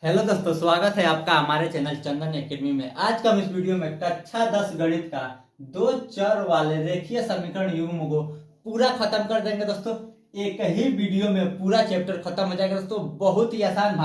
Hello दोस्तों, स्वागत है आपका हमारे चैनल चंदन एकेडमी में। आज का हम इस वीडियो में कक्षा 10 गणित का दो चर वाले रेखीय समीकरण युग्म को पूरा खत्म कर देंगे दोस्तों। एक ही वीडियो में पूरा चैप्टर खत्म हो जाएगा दोस्तों। बहुत ही आसान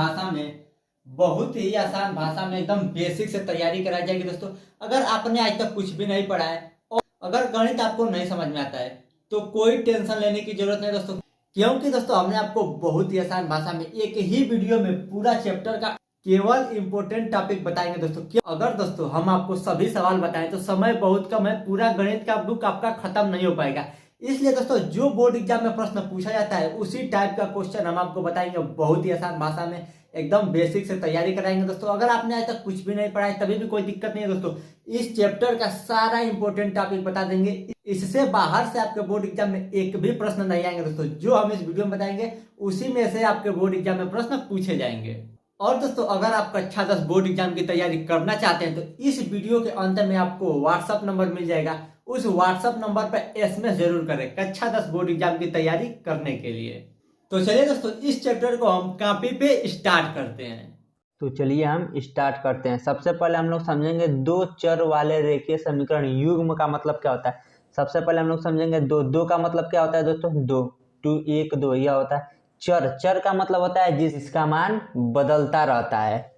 भाषा में एकदम बेसिक से तैयारी कराई जाएगी दोस्तों। अगर आपने आज तक कुछ भी नहीं पढ़ा है और अगर गणित आपको नहीं समझ में आता है तो कोई टेंशन लेने की जरूरत नहीं दोस्तों, क्योंकि दोस्तों हमने आपको बहुत ही आसान भाषा में एक ही वीडियो में पूरा चैप्टर का केवल इंपॉर्टेंट टॉपिक बताएंगे दोस्तों। क्यों? अगर दोस्तों हम आपको सभी सवाल बताएं तो समय बहुत कम है, पूरा गणित का बुक आपका खत्म नहीं हो पाएगा। इसलिए दोस्तों जो बोर्ड एग्जाम में प्रश्न पूछा जाता है उसी टाइप का क्वेश्चन हम आपको बताएंगे बहुत ही आसान भाषा में, एकदम बेसिक से तैयारी कराएंगे दोस्तों। अगर आपने आज तक कुछ भी नहीं पढ़ा है तभी भी कोई दिक्कत नहीं है दोस्तों। इस चैप्टर का सारा इंपॉर्टेंट टॉपिक बता देंगे। इससे बाहर से आपके बोर्ड एग्जाम में एक भी प्रश्न नहीं आएंगे दोस्तों। जो हम इस वीडियो में बताएंगे उसी में से आपके बोर्ड एग्जाम में प्रश्न पूछे जाएंगे। और दोस्तों अगर आप कक्षा 10 बोर्ड एग्जाम की तैयारी करना चाहते हैं तो इस वीडियो के अंत में आपको व्हाट्सएप नंबर मिल जाएगा। उस व्हाट्सएप नंबर पर एसएमएस जरूर करें कक्षा 10 बोर्ड एग्जाम की तैयारी करने के लिए। तो चलिए दोस्तों इस चैप्टर को हम कॉपी पे स्टार्ट करते हैं। तो चलिए हम स्टार्ट करते हैं। सबसे पहले हम लोग समझेंगे दो चर वाले रेखीय समीकरण युग्म का मतलब क्या होता है। सबसे पहले हम लोग समझेंगे दो का मतलब क्या होता है दोस्तों। दो टू एक दो यह होता है चर। चर का मतलब होता है जिसका मान बदलता रहता है।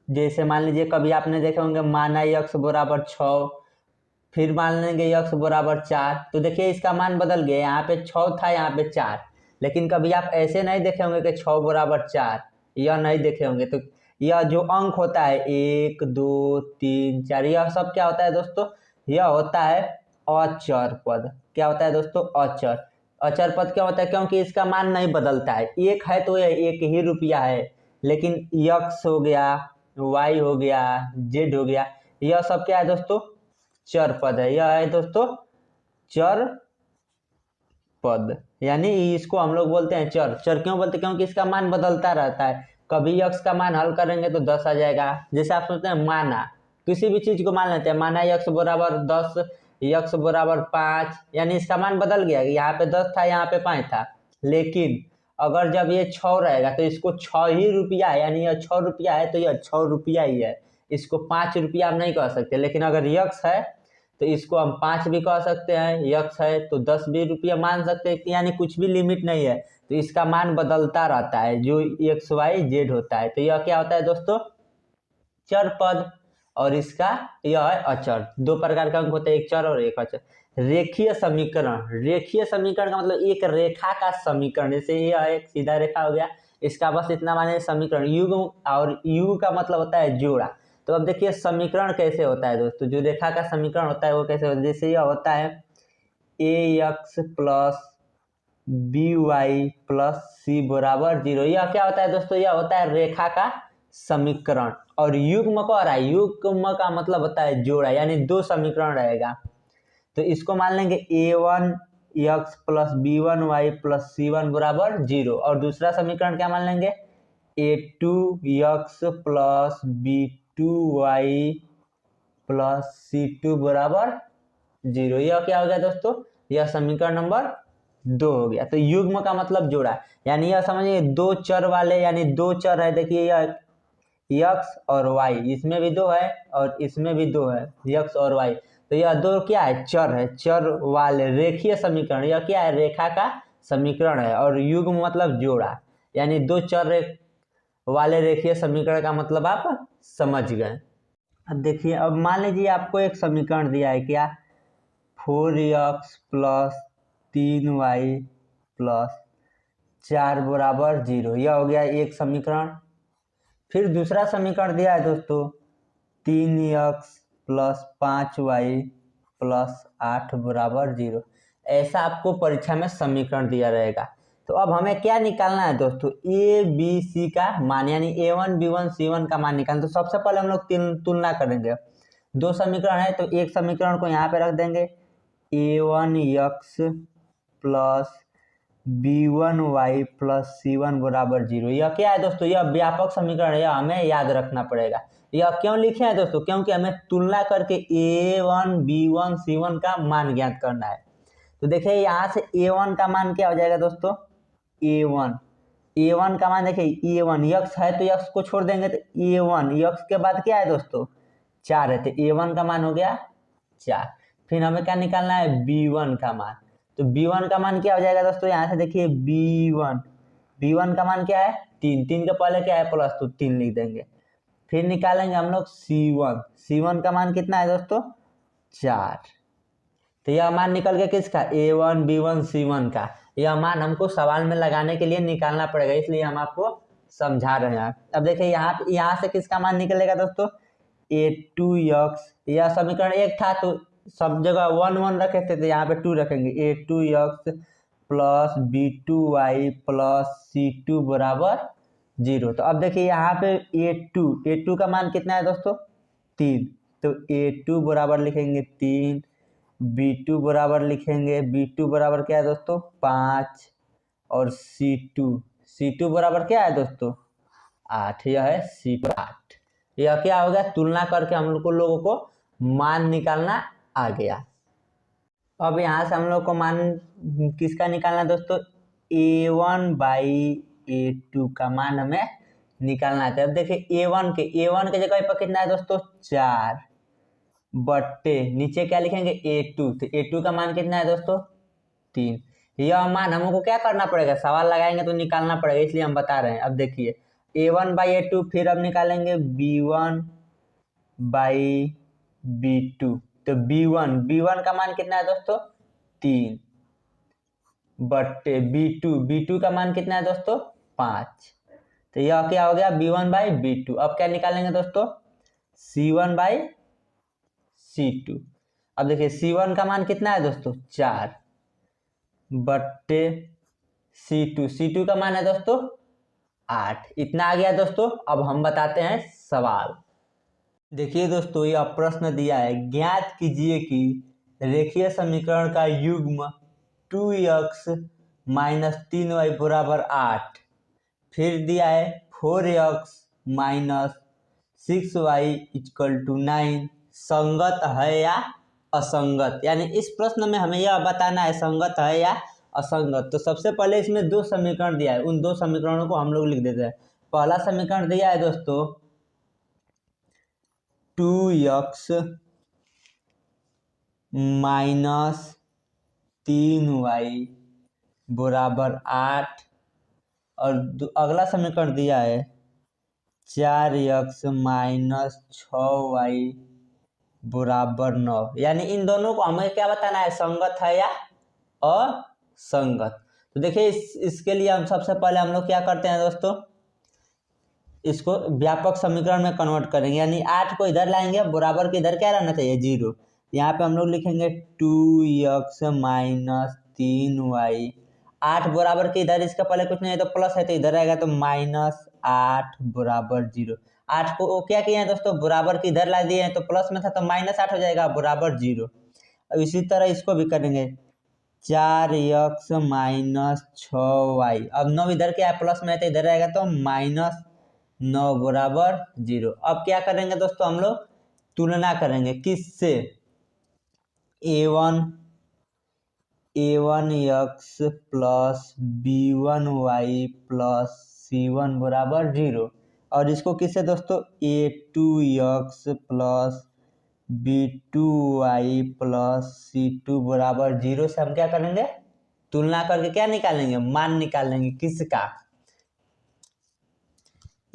जैसे मान लीजिए कभी आपने देखे होंगे माना x बराबर 6, फिर मान लेंगे x बराबर 4। तो देखिए इसका मान बदल गया, यहाँ पे 6 था यहाँ पे 4। लेकिन कभी आप ऐसे नहीं देखे होंगे कि 6 बराबर 4, यह नहीं देखे होंगे। तो यह जो अंक होता है 1 2 3 4, यह सब क्या होता है दोस्तों, यह होता है अचर पद। क्या होता है दोस्तों, अचर। अचर पद क्या होता है, क्योंकि इसका मान नहीं बदलता है। एक है तो यह एक ही रुपया है, लेकिन x हो गया, y हो गया, z हो गया, यह सब क्या है दोस्तों, चर पद है। यह है दोस्तों चर पद, यानी इसको हम लोग बोलते हैं चर। चर क्यों बोलते हैं, क्योंकि इसका मान बदलता रहता है। कभी x का मान हल करेंगे तो 10 आ जाएगा। जैसे आप सोचते हैं माना, किसी भी चीज को मान लेते हैं, माना x बराबर 10, x बराबर 5, यानी इसका मान बदल गया। यहाँ पे 10 था यहाँ पे 5 था। लेकिन अगर जब ये 6 रहेगा तो इसको 6 ही रुपया है, यानी यह 6 रुपया है तो यह 6 रुपया ही है। इसको 5 रुपया हम नहीं कह सकते। लेकिन अगर x है तो इसको हम 5 भी कह सकते हैं, x है तो 10 भी रुपया मान सकते हैं, यानी कुछ भी लिमिट नहीं है। तो इसका मान बदलता रहता है जो एक्स वाई जेड होता है। तो यह क्या होता है दोस्तों, चर पद। और इसका यह है अचर। दो प्रकार का अंक होते हैं, एक चर और एक अचर। रेखीय समीकरण, रेखीय समीकरण का मतलब एक रेखा का समीकरण। जैसे यह एक सीधा रेखा हो गया, इसका बस इतना माने समीकरण। युग्म, और युग का मतलब होता है जोड़ा। तो अब देखिए समीकरण कैसे होता है दोस्तों, जो रेखा का समीकरण होता है वो कैसे होता है। जैसे यह होता है ax plus B Y plus C बराबर 0। यह क्या होता है दोस्तों, यह होता है रेखा का समीकरण। और युग्म को, और युग्म का मतलब होता है जोड़ा, यानी दो समीकरण रहेगा। तो इसको मान लेंगे a1 x plus b1 y plus c1 बराबर 0। और दूसरा समीकरण क्या मान लेंगे, a2 x plus b2 y plus c2 बराबर 0। यह क्या हो गया दोस्तों, यह समीकरण नंबर 2 हो गया। तो युग्म का मतलब जोड़ा, यानी यह समझिए दो चर वाले, यानी दो चर है। देखिए यह x और y, इसमें भी 2 है और इसमें भी 2 है, x और y। तो यह दो क्या है, चर है। चर वाले रेखीय समीकरण, यह क्या है, रेखा का समीकरण है। और युग्म मतलब जोड़ा, यानी दो चर वाले रेखीय समीकरण का मतलब आप समझ गए। अब देखिए, अब मान लीजिए आपको एक समीकरण दिया है, क्या, 4x प्लस 3y प्लस 4 बराबर 0। यह हो गया एक समीकरण। फिर दूसरा समीकरण दिया है दोस्तों, 3x प्लस 5y प्लस 8 बराबर 0। ऐसा आपको परीक्षा में समीकरण दिया रहेगा। तो अब हमें क्या निकालना है दोस्तों, ए बी सी का मान, यानी a1 b1 c1 का मान निकालना। तो सबसे पहले हम लोग तुलना करेंगे। दो समीकरण है तो एक समीकरण को यहाँ पे रख देंगे, a1x plus b1y plus c1 बराबर 0। यह क्या है दोस्तों, यह व्यापक समीकरण है, यह हमें याद रखना पड़ेगा। यह क्यों लिखे हैं दोस्तों, क्योंकि हमें तुलना करके a1 b1 c1 का मान ज्ञात करना है। तो देखिए यहाँ से a1 का मान क्या हो जाएगा दोस्तों, a1 A1 का मान देखिए A1 यक्स है तो यक्स को छोड़ देंगे तो A1 यक्स के बाद क्या है दोस्तों 4 है तो A1 का मान हो गया 4। फिर हमें क्या निकालना है B1 का मान। तो B1 का मान क्या हो जाएगा दोस्तों यहाँ से देखिए B1 का मान क्या है 3, 3 के पहले क्या है प्लस तो 3 लिख देंगे। फिर निकालेंगे हम लोग C1 का मान कितना है दोस्तों 4। तो यह मान निकल गया किसका A1 B1 C1 का। यह मान हमको सवाल में लगाने के लिए निकालना पड़ेगा इसलिए हम आपको समझा रहे हैं। अब देखिए यहाँ से किसका मान निकलेगा दोस्तों A2x। यह समीकरण 1 था तो सब जगह 1 1 रखे थे तो यहाँ पे 2 रखेंगे A2x plus B2y plus C2 बराबर 0। तो अब देखिए यहाँ पे A2 का मान कितना है दोस्तों 3 तो A2 बराबर लिखेंगे 3। B2 बराबर लिखेंगे B2 बराबर क्या है दोस्तों 5 और C2 बराबर क्या है दोस्तों 8। यह है C2 8। यह क्या हो गया तुलना करके हम लोगों को मान निकालना आ गया। अब यहाँ से हम लोग को मान किसका निकालना दोस्तों A1 बाई A2 का मान हमें निकालना है। अब देखिए A1 के जगह पर कितना है दोस्तों 4 बट्टे नीचे क्या लिखेंगे A2 तो A2 का मान कितना है दोस्तों 3। यह मान हमको क्या करना पड़ेगा सवाल लगाएंगे तो निकालना पड़ेगा इसलिए हम बता रहे हैं। अब देखिए A1 बाई A2 फिर अब निकालेंगे B1 बाई B2 तो B1 का मान कितना है दोस्तों 3 बट्टे B2 का मान कितना है दोस्तों 5। तो यह क्या हो गया B1 बाई B2। अब क्या निकालेंगे दोस्तों C1 बाई C2। अब देखिए C1 का मान कितना है दोस्तों 4 बट्टे C2 का मान है दोस्तों 8। इतना आ गया दोस्तों। अब हम बताते हैं सवाल। देखिए दोस्तों यह प्रश्न दिया है ज्ञात कीजिए कि रेखीय समीकरण का युग्म 2x माइनस 3y बराबर 8। फिर दिया है 4x minus 6y equal to 9 संगत है या असंगत। यानी इस प्रश्न में हमें यह बताना है संगत है या असंगत। तो सबसे पहले इसमें दो समीकरण दिया है उन दो समीकरणों को हम लोग लिख देते हैं। पहला समीकरण दिया है दोस्तों 2x माइनस 3y बराबर 8 और अगला समीकरण दिया है 4x माइनस 6y बराबर 9। यानी इन दोनों को हमें क्या बताना है संगत है या असंगत। तो देखिए इसके लिए हम सबसे पहले हम लोग क्या करते हैं दोस्तों इसको व्यापक समीकरण में कन्वर्ट करेंगे। यानी 8 को इधर लाएंगे बराबर के इधर क्या रहना चाहिए 0। यहाँ पे हम लोग लिखेंगे 2x माइनस 3y 8 बराबर के इधर इसका पहले कुछ नहीं है तो प्लस है तो इधर आएगा तो माइनस 8 बराबर 0। 8 को क्या किया है दोस्तों बराबर के इधर ला दिए हैं तो प्लस में था तो माइनस 8 हो जाएगा बराबर 0। अब इसी तरह इसको भी करेंगे 4x माइनस 6y। अब 9 इधर क्या है प्लस में है तो इधर आएगा तो माइनस 9 बराबर 0। अब क्या करेंगे दोस्तों हम लोग तुलना करेंगे किससे A1x plus B1y plus C1 बराबर 0 और इसको किससे दोस्तों A2x plus B2y plus C2 बराबर 0 से हम क्या करेंगे तुलना करके क्या निकालेंगे मान निकालेंगे किसका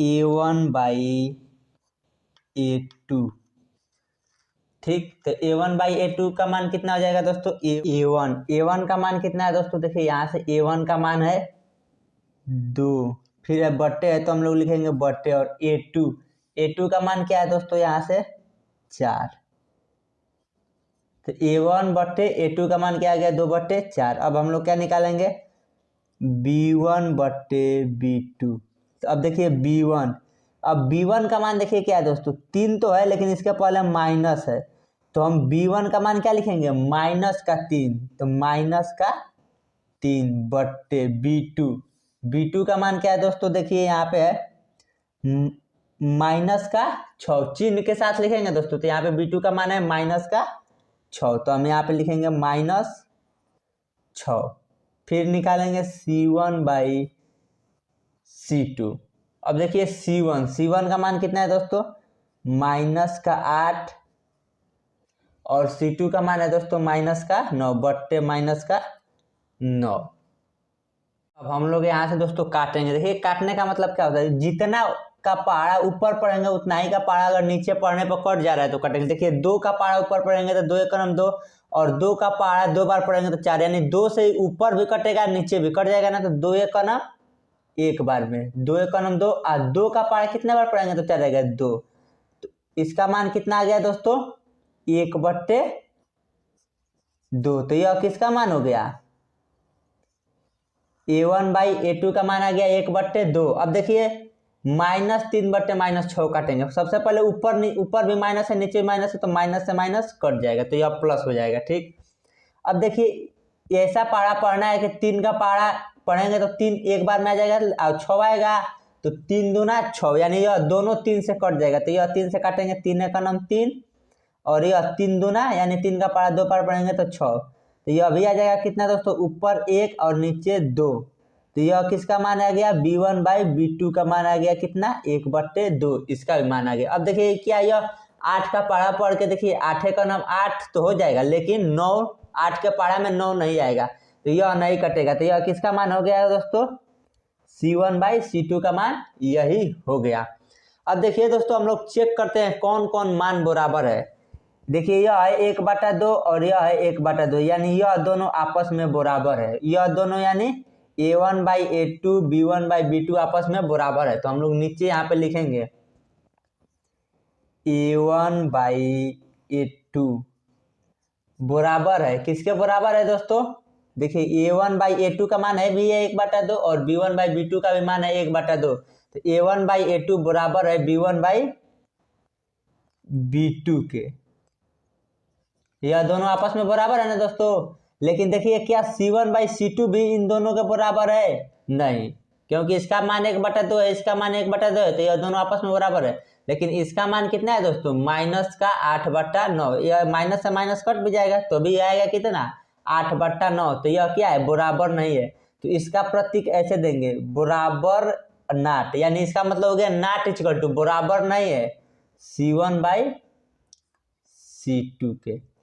A1 बाई A2। ठीक तो A1 बाई A2 का मान कितना हो जाएगा दोस्तों A1 का मान कितना है दोस्तों देखिए यहाँ से A1 का मान है 2 फिर है बट्टे है तो हम लोग लिखेंगे बट्टे और A2 का मान क्या है दोस्तों यहाँ से 4। तो A1 बट्टे A2 का मान क्या आ गया 2 बट्टे 4। अब हम लोग क्या निकालेंगे B1 बट्टे B2। तो अब देखिए B1 अब B1 का मान देखिए क्या है दोस्तों 3 तो है लेकिन इसके पहले माइनस है तो हम B1 का मान क्या लिखेंगे माइनस का 3 तो माइनस का 3 बट्टे B2 का मान क्या है दोस्तों देखिए यहाँ पे है माइनस का 6 चिन्ह के साथ लिखेंगे दोस्तों। तो यहाँ पे B2 का मान है माइनस का 6 तो हम यहाँ पे लिखेंगे माइनस 6। फिर निकालेंगे C1 बाई C2। अब देखिए C1 का मान कितना है दोस्तों, -8 और C2 का मान है दोस्तों -9 बट्टे -9। अब हम लोग यहाँ से दोस्तों काटेंगे। देखिए काटने का मतलब क्या होता है, जितना का पारा ऊपर पड़ेंगे उतना ही का पारा अगर नीचे पड़ने पर कट जा रहा है तो कटेंगे। देखिए 2 का पारा ऊपर पड़ेंगे तो 2 एकम 2 और 2 का पारा 2 बार पड़ेंगे तो 4, यानी 2 से ऊपर भी कटेगा नीचे भी कट जाएगा ना, तो 2 एकम 1 बार में 2 एकम 2 और 2 का पारा कितने बार पड़ेंगे तो 4 रहेगा 2। तो इसका मान कितना आ गया दोस्तों, 1/2। तो यह किसका मान हो गया, A1/A2 का मान आ गया 1/2। अब देखिए -3 बट्टे -6 काटेंगे। सबसे पहले ऊपर भी माइनस है नीचे भी माइनस है, तो माइनस से माइनस कट जाएगा तो यह प्लस हो जाएगा। ठीक, अब देखिए ऐसा पारा पढ़ना है कि 3 का पारा पढ़ेंगे तो 3 एक बार में आ जाएगा और 6 आएगा, तो 3 दूना 6, यानी यह दोनों 3 से कट जाएगा। तो यह 3 से काटेंगे, 3 एकम 3 और यह 3 दूना, यानी 3 का पारा 2 बार पढ़ेंगे तो 6। तो यह भी आ जाएगा कितना दोस्तों, ऊपर 1 और नीचे 2। तो यह किसका मान आ गया, B1/B2 का मान आ गया कितना, 1/2। इसका भी मान आ गया। अब देखिए क्या, यह 8 का पारा पढ़ के देखिए 8 एकम 8 तो हो जाएगा, लेकिन 9 8 के पारा में 9 नहीं आएगा तो यह नहीं कटेगा। तो यह किसका मान हो गया दोस्तों, C1/C2 का मान यही हो गया। अब देखिए दोस्तों हम लोग चेक करते हैं कौन कौन मान बराबर है। देखिए यह है 1/2 और यह है 1/2, यानी यह दोनों आपस में बराबर है। यह दोनों यानी A1/A2 B1/B2 आपस में बराबर है। तो हम लोग नीचे यहाँ पे लिखेंगे A1/A2 बराबर है, किसके बराबर है दोस्तों, देखिए A1/A2 का मान है भी 1/2 और B1/B2 का भी मान है 1/2। तो A1/A2 बराबर है B1/B2 के। यह दोनों आपस में बराबर है ना दोस्तों। लेकिन देखिए क्या C1/C2 भी इन दोनों के बराबर है, नहीं, क्योंकि इसका मान 1/2 है, इसका मान 1/2 है, तो यह दोनों आपस में बराबर है। लेकिन इसका मान कितना है दोस्तों, -8/9। यह माइनस से माइनस कट भी जाएगा तो भी आएगा कितना, 8/9। तो यह क्या है, बराबर नहीं है। तो इसका प्रतीक ऐसे देंगे, बराबर नाट, यानी इसका मतलब हो गया नाट इक्वल टू, बराबर नहीं है C1/C2 के।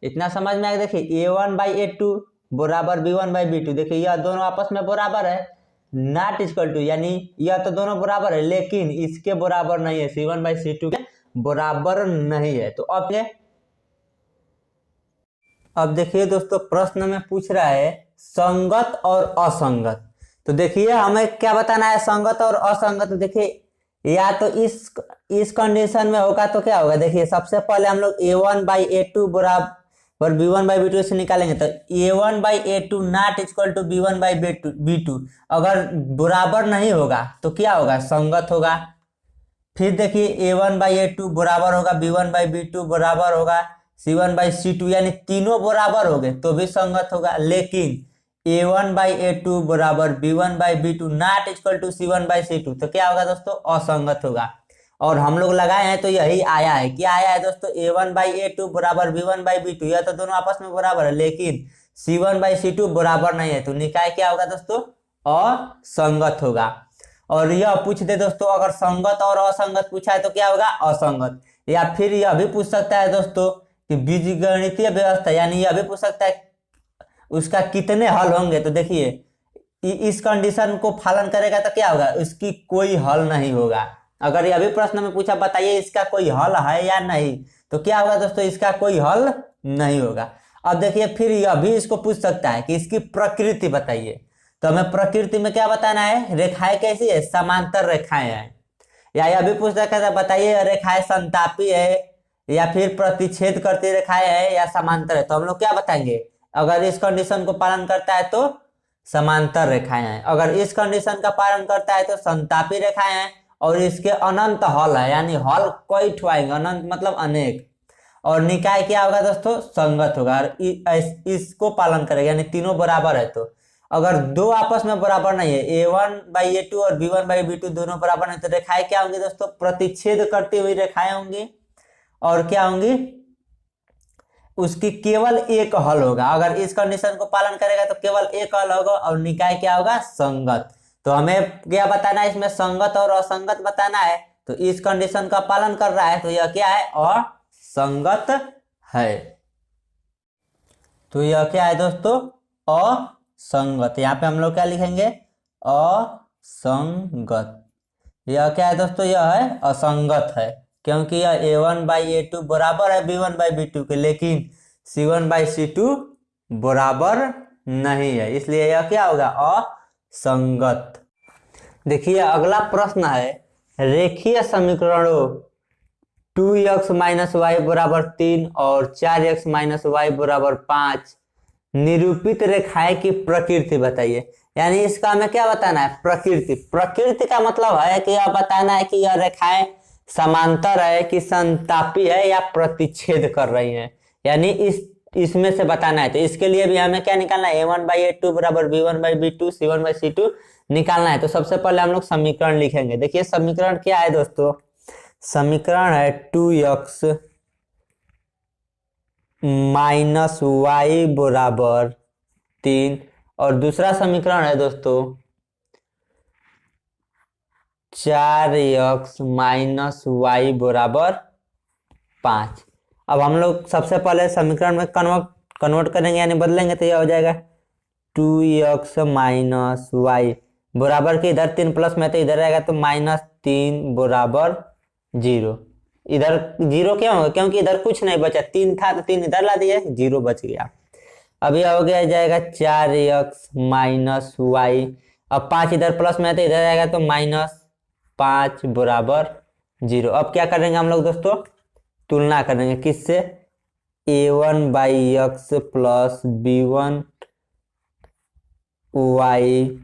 इतना समझ में आएगा। देखिए A1/A2 बराबर B1/B2, देखिए यह दोनों आपस में बराबर है, नॉट इक्वल टू, यानी यह तो दोनों बराबर है लेकिन इसके बराबर नहीं है, C1/C2 के बराबर नहीं है। तो अब देखिए दोस्तों प्रश्न में पूछ रहा है संगत और असंगत। तो देखिए हमें क्या बताना है, संगत और असंगत। तो देखिए या तो इस कंडीशन में होगा तो क्या होगा, देखिए सबसे पहले हम लोग A1/A2 बराबर B1/B2 से निकालेंगे। तो A1/A2 not equal to B1/B2 अगर बराबर नहीं होगा तो क्या होगा, संगत होगा। फिर देखिए A1/A2 बराबर होगा B1/B2 बराबर होगा C1/C2, यानी तीनों बराबर हो गए तो भी संगत होगा। लेकिन A1/A2 बराबर B1/B2 not equal to C1/C2 तो क्या होगा दोस्तों, असंगत होगा। और हम लोग लगाए हैं तो यही आया है, क्या आया है दोस्तों, A1/A2 बराबर B1/B2, यह तो दोनों आपस में बराबर है लेकिन C1/C2 बराबर नहीं है, तो निकाय क्या होगा दोस्तों, असंगत होगा। और यह पूछ दे दोस्तों अगर संगत और असंगत पूछा है तो क्या होगा, असंगत। या फिर यह भी पूछ सकता है दोस्तों कि बीजगणितीय व्यवस्था, यानी यह भी पूछ सकता है उसका कितने हल होंगे। तो देखिए इस कंडीशन को पालन करेगा तो क्या होगा, उसकी कोई हल नहीं होगा। अगर यह भी प्रश्न में पूछा बताइए इसका कोई हल है या नहीं, तो क्या होगा दोस्तों, इसका कोई हल नहीं होगा। अब देखिए फिर यह भी इसको पूछ सकता है कि इसकी प्रकृति बताइए। तो हमें प्रकृति में क्या बताना है, रेखाएं कैसी है, समांतर रेखाएं हैं। या यह भी पूछ सकता है बताइए रेखाएं संतापी है या फिर प्रतिच्छेद करती रेखाएं है या समांतर है। तो हम लोग क्या बताएंगे, अगर इस कंडीशन को पालन करता है तो समांतर रेखाएं हैं, अगर इस कंडीशन का पालन करता है तो संतापी रेखाएं हैं, और इसके अनंत हल है, यानी हल कई ठुआएंगे, अनंत मतलब अनेक। और निकाय क्या होगा दोस्तों, संगत होगा। और इसको पालन करेगा यानी तीनों बराबर है। तो अगर दो आपस में बराबर नहीं है, A1/A2 और B1/B2 दोनों बराबर नहीं, तो रेखाएं क्या होंगी दोस्तों, प्रतिच्छेद करती हुई रेखाएं होंगी। और क्या होंगी, उसकी केवल एक हल होगा। अगर इस कंडीशन को पालन करेगा तो केवल एक हल होगा और निकाय क्या होगा, संगत। तो तो हमें क्या बताना है, इसमें संगत और असंगत बताना है। तो इस कंडीशन का पालन कर रहा है, तो यह क्या है, असंगत है। तो यह क्या है दोस्तों, असंगत। यहाँ पे हम लोग क्या लिखेंगे, असंगत। यह क्या है दोस्तों, यह है असंगत है, क्योंकि यह a1/a2 बराबर है b1/b2 के, लेकिन c1/c2 बराबर नहीं है, इसलिए यह क्या होगा, असंगत। देखिए अगला प्रश्न है, रेखीय समीकरणों 2x - y बराबर 3 और 4x - y बराबर 5 निरूपित रेखाएं की प्रकृति बताइए। यानी इसका हमें क्या बताना है, प्रकृति। प्रकृति का मतलब है कि यह बताना है कि यह रेखाएं समांतर है कि संतापी है या प्रतिच्छेद कर रही हैं, यानी इसमें से बताना है। तो इसके लिए भी हमें क्या निकालना है, a1/a2 बराबर b1/b2 c1/c2 निकालना है। तो सबसे पहले हम लोग समीकरण लिखेंगे। देखिए समीकरण क्या है दोस्तों, समीकरण है 2x - y बराबर 3 और दूसरा समीकरण है दोस्तों 4x - y बराबर 5। अब हम लोग सबसे पहले समीकरण में कन्वर्ट करेंगे, यानी बदलेंगे, तो यह हो जाएगा 2x - y बराबर के इधर 3 प्लस में, तो इधर आएगा तो -3 बराबर 0। इधर 0 क्यों होगा, क्योंकि इधर कुछ नहीं बचा, 3 था तो 3 इधर ला दिए, 0 बच गया। अब यह हो गया जाएगा 4x - y, अब 5 इधर प्लस में है तो इधर आएगा तो -5 बराबर 0। अब क्या करेंगे हम लोग दोस्तों, तुलना करेंगे, किससे, a1/x plus b1y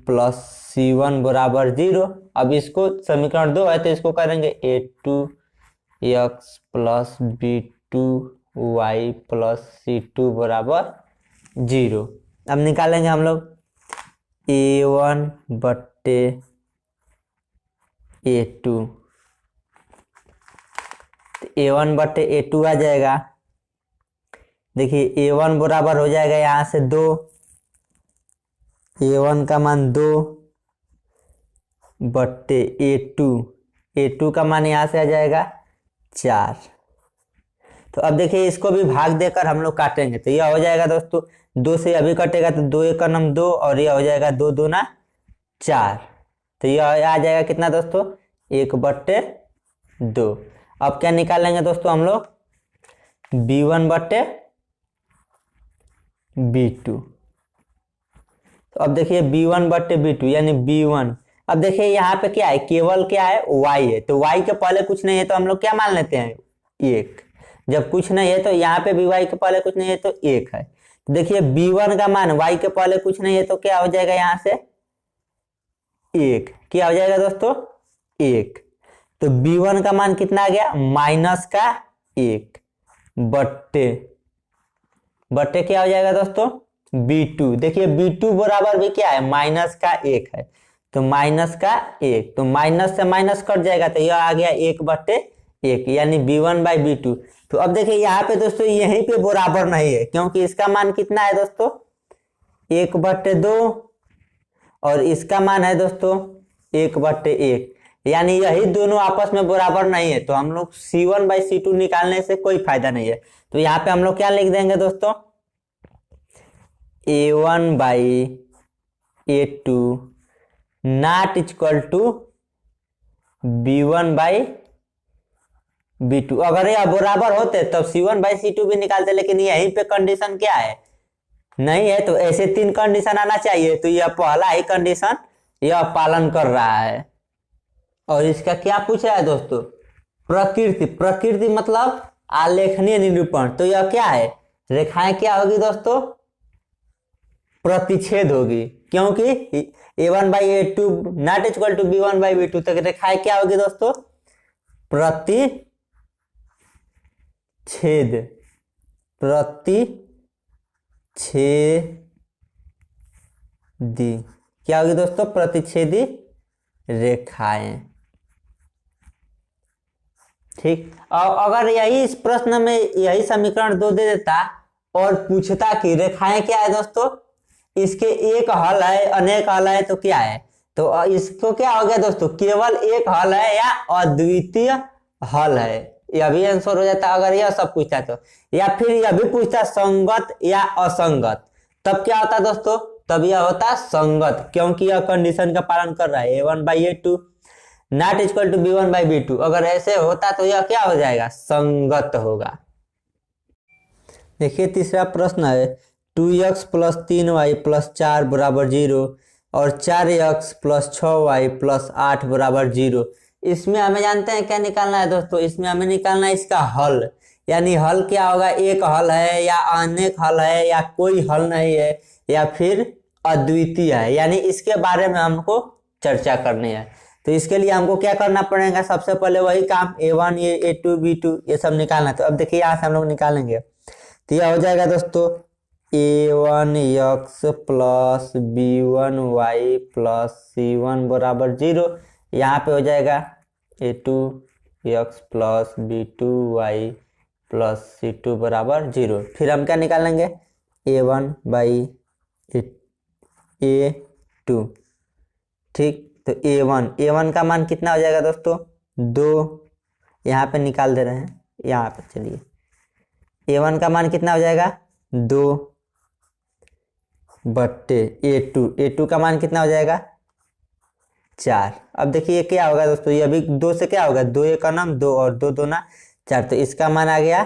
plus c1 बराबर 0। अब इसको समीकरण 2 है तो इसको करेंगे a2x plus b2y plus c2 बराबर 0। अब निकालेंगे हम लोग a1/a2, a1/a2 आ जाएगा। देखिए a1 बराबर हो जाएगा यहाँ से 2, a1 का मान 2/a2, a2 का मान यहाँ से आ जाएगा 4। तो अब देखिए इसको भी भाग देकर हम लोग काटेंगे, तो यह हो जाएगा दोस्तों 2 से अभी कटेगा तो 2 1 नम 2 और यह हो जाएगा 2 दूना 4। तो यह आ जाएगा कितना दोस्तों, 1/2। अब क्या निकालेंगे दोस्तों हम लोग, b1/b2। तो अब देखिए b1/b2 यानी b1। अब देखिए यहाँ पे क्या है, केवल क्या है, y है, तो y के पहले कुछ नहीं है तो हम लोग क्या मान लेते हैं, 1। जब कुछ नहीं है तो यहाँ पे भी y के पहले कुछ नहीं है तो 1 है। तो देखिए b1 का मान y के पहले कुछ नहीं है तो क्या हो जाएगा, यहाँ से 1, क्या हो जाएगा दोस्तों, 1। तो b1 का मान कितना आ गया, -1 बट्टे क्या हो जाएगा दोस्तों, b2। देखिए b2 बराबर भी क्या है, -1 है, तो -1, तो माइनस से माइनस कट जाएगा तो यह आ गया 1/1, यानी b1/b2। तो अब देखिए यहाँ पे दोस्तों यहीं पे बराबर नहीं है, क्योंकि इसका मान कितना है दोस्तों, 1/2 और इसका मान है दोस्तों 1/1, यानी यही दोनों आपस में बराबर नहीं है। तो हम लोग c1/c2 निकालने से कोई फायदा नहीं है। तो यहाँ पे हम लोग क्या लिख देंगे दोस्तों, a1/a2 not equal to b1/b2। अगर यह बराबर होते तब c1/c2 भी निकालते, लेकिन यहीं पे कंडीशन क्या है, नहीं है, तो ऐसे 3 कंडीशन आना चाहिए। तो यह पहला ही कंडीशन यह पालन कर रहा है। और इसका क्या पूछ रहा है दोस्तों, प्रकृति। प्रकृति मतलब आलेखनीय निरूपण। तो यह क्या है, रेखाएं क्या होगी दोस्तों, प्रतिच्छेद होगी, क्योंकि a1/a2 not equal to b1/b2 तक रेखाएं क्या होगी दोस्तों, प्रतिच्छेद। क्या होगी दोस्तों, प्रतिच्छेदी रेखाएं। ठीक, और अगर यही इस प्रश्न में यही समीकरण 2 दे देता और पूछता कि रेखाएं क्या है दोस्तों, इसके एक हल है, अनेक हल है, तो क्या है, तो इसको क्या हो गया दोस्तों, केवल एक हल है या अद्वितीय हल है, यह भी आंसर हो जाता अगर यह सब पूछता तो। या फिर यह भी पूछता संगत या असंगत, तब क्या होता दोस्तों, तब यह होता संगत, क्योंकि यह कंडीशन का पालन कर रहा है a1/a2 not equal to b1/b2। अगर ऐसे होता तो यह क्या हो जाएगा, संगत होगा। देखिए तीसरा प्रश्न है 2x + 3y + 4 = 0 और 4x + 6y + 8 = 0। इसमें हमें जानते हैं क्या निकालना है दोस्तों, इसमें हमें निकालना है इसका हल, यानी हल क्या होगा, एक हल है या अनेक हल है या कोई हल नहीं है या फिर अद्वितीय है, यानी इसके बारे में हमको चर्चा करनी है। तो इसके लिए हमको क्या करना पड़ेगा, सबसे पहले वही काम a1 a2 b2 ये सब निकालना है। तो अब देखिए यहाँ से हम लोग निकालेंगे, तो यह हो जाएगा दोस्तों a1x + b1y + c1 = 0। यहाँ पे हो जाएगा a2x + b2y + c2 = 0। फिर हम क्या निकालेंगे, a1/a2, ठीक। तो a1 का मान कितना हो जाएगा दोस्तों, 2, यहाँ पे निकाल दे रहे हैं, यहाँ पे चलिए a1 का मान कितना हो जाएगा 2/a2 का मान कितना हो जाएगा 4। अब देखिए क्या होगा दोस्तों, ये अभी 2 से क्या होगा, 2 1 का नाम 2 और 2 2 4, तो इसका मान आ गया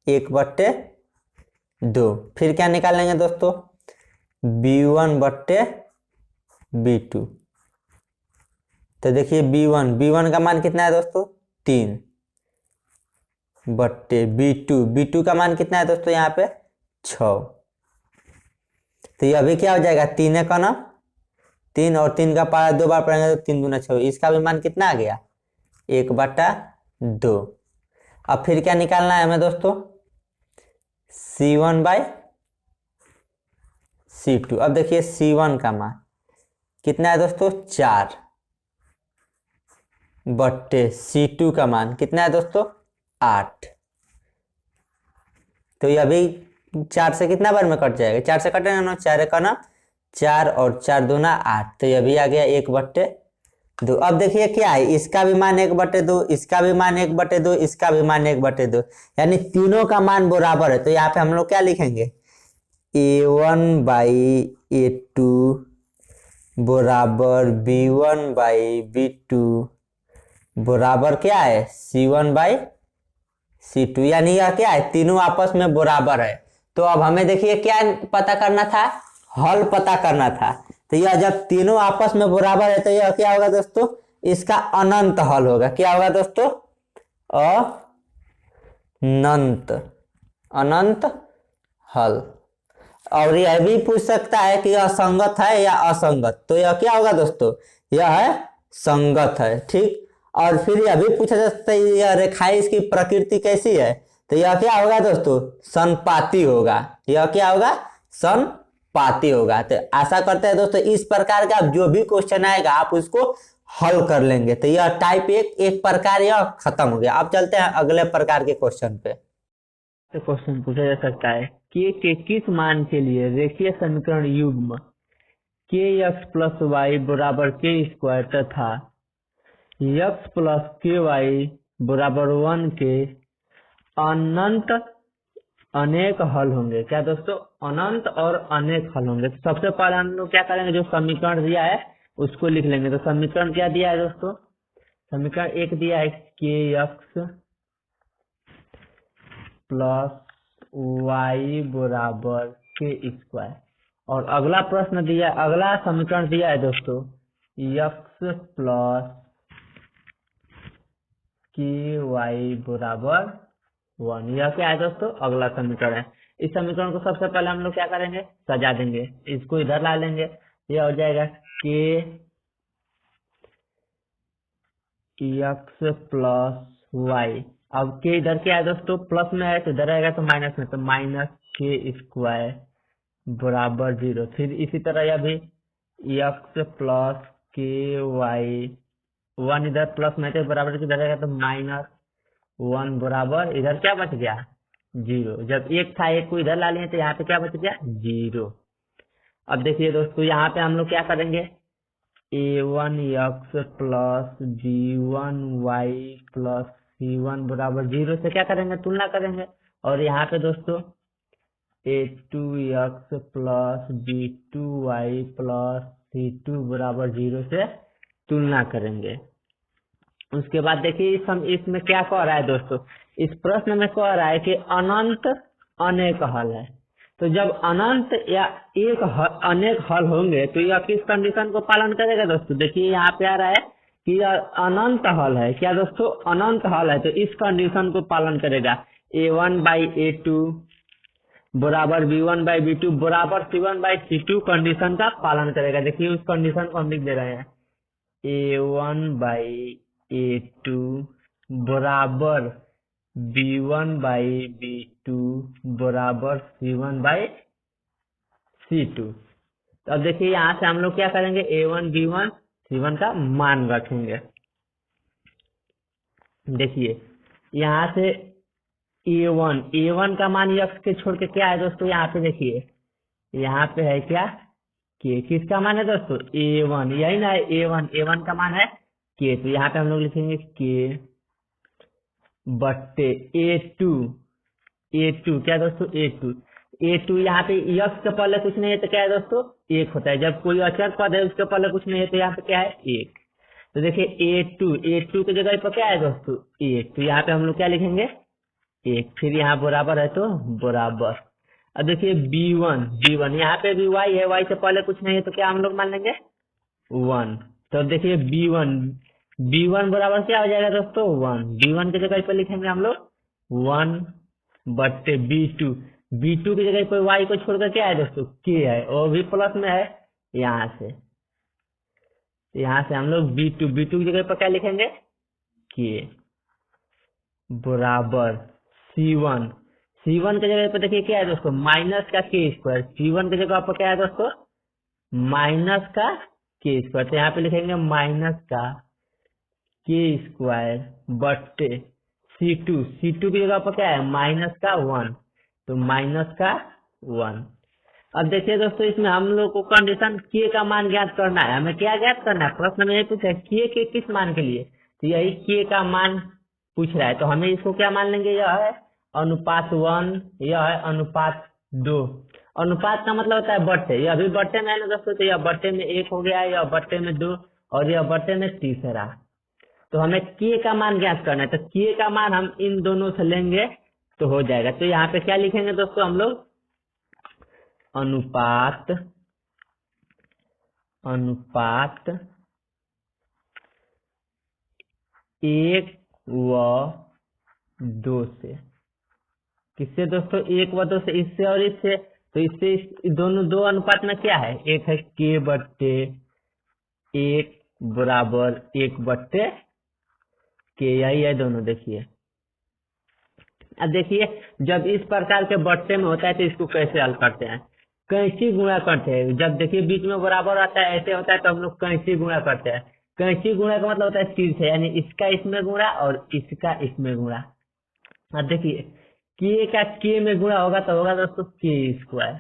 1/2। फिर क्या निकालेंगे दोस्तों, b1/b2। तो देखिए b1 का मान कितना है दोस्तों 3/b2 का मान कितना है दोस्तों यहाँ पे 6। तो ये अभी क्या हो जाएगा 3 1 का नाम 3 और 3 का पारा 2 बार पढ़ेंगे तो 3 दूना 6, इसका भी मान कितना आ गया 1/2। अब फिर क्या निकालना है हमें दोस्तों, c1/c2। अब देखिए c1 का मान कितना है दोस्तों 4/c2 का मान कितना है दोस्तों 8। तो ये अभी 4 से कितना बार में कट जाएगा, 4 से कटेगा ना, 4 1 का ना 4 और 4 दूना 8, तो ये भी आ गया 1/2। अब देखिए क्या है, इसका भी मान 1/2, इसका भी मान 1/2, इसका भी मान 1/2, यानी तीनों का मान बराबर है। तो यहाँ पे हम लोग क्या लिखेंगे, a1/a2 बराबर b1/b2 बराबर क्या है c1/c2, यानी यह क्या है, तीनों आपस में बराबर है। तो अब हमें देखिए क्या पता करना था, हल पता करना था। तो यह जब तीनों आपस में बराबर है तो यह क्या होगा दोस्तों, इसका अनंत हल होगा। क्या होगा दोस्तों, अनंत हल। और यह भी पूछ सकता है कि यह संगत है या असंगत, तो यह क्या होगा दोस्तों, यह है संगत है, ठीक। और फिर यह भी पूछा जा सकता है यह रेखाएं इसकी प्रकृति कैसी है, तो यह क्या होगा दोस्तों, संपाती होगा। यह क्या होगा, संपाती होगा। तो आशा करते हैं दोस्तों इस प्रकार का जो भी क्वेश्चन आएगा आप उसको हल कर लेंगे। तो यह टाइप एक प्रकार यह खत्म हो गया। अब चलते हैं अगले प्रकार के क्वेश्चन पे। तो क्वेश्चन पूछा जा सकता है के किस मान के लिए रेखीय समीकरण युग्म kx + y बराबर k² तथा x + ky बराबर 1 के अनंत अनेक हल होंगे। क्या दोस्तों, अनंत और अनेक हल होंगे। तो सबसे पहले हम लोग क्या करेंगे, जो समीकरण दिया है उसको लिख लेंगे। तो समीकरण क्या दिया है दोस्तों, समीकरण 1 दिया है kx + y बराबर k², और अगला प्रश्न दिया, अगला समीकरण दिया है दोस्तों x + ky बराबर 1। यह क्या है दोस्तों, अगला समीकरण है। इस समीकरण को सबसे पहले हम लोग क्या करेंगे, सजा देंगे, इसको इधर ला लेंगे। यह हो जाएगा kx + y। अब के इधर क्या है दोस्तों, प्लस में है तो इधर आएगा तो माइनस में, तो -k² बराबर 0। फिर इसी तरह यह भी x + ky 1 इधर प्लस में तो बराबर इधर आएगा तो -1 बराबर इधर क्या बच गया 0। जब एक था एक को इधर ला लिए तो यहाँ पे क्या बच गया 0। अब देखिए दोस्तों यहाँ पे हम लोग क्या करेंगे, a1x plus b1y plus c1 बराबर 0 से क्या करेंगे, तुलना करेंगे। और यहाँ पे दोस्तों a2x plus b2y plus c2 बराबर 0 से तुलना करेंगे। उसके बाद देखिए इसमें क्या कह रहा है दोस्तों, इस प्रश्न में कह रहा है कि अनंत अनेक हल है। तो जब अनंत या अनेक हल होंगे तो यह किस कंडीशन को पालन करेगा दोस्तों। देखिए यहाँ पे आ रहा है कि यह अनंत हल है। क्या दोस्तों, अनंत हल है, तो इस कंडीशन को पालन करेगा। a1/a2 बराबर b1/b2 बराबर c1/c2 कंडीशन का पालन करेगा। देखिए उस कंडीशन को हम लिख दे रहे हैं, a1/a2 बराबर b1/b2 बराबर c1/c2। तो अब देखिए यहाँ से हम लोग क्या करेंगे, a1 b1 c1 का मान रखेंगे। देखिए यहाँ से a1 का मान x के छोड़ के क्या है दोस्तों, यहाँ पे देखिए यहाँ पे है क्या, k। किसका मान है दोस्तों, a1, यही ना है a1 का मान है k। तो यहाँ पे हम लोग लिखेंगे k बट्टे a2 क्या दोस्तों, a2 यहाँ पे x के पहले कुछ नहीं है तो क्या है दोस्तों, 1 होता है। जब कोई अचर पद है उसके पहले कुछ नहीं है तो यहाँ पे क्या है, 1। तो देखिए a2 की जगह पर क्या है दोस्तों, 1। तो यहाँ पे हम लोग क्या लिखेंगे, 1। फिर यहाँ बराबर है तो बराबर। अब देखिए b1 यहाँ पे भी y है, y से पहले कुछ नहीं है तो क्या हम लोग मान लेंगे, 1। तो देखिए b1 बराबर क्या हो जाएगा दोस्तों, 1। b1 की जगह पर लिखेंगे हम लोग 1 बट्टे b2 की जगह पर y को छोड़कर क्या है दोस्तों, k है और भी प्लस में है। यहाँ से हम लोग b2 की जगह पर क्या लिखेंगे, k बराबर c1 की जगह पर देखिए क्या है दोस्तों, माइनस का k स्क्वायर। c1 की जगह पर क्या है दोस्तों, माइनस का k स्क्वायर। तो यहाँ पे लिखेंगे माइनस का k स्क्वायर बट्टे c2 की जगह पर क्या है, माइनस का 1। तो माइनस का 1। अब देखिए दोस्तों इसमें हम लोग को कंडीशन k का मान ज्ञात करना है। हमें क्या ज्ञात करना है, प्रश्न में ये पूछा है k के किस मान के लिए, तो यही k का मान पूछ रहा है। तो हमें इसको क्या मान लेंगे, यह है अनुपात 1, यह है अनुपात 2। अनुपात का मतलब होता है बट्टे, यह भी बट्टे में है ना दोस्तों, तो यह बट्टे में 1 हो गया, यह बट्टे में 2 और यह बट्टे में तीसरा। तो हमें k का मान ज्ञात करना है, तो k का मान हम इन दोनों से लेंगे तो हो जाएगा। तो यहाँ पे क्या लिखेंगे दोस्तों हम लोग, अनुपात 1 व 2 से। किससे दोस्तों, 1 व 2 से, इससे और इससे। तो इससे दोनों दो अनुपात में क्या है, एक है k बट्टे 1 बराबर 1 बट्टे k, यही है दोनों। देखिए अब देखिए जब इस प्रकार के बट्टे में होता है तो इसको कैसे हल करते हैं, कैंची गुणा करते हैं। जब देखिए बीच में बराबर आता है, ऐसे होता है तो हम लोग कैंची गुणा करते हैं। कैंची गुणा का मतलब होता है तीर से, यानी इसका इसमें गुणा और इसका इसमें गुणा। अब देखिए k का k में गुणा होगा तो होगा दोस्तों k स्क्वायर।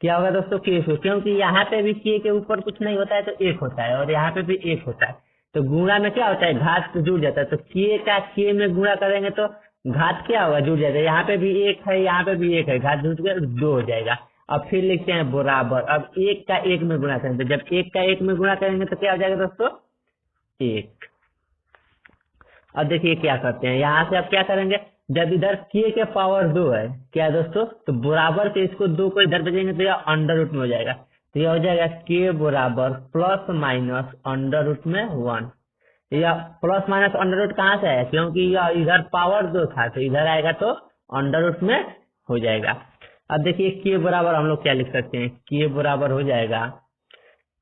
क्या होगा दोस्तों, k स्क्वायर, क्योंकि यहाँ पे भी k के ऊपर कुछ नहीं होता है तो 1 होता है और यहाँ पे भी 1 होता है। तो गुणा में क्या होता है, घात तो जुड़ जाता है। तो k का k में गुणा करेंगे तो घात क्या होगा, जुड़ जाएगा। यहाँ पे भी 1 है, यहाँ पे भी 1 है, घात जुड़ गया 2 हो जाएगा। अब फिर लिखते हैं बराबर। अब 1 का 1 में गुणा करेंगे, तो जब 1 का 1 में गुणा करेंगे तो क्या हो जाएगा दोस्तों, 1। अब देखिए क्या करते हैं, यहाँ से अब क्या करेंगे, जब इधर k के पावर 2 है क्या दोस्तों, तो बराबर के इसको 2 को इधर भेजेंगे तो यह अंडर रूट में हो जाएगा। तो यह हो जाएगा k बराबर प्लस माइनस अंडर रूट में 1। यह प्लस माइनस अंडर रूट कहाँ से है, क्योंकि यह इधर पावर 2 था तो इधर आएगा तो अंडर रूट में हो जाएगा। अब देखिए k बराबर हम लोग क्या लिख सकते हैं, k बराबर हो जाएगा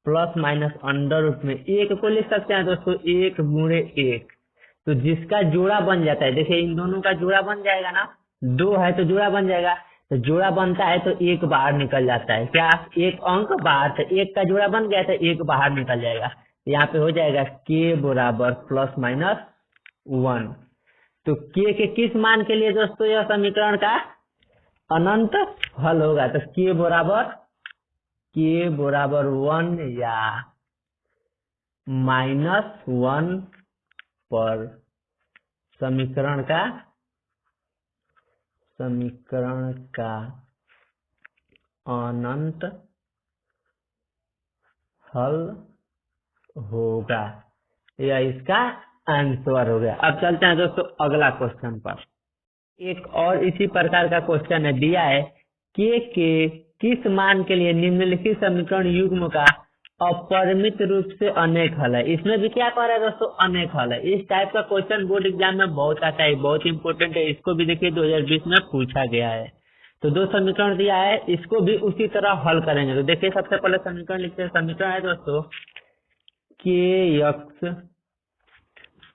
प्लस माइनस अंडर रूट में 1 को लिख सकते हैं दोस्तों 1 गुणे 1। तो जिसका जोड़ा बन जाता है, देखिए इन दोनों का जोड़ा बन जाएगा ना, 2 है तो जोड़ा बन जाएगा। तो जोड़ा बनता है तो 1 बाहर निकल जाता है, क्या 1 अंक बाहर, तो 1 का जोड़ा बन गया तो 1 बाहर निकल जाएगा। यहाँ पे हो जाएगा k बराबर प्लस माइनस 1। तो k के किस मान के लिए दोस्तों यह समीकरण का अनंत हल होगा, तो k बराबर 1 या -1 पर समीकरण का अनंत हल होगा। यह इसका आंसर हो गया। अब चलते हैं दोस्तों अगला क्वेश्चन पर। एक और इसी प्रकार का क्वेश्चन है, दिया है के किस मान के लिए निम्नलिखित समीकरण युग्म का अपरिमित रूप से अनेक हल है। इसमें भी क्या कह रहा है दोस्तों, अनेक हल है। इस टाइप का क्वेश्चन बोर्ड एग्जाम में बहुत आता है, बहुत इंपॉर्टेंट है। इसको भी देखिए 2020 में पूछा गया है। तो दो समीकरण दिया है, इसको भी उसी तरह हल करेंगे। तो देखिए सबसे पहले समीकरण लिखते हैं। समीकरण है दोस्तों के एक्स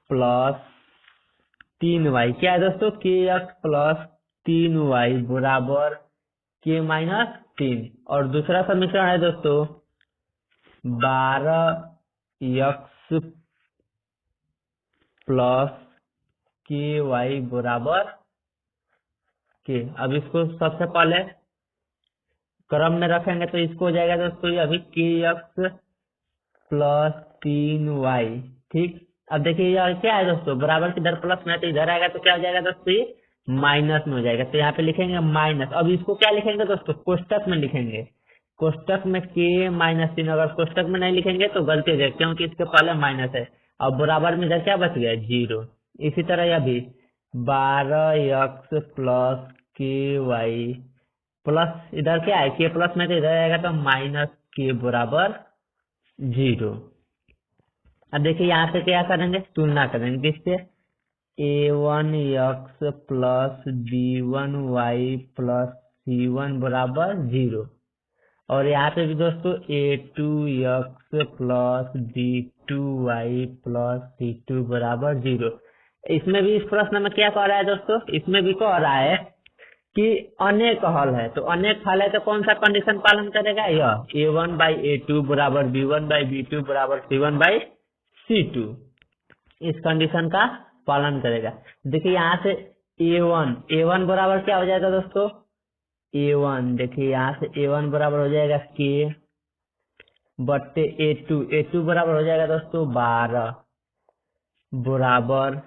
प्लस 3y। क्या है दोस्तों, के एक्स प्लस 3y बराबर के माइनस 3। और दूसरा समीकरण है दोस्तों 12x प्लस के वाई बराबर के। अब इसको सबसे पहले क्रम में रखेंगे तो इसको हो जाएगा दोस्तों ये अभी के एक्स प्लस 3y। ठीक, अब देखिए यह क्या है दोस्तों, बराबर की इधर प्लस में, तो इधर आएगा तो क्या हो जाएगा दोस्तों, ये माइनस में हो जाएगा। तो यहाँ पे लिखेंगे माइनस। अब इसको क्या लिखेंगे दोस्तों, कोष्टक में लिखेंगे। कोष्टक में के माइनस 3। अगर कोष्टक में नहीं लिखेंगे तो गलती हो जाएगी, क्योंकि इसके पहले माइनस है। अब बराबर में इधर क्या बच गया, 0। इसी तरह यह भी 12x प्लस के वाई प्लस इधर क्या है, के प्लस में, तो इधर आएगा तो माइनस के बराबर 0। अब देखिए यहाँ पे क्या करेंगे, तुलना करेंगे किससे, a1x plus b1y plus c1 बराबर 0। और यहाँ पे भी दोस्तों a2x plus b2y plus c2 बराबर 0। इसमें भी इस प्रश्न में क्या कह रहा है दोस्तों, इसमें भी कह रहा है कि अनेक हल है। तो अनेक हल है तो कौन सा कंडीशन पालन करेगा, यह a1/a2 बराबर b1/b2 बराबर c1/c2, इस कंडीशन का पालन करेगा। देखिए यहाँ से a1 बराबर क्या हो जाएगा दोस्तों, a1, देखिए यहाँ से a1 बराबर हो जाएगा के बट्टे a2 बराबर हो जाएगा दोस्तों 12 बराबर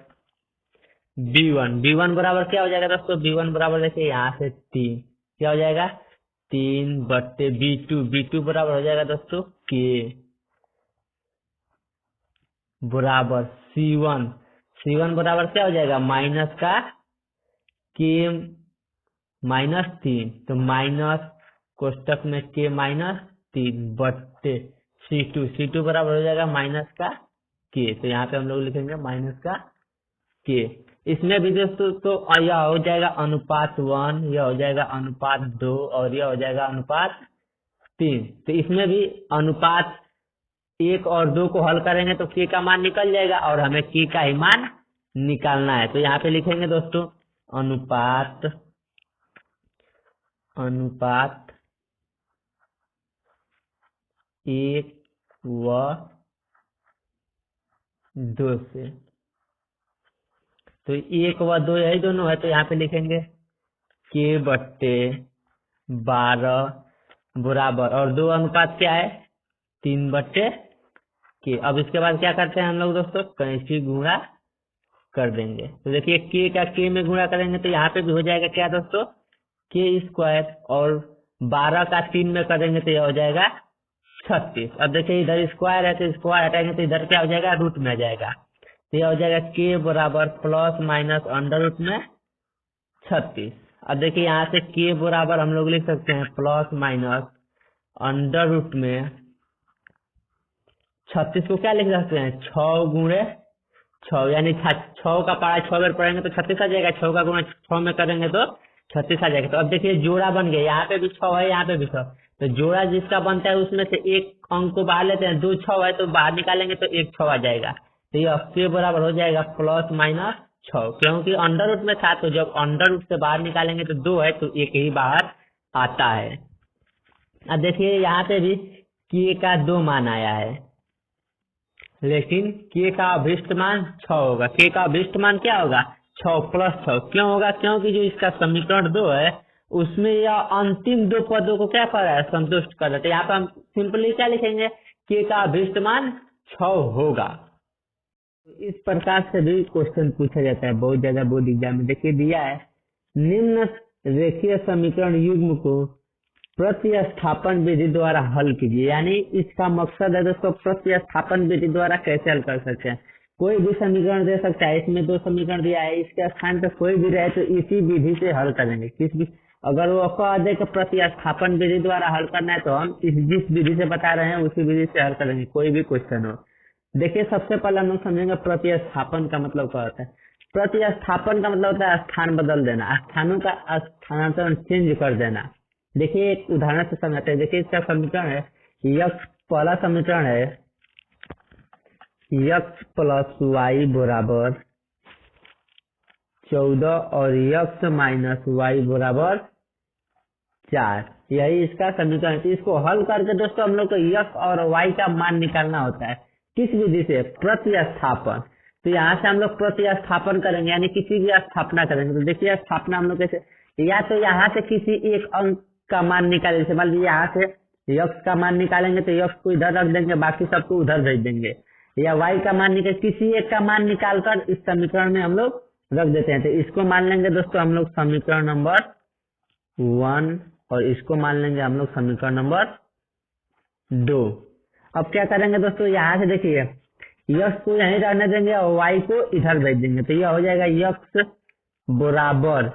b1 बराबर क्या हो जाएगा दोस्तों, b1 बराबर देखिए यहाँ से 3, क्या हो जाएगा 3 बट्टे b2 बराबर हो जाएगा दोस्तों के बराबर c1 बराबर क्या हो जाएगा, माइनस का के माइनस 3, तो माइनस कोष्टक में के माइनस 3 बट्टे c2 बराबर हो जाएगा माइनस का के। तो यहाँ पे हम लोग लिखेंगे माइनस का के। इसमें भी दोस्तों तो यह हो जाएगा अनुपात 1, यह हो जाएगा अनुपात 2 और यह हो जाएगा अनुपात 3। तो इसमें भी अनुपात 1 और 2 को हल करेंगे तो के का मान निकल जाएगा और हमें के का ही मान निकालना है। तो यहाँ पे लिखेंगे दोस्तों अनुपात 1 व 2 से। तो 1 व 2 यही दोनों है, तो यहाँ पे लिखेंगे के बट्टे 12 बराबर, और 2 अनुपात क्या है, 3 बट्टे के। अब इसके बाद क्या करते हैं हम लोग दोस्तों, कैंची गुणा कर देंगे। तो देखिए के का के में गुणा करेंगे तो यहाँ पे भी हो जाएगा क्या दोस्तों, के स्क्वायर, और 12 का 3 में करेंगे तो यह हो जाएगा 36। अब देखिए इधर स्क्वायर है तो स्क्वायर हटाएंगे तो इधर क्या हो जाएगा, रूट में आ जाएगा। तो यह हो जाएगा के बराबर प्लस माइनस अंडर रूट में 36। अब देखिए यहाँ से के बराबर हम लोग लिख सकते हैं प्लस माइनस अंडर रूट में 36 को क्या लिख सकते हैं, 6 गुणे 6, यानी 6 का पारा 6 बार पढ़ेंगे तो 36 आ जाएगा। 6 का गुणा 6 में करेंगे तो 36 आ जाएगा। तो अब देखिए जोड़ा बन गया, यहाँ पे भी 6 है, यहाँ पे भी 6। तो जोड़ा जिसका बनता है उसमें से एक अंक को बाहर लेते हैं, 2 6 है तो बाहर निकालेंगे तो 1 6 आ जाएगा। तो ये के बराबर हो जाएगा प्लस माइनस 6, क्योंकि अंडर रूट में था तो जब अंडर रूट से बाहर निकालेंगे तो 2 है तो 1 ही बाहर आता है। अब देखिए यहाँ पे भी के का 2 मान आया है, लेकिन के का अभिष्ट मान 6 होगा। के का अभिष्ट मान क्या होगा, 6 प्लस 6। क्यों होगा, क्योंकि जो इसका समीकरण 2 है उसमें यह अंतिम 2 पदों को क्या कर रहा है, संतुष्ट कर रहा है। तो यहाँ पर हम सिंपली क्या लिखेंगे, के का अभिष्ट मान 6 होगा। तो इस प्रकार से भी क्वेश्चन पूछा जाता है बहुत ज्यादा बोर्ड एग्जाम में। देखिए दिया है, निम्न रेखीय समीकरण युग्म को प्रतिस्थापन विधि द्वारा हल कीजिए। यानी इसका मकसद है दोस्तों प्रतिस्थापन विधि द्वारा कैसे हल कर सकते हैं। कोई भी समीकरण दे सकता है, इसमें 2 समीकरण दिया है, इसके स्थान पे कोई भी रहे तो इसी विधि से हल करेंगे। किस भी अगर वो कह दे कि प्रतिस्थापन विधि द्वारा हल करना है तो हम जिस विधि से बता रहे हैं उसी विधि से हल करेंगे, कोई भी क्वेश्चन हो। देखिए सबसे पहले हम लोग समझेंगे प्रतिस्थापन का मतलब क्या होता है। प्रतिस्थापन का मतलब होता है स्थान बदल देना, स्थानों का स्थानांतरण चेंज कर देना। देखिए एक उदाहरण से समझाते हैं। देखिए इसका समीकरण है यक्स, पहला समीकरण है यक्स प्लस वाई बराबर 14 और यक्स माइनस वाई बराबर 4, यही इसका समीकरण है। इसको हल करके दोस्तों हम लोग को यक्स और वाई का मान निकालना होता है। किस विधि से? प्रतिस्थापन। तो यहाँ से हम लोग प्रतिस्थापन करेंगे, यानी किसी की स्थापना करेंगे। तो देखिए स्थापना हम लोग कैसे, या तो यहाँ से किसी एक अंक का मान निकाले, जैसे मान लीजिए यहाँ से यक्स का मान निकालेंगे तो यक्स को इधर रख देंगे, बाकी सबको उधर भेज देंगे। या वाई का मान निकाल, किसी एक का मान निकालकर इस समीकरण में हम लोग रख देते हैं। तो इसको मान लेंगे दोस्तों हम लोग समीकरण नंबर 1 और इसको मान लेंगे हम लोग समीकरण नंबर 2। अब क्या करेंगे दोस्तों, यहाँ से देखिए यक्स को यहीं रहने देंगे और वाई को इधर भेज देंगे। तो यह हो जाएगा यक्स बराबर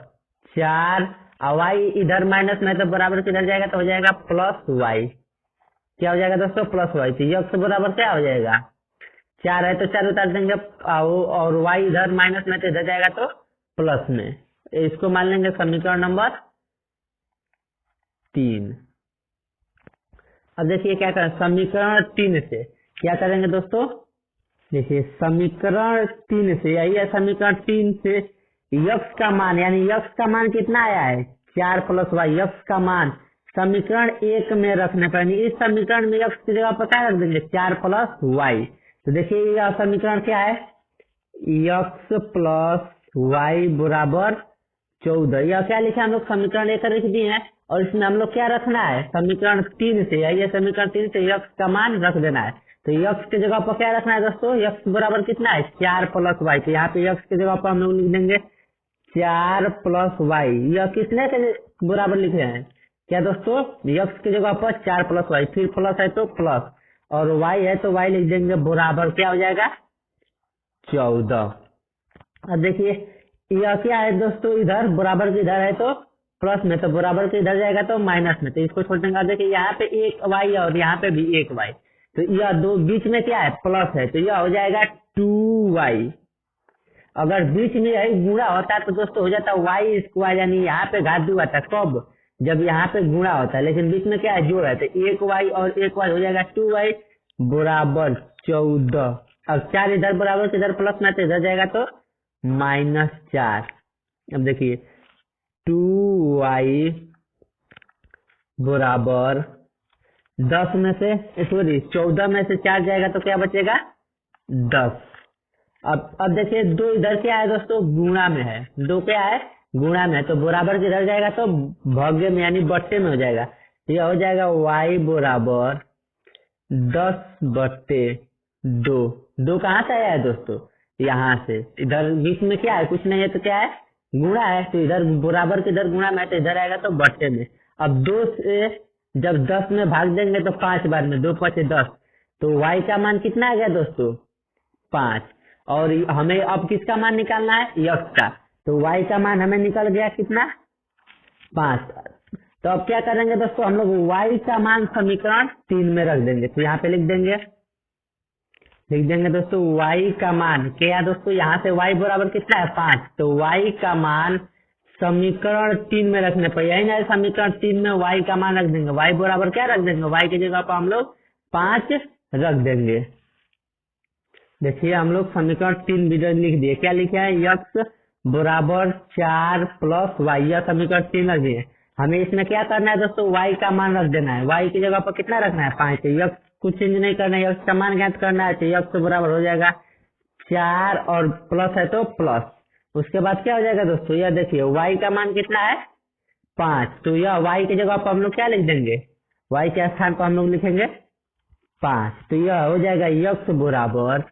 4 और वाई इधर माइनस में तो बराबर किधर जाएगा तो हो जाएगा प्लस वाई। क्या हो जाएगा दोस्तों? Plus Y. तो यक्स बराबर क्या हो जाएगा? 4 है तो 4 उतार देंगे और वाई इधर माइनस में तो इधर जाएगा तो प्लस में। इसको मान लेंगे समीकरण नंबर 3। अब देखिए क्या करें, समीकरण 3 से क्या करेंगे दोस्तों, देखिए समीकरण 3 से, यही है समीकरण 3 से यक्स का मान, यानी यक्स का मान कितना आया है 4 प्लस वाई, यक्स का मान समीकरण 1 में रखने पर, इस समीकरण में यक्स की जगह पर क्या रख देंगे 4 प्लस वाई। तो देखिए यह समीकरण क्या है, यक्स प्लस वाई बराबर 14। यह क्या लिखा हम लोग समीकरण 1 लिख दिए हैं और इसमें हम लोग क्या रखना है समीकरण 3 से, यही है समीकरण 3 से यक्स का मान रख देना है। तो यक्स की जगह पर क्या रखना है दोस्तों, यक्स बराबर कितना है 4 प्लस वाई। तो यहाँ पे यक्स की जगह पर हम लोग लिख देंगे 4 प्लस वाई। यह कितने के बराबर लिखे हैं क्या दोस्तों, यक्स की जगह पर 4 प्लस वाई, फिर प्लस है तो प्लस और वाई है तो वाई लिख देंगे बराबर क्या हो जाएगा 14। अब देखिए यह क्या है दोस्तों, इधर बराबर के इधर है तो प्लस में, तो बराबर के इधर जाएगा तो माइनस में, तो इसको छोड़ देंगे। देखिए यहाँ पे 1 वाई और यहाँ पे भी 1 वाई, तो यह दो बीच में क्या है प्लस है, तो यह हो जाएगा 2 वाई। अगर बीच में यही गुणा होता तो दोस्तों हो जाता वाई स्क्वायर, यानी यहाँ पे घात 2 आता कब, जब यहाँ पे गुणा होता है, लेकिन बीच में क्या है जोड़ है, तो 1 वाई और 1 वाई हो जाएगा 2 वाई बराबर 14। अब 4 इधर बराबर इधर प्लस में, तो इधर जाएगा तो -4। अब देखिए 2 वाई बराबर 10 में से सॉरी 14 में से 4 जाएगा तो क्या बचेगा 10। अब देखिए 2 इधर क्या है दोस्तों गुणा में है, 2 क्या है गुणा में है, तो बराबर किधर जाएगा तो भाग्य में यानी बट्टे में हो जाएगा। यह हो जाएगा y बराबर 10/2। 2 कहाँ से आया है दोस्तों, यहाँ से। इधर बीच में क्या है कुछ नहीं है तो क्या है गुणा है, तो इधर बराबर के इधर गुणा में है तो इधर आएगा तो बट्टे में। अब 2 से जब 10 में भाग देंगे तो 5 बार में, 2 5 10, तो y का मान कितना आ गया दोस्तों 5। और हमें अब किसका मान निकालना है यक्स का, तो y का मान हमें निकल गया कितना 5। तो अब क्या करेंगे दोस्तों, हम लोग y का मान समीकरण 3 में रख देंगे। तो यहाँ पे लिख देंगे दोस्तों y का मान क्या दोस्तों, यहाँ से y बराबर कितना है 5, तो y का मान समीकरण 3 में रखने पर, यही ना समीकरण 3 में y का मान रख देंगे, y बराबर क्या रख देंगे, y की जगह पर हम लोग 5 रख देंगे। देखिए हम लोग समीकरण 3 भी लिख दिए, क्या लिखा है यक्स बराबर 4 प्लस वाई, यह समीकरण 3 रख दिए। हमें इसमें क्या करना है दोस्तों y का मान रख देना है, y की जगह पर कितना रखना है 5, यक्स कुछ चेंज नहीं करना है, यक्स का मान ज्ञात करना है, तो यक्स बराबर हो जाएगा 4 और प्लस है तो प्लस, उसके बाद क्या हो जाएगा दोस्तों, यह देखिए y का मान कितना है 5, तो यह y की जगह पर हम लोग क्या लिख देंगे, y के स्थान पर हम लोग लिखेंगे 5। तो यह हो जाएगा यक्स बराबर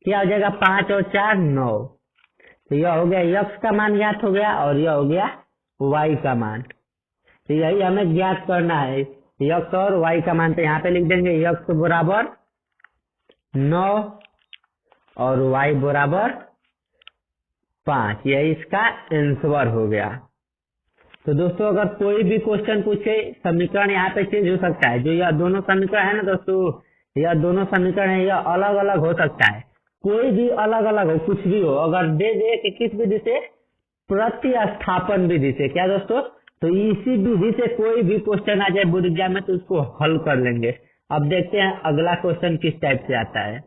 क्या हो जाएगा, 5 और 4 9। तो यह हो गया यक्स का मान ज्ञात हो गया और यह हो गया वाई का मान। तो यही हमें ज्ञात करना है, यक्स और वाई का मान। तो यहाँ पे लिख देंगे यक्स बराबर 9 और वाई बराबर 5। यही इसका आंसर हो गया। तो दोस्तों अगर कोई भी क्वेश्चन पूछे, समीकरण यहाँ पे चेंज हो सकता है। जो यह दोनों समीकरण है ना दोस्तों, यह दोनों समीकरण है, यह अलग अलग हो सकता है। कोई भी अलग अलग हो, कुछ भी हो, अगर दे दे कि किस विधि से, प्रतिस्थापन विधि से। क्या दोस्तों, तो इसी विधि से कोई भी क्वेश्चन आ जाए बोर्ड एग्जाम में तो उसको हल कर लेंगे। अब देखते हैं अगला क्वेश्चन किस टाइप से आता है।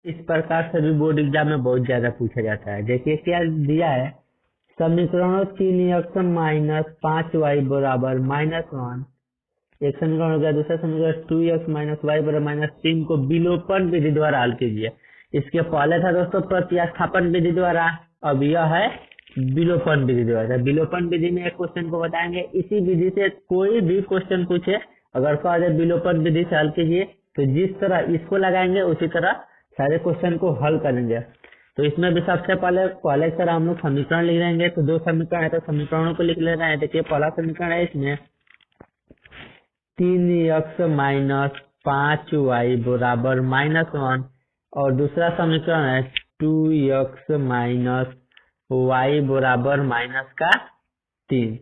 इस प्रकार से भी बोर्ड एग्जाम में बहुत ज्यादा पूछा जाता है। देखिए क्या दिया है, समीकरणों 3x माइनस 5y बराबर -1, एक समीकरण हो गया। दूसरा समीकरण 2x माइनस वाई बराबर -3 को विलोपन विधि द्वारा हल कीजिए। इसके पहले था दोस्तों प्रतिस्थापन विधि द्वारा, अब यह है विलोपन विधि द्वारा। विलोपन विधि में एक क्वेश्चन को बताएंगे, इसी विधि से कोई भी क्वेश्चन पूछे, अगर कहा जाए विलोपन विधि से हल कीजिए, तो जिस तरह इसको लगाएंगे उसी तरह सारे क्वेश्चन को हल करेंगे। तो इसमें भी सबसे पहले सर हम लोग समीकरण लिख लेंगे। तो दो समीकरण है तो समीकरणों को लिख ले रहे हैं। देखिए पहला समीकरण है इसमें 3x माइनस 5y बराबर -1 और दूसरा समीकरण है 2x माइनस y बराबर -3।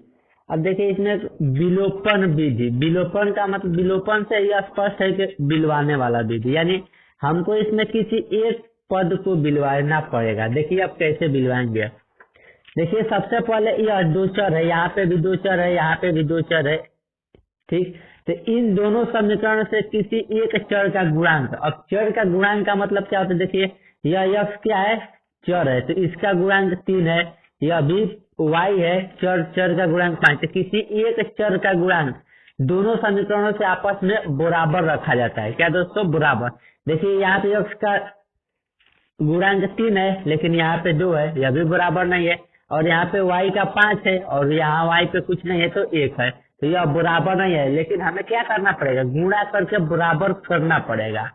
अब देखिए इसमें विलोपन विधि, विलोपन का मतलब, विलोपन से यह स्पष्ट है कि बिलवाने वाला विधि, यानी हमको इसमें किसी एक पद को बिलवाना पड़ेगा। देखिए अब कैसे बिलवाएंगे। देखिए सबसे पहले यह दो चर है, यहाँ पे भी दो चर है, यहाँ पे भी दो चर है, ठीक। तो इन दोनों समीकरण से किसी एक चर का गुणांक, अब चर का गुणांक का मतलब क्या होता है, देखिए यह x क्या है, चर है, तो इसका गुणांक 3 है। यह भी y है, चर का गुणांक 5। तो किसी एक चर का गुणांक दोनों समीकरणों से आपस में बराबर रखा जाता है। क्या दोस्तों, बराबर। देखिए यहाँ पे x का गुणांक 3 है लेकिन यहाँ पे 2 है, यह भी बराबर नहीं है। और यहाँ पे y का 5 है और यहाँ y पे कुछ नहीं है तो 1 है, तो यह बराबर नहीं है। लेकिन हमें क्या करना पड़ेगा, गुणा करके बराबर करना पड़ेगा।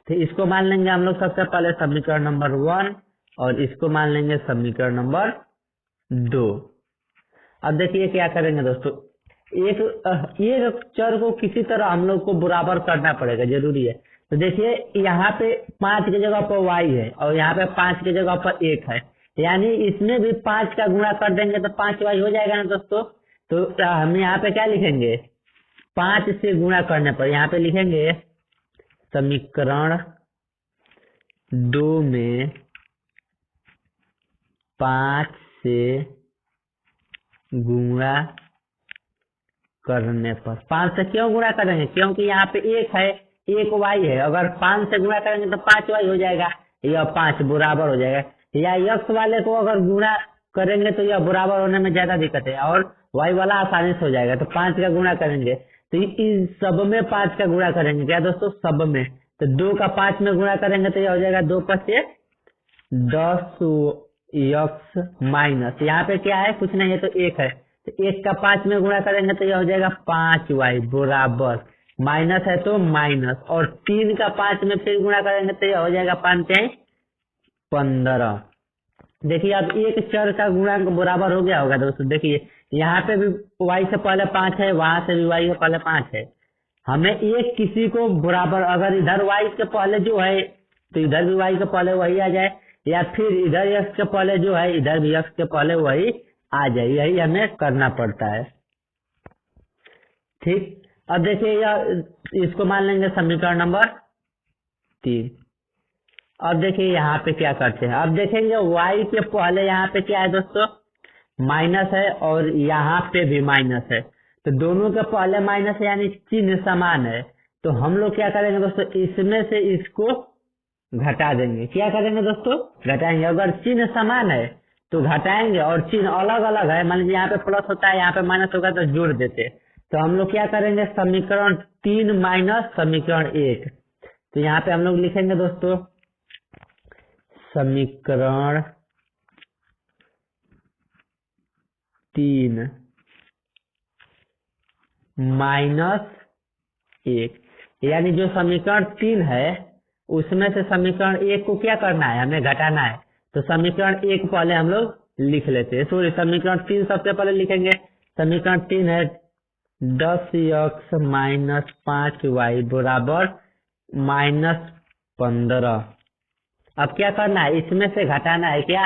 तो इसको मान लेंगे हम लोग सबसे पहले समीकरण नंबर 1 और इसको मान लेंगे समीकरण नंबर 2। अब देखिए क्या करेंगे दोस्तों, एक चर को किसी तरह हम लोग को बराबर करना पड़ेगा, जरूरी है। तो देखिए यहाँ पे 5 की जगह पर y है और यहाँ पे 5 की जगह पर 1 है, यानी इसमें भी 5 का गुणा कर देंगे तो 5y हो जाएगा ना दोस्तों। तो हम यहाँ पे क्या लिखेंगे, 5 से गुणा करने पर यहाँ पे लिखेंगे समीकरण 2 में 5 से गुणा करने पर। 5 से क्यों गुणा करेंगे, क्योंकि यहाँ पे 1 है, 1 y है, अगर 5 से गुणा करेंगे तो 5y हो जाएगा, यह 5 बराबर हो जाएगा। या x वाले को अगर गुणा करेंगे तो यह बराबर होने में ज्यादा दिक्कत है और y वाला आसानी से हो जाएगा। तो 5 का गुणा करेंगे तो इस सब में 5 का गुणा करेंगे, क्या दोस्तों, सब में। तो 2 का 5 में गुणा करेंगे तो यह हो जाएगा 2 5 10x माइनस, यहाँ पे क्या है, कुछ नहीं है तो 1 है, तो 1 का 5 में गुणा करेंगे तो यह हो जाएगा 5y बराबर, माइनस है तो माइनस, और 3 का 5 में फिर गुणा करेंगे तो यह हो जाएगा 5 15। देखिए अब एक चर का गुणांक बराबर हो गया होगा दोस्तों। देखिए यहाँ पे भी y से पहले 5 है, वहां से भी y से पहले 5 है। हमें एक किसी को बराबर, अगर इधर y के पहले जो है तो इधर भी y के पहले वही आ जाए, या फिर इधर x के पहले जो है इधर भी x के पहले वही आ जाए, यही हमें करना पड़ता है, ठीक। अब देखिए यह, इसको मान लेंगे समीकरण नंबर 3। अब देखिए यहाँ पे क्या करते हैं, अब देखेंगे y के पहले यहाँ पे क्या है दोस्तों, माइनस है और यहाँ पे भी माइनस है, तो दोनों के पहले माइनस है यानी चिन्ह समान है। तो हम लोग क्या करेंगे दोस्तों, इसमें से इसको घटा देंगे। क्या करेंगे दोस्तों, घटाएंगे। अगर चिन्ह समान है तो घटाएंगे और चिन्ह अलग अलग है, मान लीजिए यहाँ पे प्लस होता है यहाँ पे माइनस होगा तो जोड़ देते। तो हम लोग क्या करेंगे, समीकरण 3 माइनस समीकरण 1, तो यहाँ पे हम लोग लिखेंगे दोस्तों समीकरण 3 माइनस 1। यानी जो समीकरण 3 है उसमें से समीकरण 1 को क्या करना है, हमें घटाना है। तो समीकरण 1 पहले हम लोग लिख लेते हैं, सॉरी समीकरण 3 सबसे पहले लिखेंगे। समीकरण 3 है 10x माइनस 5y बराबर -15। अब क्या करना है, इसमें से घटाना है क्या,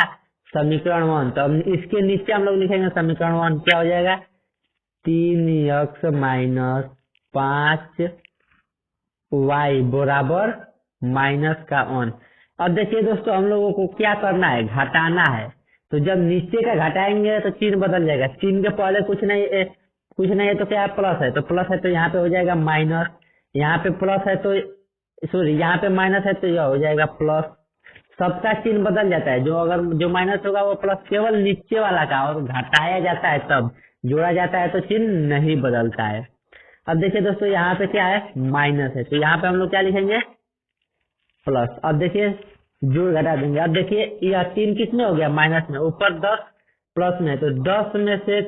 समीकरण 1। तो अब इसके नीचे हम लोग लिखेंगे समीकरण 1 क्या हो जाएगा, 3x माइनस 5y बराबर -1। अब देखिए दोस्तों, हम लोगों को क्या करना है, घटाना है। तो जब नीचे का घटाएंगे तो चिन्ह बदल जाएगा। चिन्ह के पहले कुछ नहीं है तो क्या है, प्लस है, तो प्लस है तो यहाँ पे हो जाएगा माइनस, यहाँ पे प्लस है तो सॉरी यहाँ पे माइनस है तो यह हो जाएगा प्लस। सबका चिन्ह बदल जाता है, जो माइनस होगा वो प्लस केवल नीचे वाला का, और घटाया जाता है तब जोड़ा जाता है तो चिन्ह नहीं बदलता है। अब देखिए दोस्तों, यहाँ पे क्या है, माइनस है, तो यहाँ पे हम लोग क्या लिखेंगे, प्लस। अब देखिए जोड़ घटा देंगे। अब देखिए यह 3 किस में हो गया, माइनस में, ऊपर 10 प्लस में, तो 10 में से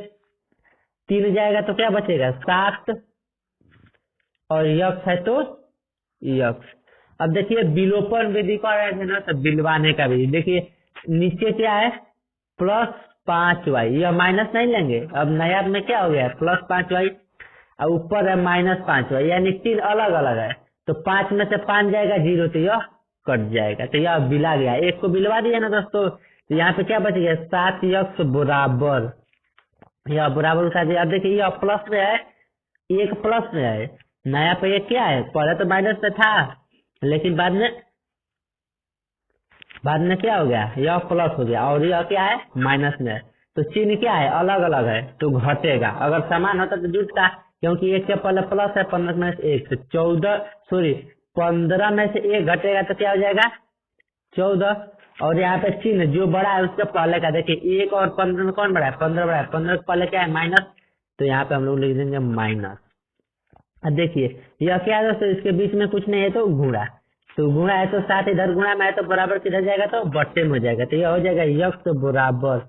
3 जाएगा तो क्या बचेगा, 7, और यक्स है तो यक्स। अब देखिए विलोपन विधि का है ना, तो बिलवाने का विधि। देखिए नीचे क्या है, +5y, यह माइनस नहीं लेंगे, अब नया में क्या हो गया, +5y, और ऊपर है -5y, यानी 3 अलग अलग है। तो 5 में से 5 जाएगा 0, तो यह कट जाएगा, तो यह बिला गया, एक को बिलवा दिया ना दोस्तों। तो यहाँ पे क्या बच गया, 7x बराबर, यह बराबर उठा दिया। अब देखिए यह प्लस में है, एक प्लस में है, नया पे ये क्या है, पहले तो माइनस में था, लेकिन बाद में क्या हो गया, यह प्लस हो गया, और यह क्या है, माइनस में है। तो चिन्ह क्या है, अलग अलग है तो घटेगा। अगर समान होता तो जुटता, क्योंकि 1 के पहले प्लस है, 15 में से 1, तो 15 में से 1 घटेगा तो क्या हो जाएगा, 14। और यहाँ पे चिन्ह जो बड़ा है उसके पहले का, देखिए 1 और 15 में कौन बड़ा है, 15 बड़ा है, 15 के पहले क्या है, माइनस, तो यहाँ पे हम लोग लिख देंगे माइनस। अब देखिए यह क्या है दोस्तों, इसके बीच में कुछ नहीं है तो गुणा, तो गुणा है तो 7 इधर गुणा में है तो बराबर किधर जाएगा, तो बट्टे में हो जाएगा। तो यह हो जाएगा यक्स बराबर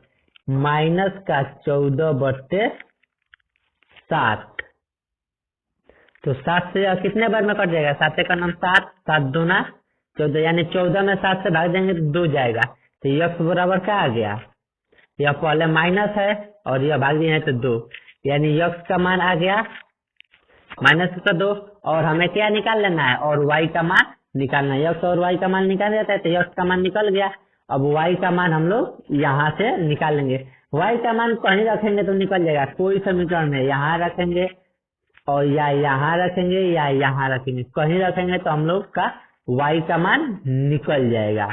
-14/7। तो 7 से यह कितने बार में कट जाएगा, 7 का नाम 7, 7 दूना 14, यानी 14 में 7 से भाग देंगे तो 2 जाएगा। तो यक्स बराबर क्या आ गया, यह पहले माइनस है और यह भाग दिए हैं तो 2, यानी यक्स का मान आ गया -2। और हमें क्या निकाल लेना है, और y का मान निकालना है। यक्स और y का मान निकाल जाता है, तो यक्स का मान निकल गया। अब y का मान हम लोग यहाँ से निकाल लेंगे। y का मान कहीं रखेंगे तो निकल जाएगा, कोई समीकरण में यहाँ रखेंगे और या यहाँ रखेंगे या यहाँ रखेंगे, कहीं रखेंगे तो हम लोग का y का मान निकल जाएगा।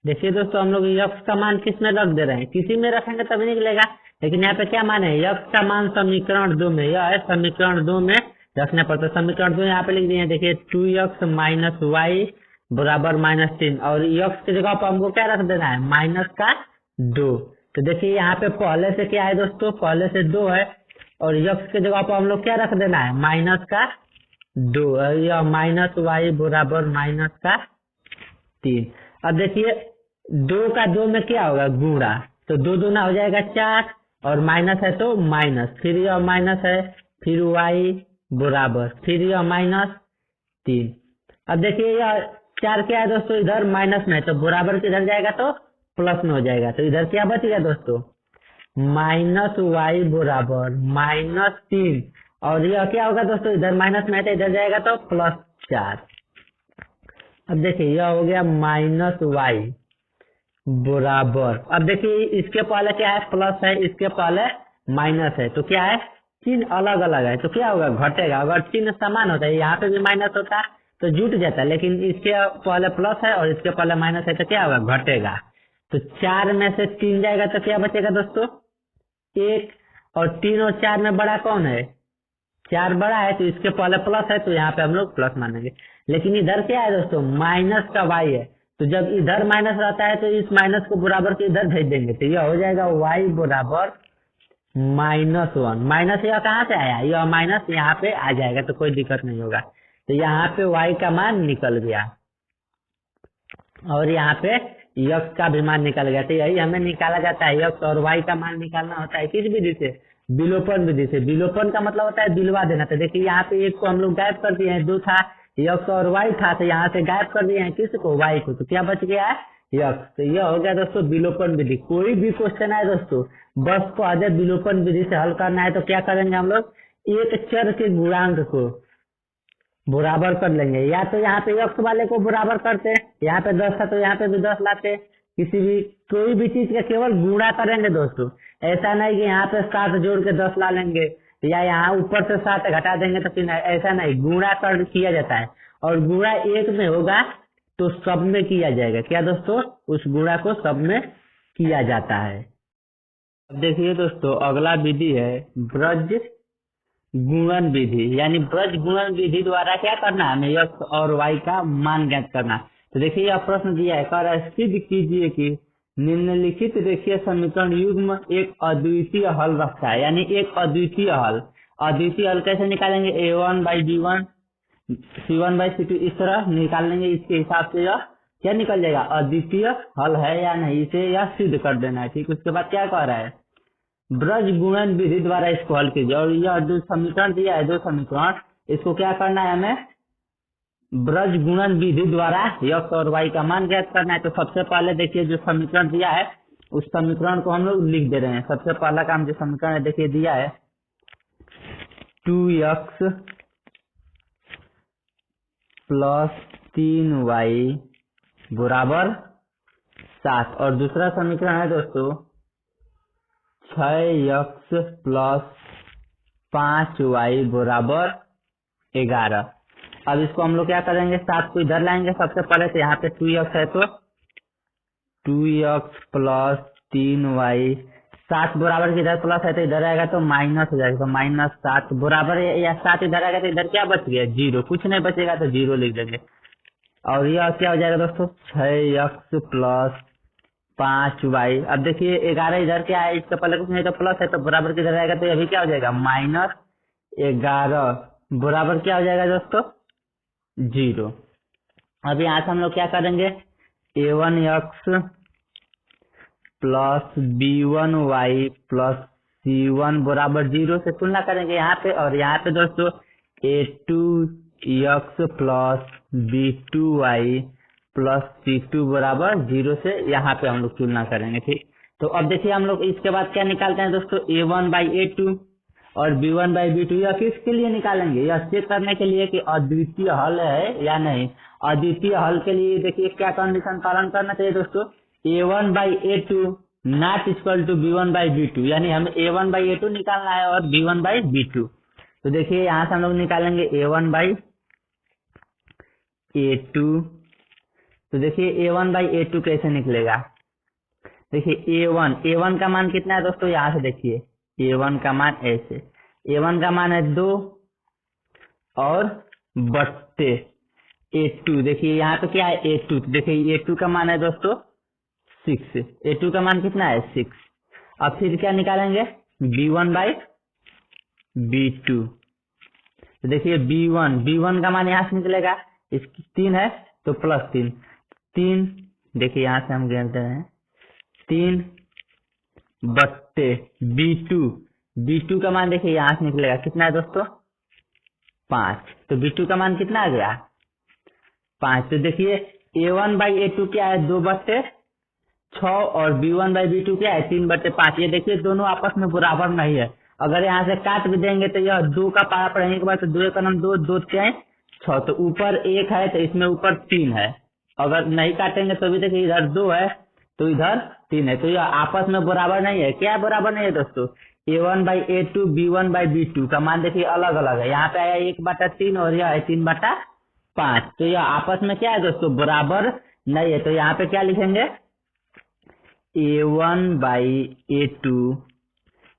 देखिए दोस्तों, हम लोग यक्स का मान किस में रख दे रहे हैं, किसी में रखेंगे तभी निकलेगा, लेकिन यहाँ पे क्या मान है, यक्स का मान समीकरण 2 में, यह है समीकरण 2 में रखना पड़ता है। समीकरण 2 यहाँ पे लिख दिए हैं, देखिए 2x माइनस वाई बराबर -3, और यक्स की जगह पर हमको क्या रख देना है, -2। तो देखिए यहाँ पे पहले से क्या है दोस्तों, पहले से 2 है, और यक्स की जगह पर हम लोग क्या रख देना है, -2, यह -y बराबर -3। अब देखिए 2 का 2 में क्या होगा, गुणा, तो 2 दूना हो जाएगा 4, और माइनस है तो माइनस, फिर यह माइनस है, फिर y बराबर, फिर यह -3। अब देखिए यह 4 क्या है दोस्तों, इधर माइनस में, तो बराबर किधर जाएगा, तो प्लस में हो जाएगा। तो इधर क्या बच गया दोस्तों, -y बराबर -3, और यह क्या होगा दोस्तों, इधर माइनस में है तो इधर जाएगा तो +4। अब देखिए यह हो गया -y बराबर, अब देखिए इसके पहले क्या है, प्लस है, इसके पहले माइनस है, तो क्या है, चिन्ह अलग अलग है तो क्या होगा, घटेगा। अगर चिन्ह समान होता है, यहाँ पे भी माइनस होता तो जुट जाता, लेकिन इसके पहले प्लस है और इसके पहले माइनस है तो क्या होगा, घटेगा। तो 4 में से 3 जाएगा तो क्या बचेगा दोस्तों, 1, और 3 और 4 में बड़ा कौन है, 4 बड़ा है, तो इसके पहले प्लस है तो यहाँ पे हम लोग प्लस मानेंगे। लेकिन इधर क्या है दोस्तों, माइनस का y है, तो जब इधर माइनस रहता है तो इस माइनस को बराबर के इधर भेज देंगे, तो यह हो जाएगा y बराबर -1। माइनस यह कहाँ से आया, यह माइनस यहाँ पे आ जाएगा तो कोई दिक्कत नहीं होगा। तो यहाँ पे y का मान निकल गया, और यहाँ पे यक्स का भी मान निकल गया। तो यही हमें निकाला जाता है, यक्स और y का मान निकालना होता है किस विधि से, विलोपन विधि से। विलोपन का मतलब होता है दिलवा देना। तो देखिए यहाँ पे एक को हम लोग गायब कर दिए हैं, दो था यक्स और वाई था, तो यहाँ से गायब कर दिए हैं किसको, वाई को, तो क्या बच गया है, यक्स। तो यह हो गया दोस्तों विलोपन विधि। कोई भी क्वेश्चन है दोस्तों, बस को आगे विलोपन विधि से हल करना है, तो क्या करेंगे हम लोग, एक चर के गुणांक को बराबर कर लेंगे। या तो यहाँ पे यक्स वाले को बराबर करते, यहाँ पे 10 था तो यहाँ पे भी 10 लाते, किसी भी कोई भी चीज का केवल गुणा करेंगे दोस्तों। ऐसा नहीं कि यहाँ पे 7 जोड़ के 10 ला लेंगे, या यहाँ ऊपर से 7 घटा देंगे, तो फिर ऐसा नहीं, गुणा कर किया जाता है। और गुणा एक में होगा तो सब में किया जाएगा। क्या दोस्तों, उस गुणा को सब में किया जाता है। अब देखिए दोस्तों, अगला विधि है ब्रज गुणन विधि, यानी ब्रज गुणन विधि द्वारा क्या करना है, हमें एक्स और वाई का मान ज्ञात करना। तो देखिए यह प्रश्न दिया है, कह रहा है सिद्ध कीजिए कि निम्नलिखित रेखीय समीकरण युग्म एक अद्वितीय हल रखता है, यानी एक अद्वितीय हल। अद्वितीय हल कैसे निकालेंगे, a1/b1 c1/c2 इस तरह निकाल लेंगे। इसके हिसाब से यह क्या निकल जाएगा, अद्वितीय हल है या नहीं, इसे यह सिद्ध कर देना है। ठीक, उसके बाद क्या कह रहा है, ब्रज गुणन विधि द्वारा इसको हल कीजिए। और यह जो समीकरण दिया है, दो समीकरण, इसको क्या करना है, हमें ब्रज गुणन विधि द्वारा एक्स और वाई का मान ज्ञात करना है। तो सबसे पहले देखिए जो समीकरण दिया है, उस समीकरण को हम लोग लिख दे रहे हैं। सबसे पहला काम जो समीकरण है, देखिए दिया है 2x + 3y बराबर 7। और दूसरा समीकरण है दोस्तों 6x + 5y बराबर 11। अब इसको हम लोग क्या करेंगे, 7 को इधर लाएंगे सबसे पहले। तो यहाँ पे 2x है तो 2x + 3y, 7 बराबर के इधर प्लस है तो इधर आएगा तो माइनस हो जाएगा, तो -7 बराबर, या 7 इधर आएगा तो इधर क्या बच गया, 0, कुछ नहीं बचेगा तो 0 लिख देंगे। और यह क्या हो जाएगा दोस्तों, 6x + 5y। अब देखिए 11 इधर क्या है, इसका पहले कुछ नहीं तो प्लस है, तो बराबर किधर आएगा, तो अभी क्या हो जाएगा, -11 बराबर क्या हो जाएगा दोस्तों, 0। अब यहाँ से हम लोग क्या करेंगे, a1x + b1y + c1 बराबर 0 से तुलना करेंगे यहाँ पे। और यहाँ पे दोस्तों a2x + b2y + c2 बराबर 0 से यहाँ पे हम लोग तुलना करेंगे। ठीक, तो अब देखिए हम लोग इसके बाद क्या निकालते हैं दोस्तों, a1/a2 और b1/b2। यह किसके लिए निकालेंगे, यह चेक करने के लिए कि अद्वितीय हल है या नहीं। अद्वितीय हल के लिए देखिए क्या कंडीशन पालन करना चाहिए दोस्तों, a1/a2 not equal to b1/b2, यानी हमें a1/a2 निकालना है और b1/b2। तो देखिए यहाँ से हम लोग निकालेंगे a1/a2। तो देखिए a1/a2 कैसे निकलेगा, देखिए a1 का मान कितना है दोस्तों, यहाँ से देखिए a1 का मान ऐसे, a1 का मान है 2 और बट्टे a2, देखिए यहाँ पे क्या है a2, देखिए a2 का मान है दोस्तों 6, a2 का मान कितना है 6। अब फिर क्या निकालेंगे, b1/b2। तो देखिए b1 का मान यहाँ से निकलेगा, इसकी 3 है तो +3, देखिए यहाँ से हम गिनते हैं 3 बट्टे b2 का मान देखिए यहाँ से निकलेगा कितना है दोस्तों, 5। तो b2 का मान कितना आ गया, 5। तो देखिए a1/a2 क्या है, 2/6 और b1/b2 क्या है, 3/5। ये देखिए दोनों आपस में बराबर नहीं है। अगर यहाँ से काट भी देंगे तो यह 2 का पारा पढ़ने के बाद तो 2 का नाम 2, 2 6, तो ऊपर 1 है तो इसमें ऊपर 3 है। अगर नहीं काटेंगे तो भी देखिए इधर 2 है तो इधर 3 है, तो यह आपस में बराबर नहीं है। क्या बराबर नहीं है दोस्तों, a1/a2 b1/b2 का मान देखिए अलग अलग है। यहाँ पे आया 1/3 और यह है 3/5, तो यह आपस में क्या है दोस्तों, बराबर नहीं है। तो यहाँ पे क्या लिखेंगे, a1/a2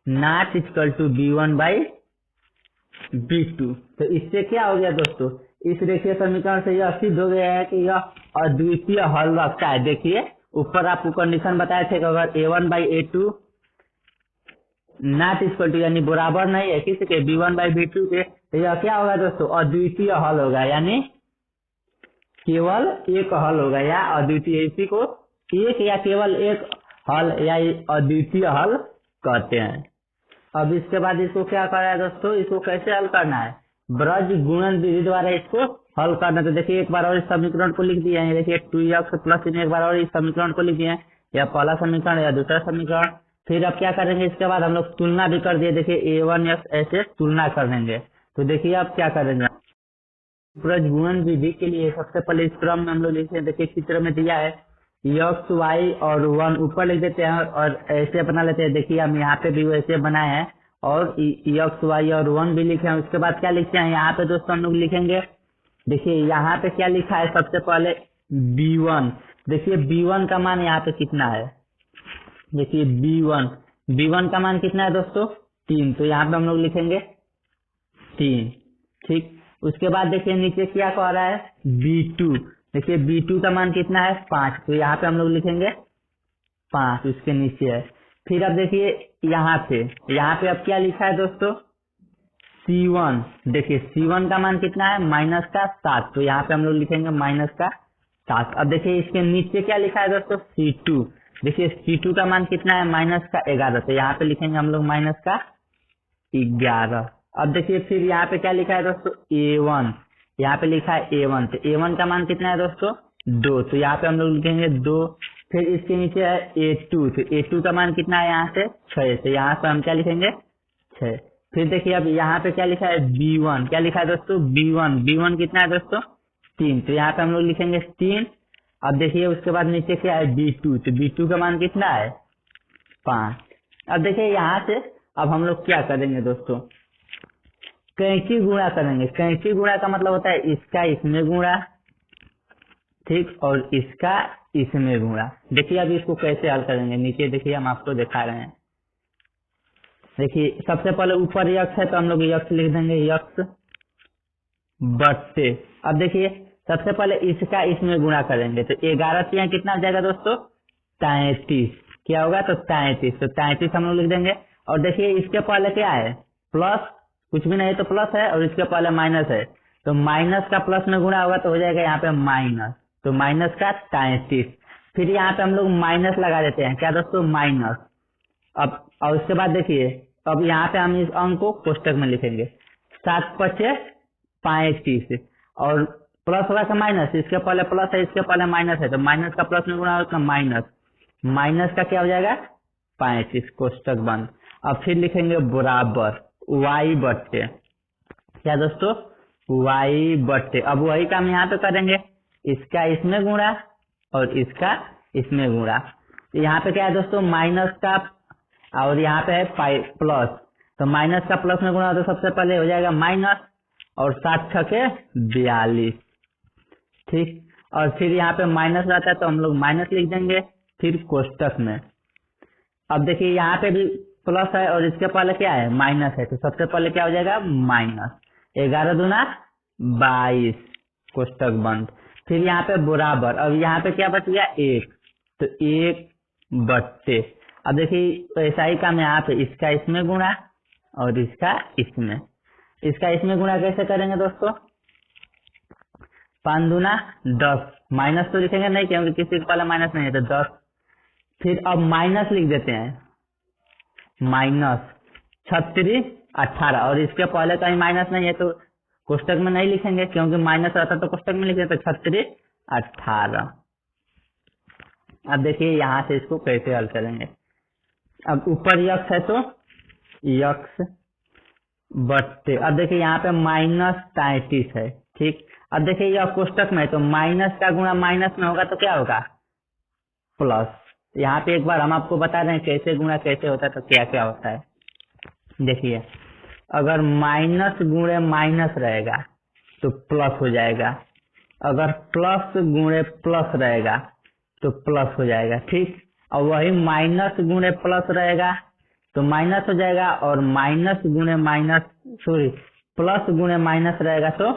not equal to b1/b2। तो इससे क्या हो गया दोस्तों, इस रेखीय समीकरण से यह सिद्ध हो गया है कि यह अद्वितीय हल रखता है। देखिए ऊपर आपको कंडीशन बताए थे कि अगर a1/a2 नॉट इक्वल टू यानी बराबर नहीं है किसके, b1/b2 के, तो यह क्या होगा दोस्तों, अद्वितीय हल होगा, यानी केवल एक हल होगा, या अद्वितीय, इसी को एक या केवल एक हल या अद्वितीय हल कहते हैं। अब इसके बाद इसको क्या करना है दोस्तों, इसको कैसे हल करना है, ब्रज गुणन विधि द्वारा इसको हल करना है। तो देखिए एक बार और इस समीकरण को लिख दिया है, देखिए 2x प्लस एक बार और इस समीकरण को लिख दिए हैं, या पहला समीकरण या दूसरा समीकरण। फिर अब क्या करेंगे, इसके बाद हम लोग तुलना भी कर दिए, देखिए a1x ऐसे तुलना कर देंगे। तो देखिए अब क्या करेंगे, ब्रज गुणन विधि के लिए सबसे पहले इस क्रम में हम लोग लिखते हैं, देखिए चित्र में दिया है x y और 1 ऊपर लिख देते हैं और ऐसे बना लेते हैं। देखिए हम यहाँ पे भी वैसे बनाए हैं और x y और 1 भी लिखे हैं। उसके बाद क्या लिखते हैं यहाँ पे दोस्तों, हम लोग लिखेंगे, देखिए यहाँ पे क्या लिखा है, सबसे पहले b1। देखिए b1 का मान यहाँ पे कितना है, देखिए b1 का मान कितना है दोस्तों, 3। तो यहाँ पे हम लोग लिखेंगे 3, ठीक। उसके बाद देखिए नीचे क्या कह रहा है, b2। देखिए b2 का मान कितना है, 5। तो यहाँ पे हम लोग लिखेंगे 5, उसके नीचे है। फिर अब देखिए यहाँ पे अब क्या लिखा है दोस्तों, c1। देखिए c1 का मान कितना है, -7। तो यहाँ पे हम लोग लिखेंगे -7। अब देखिए इसके नीचे क्या लिखा है दोस्तों, c2। देखिए c2 का मान कितना है, -11। तो यहाँ पे लिखेंगे हम लोग -11। अब देखिए फिर यहाँ पे क्या लिखा है दोस्तों, a1। यहाँ पे लिखा है a1। तो a1 का मान कितना है दोस्तों, 2। तो यहाँ पे हम लोग लिखेंगे 2। फिर इसके नीचे है a2। तो a2 का मान कितना है यहाँ से, 6। तो यहाँ पे हम क्या लिखेंगे, 6। फिर देखिए अब यहाँ पे क्या लिखा है, b1। क्या लिखा है दोस्तों, b1 कितना है दोस्तों, 3। तो यहाँ पे हम लोग लिखेंगे 3। अब देखिए उसके बाद नीचे क्या है, b2। तो b2 का मान कितना है, 5। अब देखिए यहाँ से अब हम लोग क्या करेंगे दोस्तों, कैंची गुणा करेंगे। कैंची गुणा का मतलब होता है इसका इसमें गुणा, ठीक, और इसका इसमें गुणा। देखिए अब इसको कैसे हल करेंगे, नीचे देखिए हम आपको दिखा रहे हैं। देखिए सबसे पहले ऊपर यक्स है तो हम लोग यक्स लिख देंगे, यक्स बट्टे। अब देखिए सबसे पहले इसका इसमें गुणा करेंगे, तो 11 से यहाँ कितना हो जाएगा दोस्तों, 33। क्या होगा, तो 33। तो 33 हम लोग लिख देंगे। और देखिए इसके पहले क्या है, प्लस, कुछ भी नहीं तो प्लस है, और इसके पहले माइनस है, तो माइनस का प्लस में गुणा होगा तो हो जाएगा यहाँ पे माइनस। तो माइनस का 33। फिर यहाँ पे हम लोग माइनस लगा देते हैं, क्या दोस्तों, माइनस। अब और उसके बाद देखिए अब यहाँ पे हम इस अंक को कोष्टक में लिखेंगे, 7 × 5 = 35। और प्लस होगा तो माइनस, इसके पहले प्लस है, इसके पहले माइनस है, तो माइनस का प्लस में गुणा होगा तो माइनस। माइनस का क्या हो जाएगा, 35, कोष्टक बंद। अब फिर लिखेंगे बराबर y बट्टे, क्या दोस्तों, y बट्टे। अब वही काम यहाँ पे करेंगे, इसका इसमें गुणा और इसका इसमें गुणा। तो यहाँ पे क्या है दोस्तों, माइनस का, और यहाँ पे है प्लस। तो माइनस का प्लस में गुणा तो सबसे पहले हो जाएगा माइनस, और 7 × 42, ठीक। और फिर यहाँ पे माइनस रहता है तो हम लोग माइनस लिख देंगे, फिर कोष्टक में। अब देखिए यहाँ पे भी प्लस है और इसके पहले क्या है, माइनस है, तो सबसे पहले क्या हो जाएगा, माइनस। 11 दूना 22, कोष्टक बंद। फिर यहाँ पे बराबर, अब यहाँ पे क्या बच गया, 1। तो 1 बट्टे। अब देखिए ऐसा ही काम यहाँ पे, इसका इसमें गुणा और इसका इसमें। इसका इसमें गुणा कैसे करेंगे दोस्तों, 5 दूना 10, माइनस तो लिखेंगे नहीं क्योंकि किसी के पहले माइनस नहीं है, तो 10। फिर अब माइनस लिख देते हैं, माइनस 36 18, और इसके पहले कहीं माइनस नहीं है तो कोष्टक में नहीं लिखेंगे, क्योंकि माइनस रहता तो कोष्टक में लिखेंगे, तो 36 18। अब देखिए यहाँ से इसको कैसे हल करेंगे। अब ऊपर यक्स है तो यक्स बट्टे। अब देखिए यहाँ पे -33 है, ठीक। अब देखिए यह कोष्टक में है तो माइनस का गुणा माइनस में होगा तो क्या होगा, प्लस। यहाँ पे एक बार हम आपको बता दें कैसे गुणा कैसे होता है, तो क्या क्या होता है। देखिए अगर माइनस गुणे माइनस रहेगा तो प्लस हो जाएगा, अगर प्लस गुणे प्लस रहेगा तो प्लस हो जाएगा, ठीक। और वही माइनस गुणे प्लस रहेगा तो माइनस हो जाएगा, और माइनस गुणे माइनस, सॉरी, प्लस गुणे माइनस रहेगा तो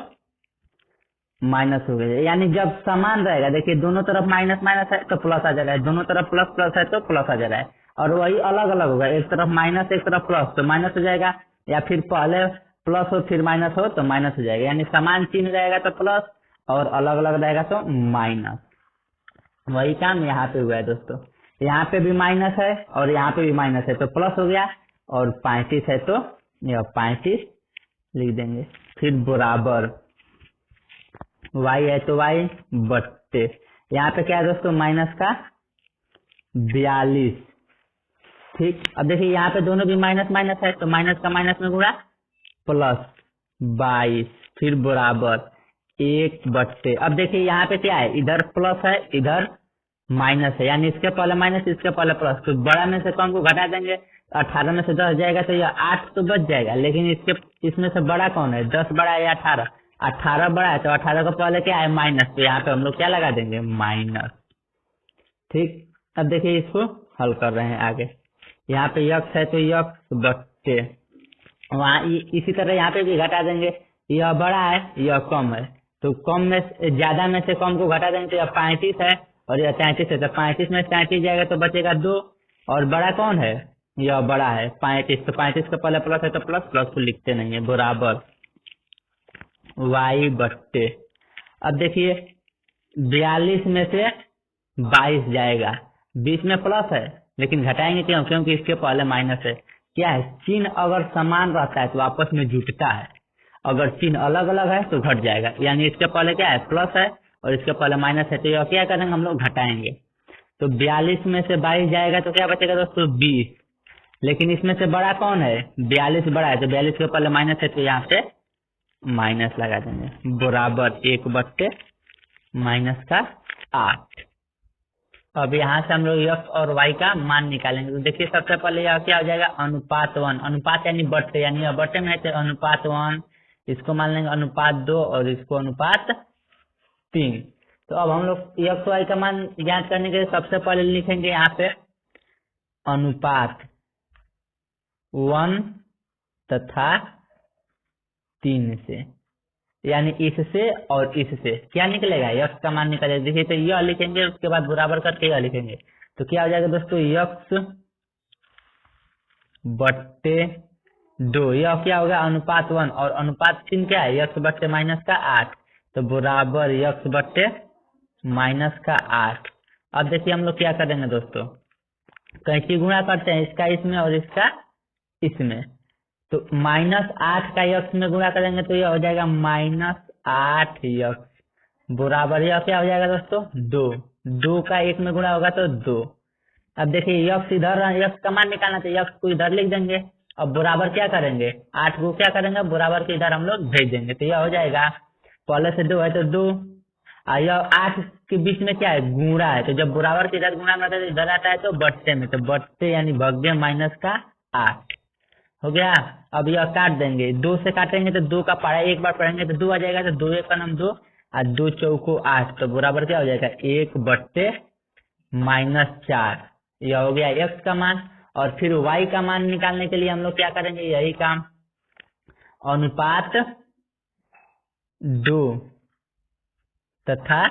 माइनस हो गया। यानी जब समान रहेगा, देखिए दोनों तरफ माइनस माइनस है तो प्लस आ जा रहा है, दोनों तरफ प्लस प्लस है तो प्लस आ जा रहा है। और वही अलग अलग होगा, एक तरफ माइनस एक तरफ प्लस तो माइनस हो जाएगा, या फिर पहले प्लस हो फिर माइनस हो तो माइनस हो जाएगा। यानी समान चिन्ह रहेगा तो प्लस और अलग अलग रहेगा तो माइनस। वही काम यहाँ पे हुआ है दोस्तों, यहाँ पे भी माइनस है और यहाँ पे भी माइनस है तो प्लस हो गया, और 35 है तो यह 35 लिख देंगे। फिर बराबर y है तो y बट्टे, यहाँ पे क्या है दोस्तों माइनस का 42। ठीक, अब देखिए यहाँ पे दोनों भी माइनस माइनस है तो माइनस का माइनस में गुणा प्लस 22, फिर बराबर 1 बट्टे। अब देखिए यहाँ पे क्या है, इधर प्लस है इधर माइनस है, यानी इसके पहले माइनस इसके पहले प्लस, तो बड़ा में से कम को घटा देंगे, 18 में से 10 जाएगा तो यह 8 तो बच जाएगा, लेकिन इसमें से बड़ा कौन है, 10 बड़ा है या 18? 18 बड़ा है, तो 18 का पहले क्या है माइनस, तो यहाँ पे हम लोग क्या लगा देंगे माइनस। ठीक, अब देखिए इसको हल कर रहे हैं आगे, यहाँ पे यक्स है तो यक्स बट्टे, वहाँ इसी तरह यहाँ पे भी घटा देंगे, यह बड़ा है यह कम है, तो कम में ज्यादा में से कम को घटा देंगे तो यह 35 है और यह 33 है, तो 35 में 33 जाएगा तो बचेगा 2, और बड़ा कौन है, यह बड़ा है 35, तो 35 का पहले प्लस है तो प्लस प्लस को लिखते नहीं है, बराबर y बट्टे। अब देखिए 42 में से 22 जाएगा, 20 में प्लस है लेकिन घटाएंगे क्यों, क्योंकि इसके पहले माइनस है। क्या है, चिन्ह अगर समान रहता है तो आपस में जुटता है, अगर चिन्ह अलग अलग है तो घट जाएगा, यानी इसके पहले क्या है प्लस है और इसके पहले माइनस है, तो यह क्या करेंगे हम लोग घटाएंगे, तो 42 में से 22 जाएगा तो क्या बचेगा दोस्तों 20, लेकिन इसमें से बड़ा कौन है, 42 बड़ा है, तो 42 के पहले माइनस है तो यहाँ पे माइनस लगा देंगे, बराबर 1 बट्टे माइनस का 8। अब यहाँ से हम लोग x और y का मान निकालेंगे, तो देखिए सबसे पहले यह क्या हो जाएगा अनुपात 1, अनुपात यानी बट्टे, यानी यह बट्टे में है तो अनुपात 1, इसको मान लेंगे अनुपात 2 और इसको अनुपात 3। तो अब हम लोग x y का मान ज्ञात करने के लिए सबसे पहले लिखेंगे यहाँ पे अनुपात 1 तथा 3 से, यानी इससे और इससे क्या निकलेगा, x का मान निकलेगा। देखिए तो यह लिखेंगे, उसके बाद बराबर करके यह लिखेंगे, तो क्या हो जाएगा दोस्तों x बट्टे 2, यह क्या होगा अनुपात 1 और अनुपात 3 क्या है x बट्टे माइनस का 8, तो बराबर x बट्टे माइनस का 8। अब देखिए हम लोग क्या करेंगे दोस्तों, कैसे गुणा करते हैं, इसका इसमें और इसका इसमें, तो -8 का x में गुणा करेंगे तो यह हो जाएगा -8x, बराबर यह क्या हो जाएगा दोस्तों 2 का 1 में गुणा होगा तो 2। अब देखिए x इधर, x का मान निकालना तो x को इधर लिख देंगे, अब बराबर क्या करेंगे 8 को क्या करेंगे बराबर के इधर हम लोग भेज देंगे, तो यह हो जाएगा पहले से 2 है तो 2, यह 8 के बीच में क्या है गुणा है, तो जब बराबर के इधर गुणा में आता है तो इधर आता है तो बट्टे में, तो बट्टे यानी भग्य माइनस का 8 हो गया। अब यह काट देंगे, 2 से काटेंगे तो 2 का पारा एक बार पढ़ेंगे तो 2 आ जाएगा, तो 2 का नाम 2 और 2 चौको 8, तो बराबर क्या हो जाएगा 1 बट्टे -4, यह हो गया x का मान। और फिर y का मान निकालने के लिए हम लोग क्या करेंगे, यही काम अनुपात 2 तथा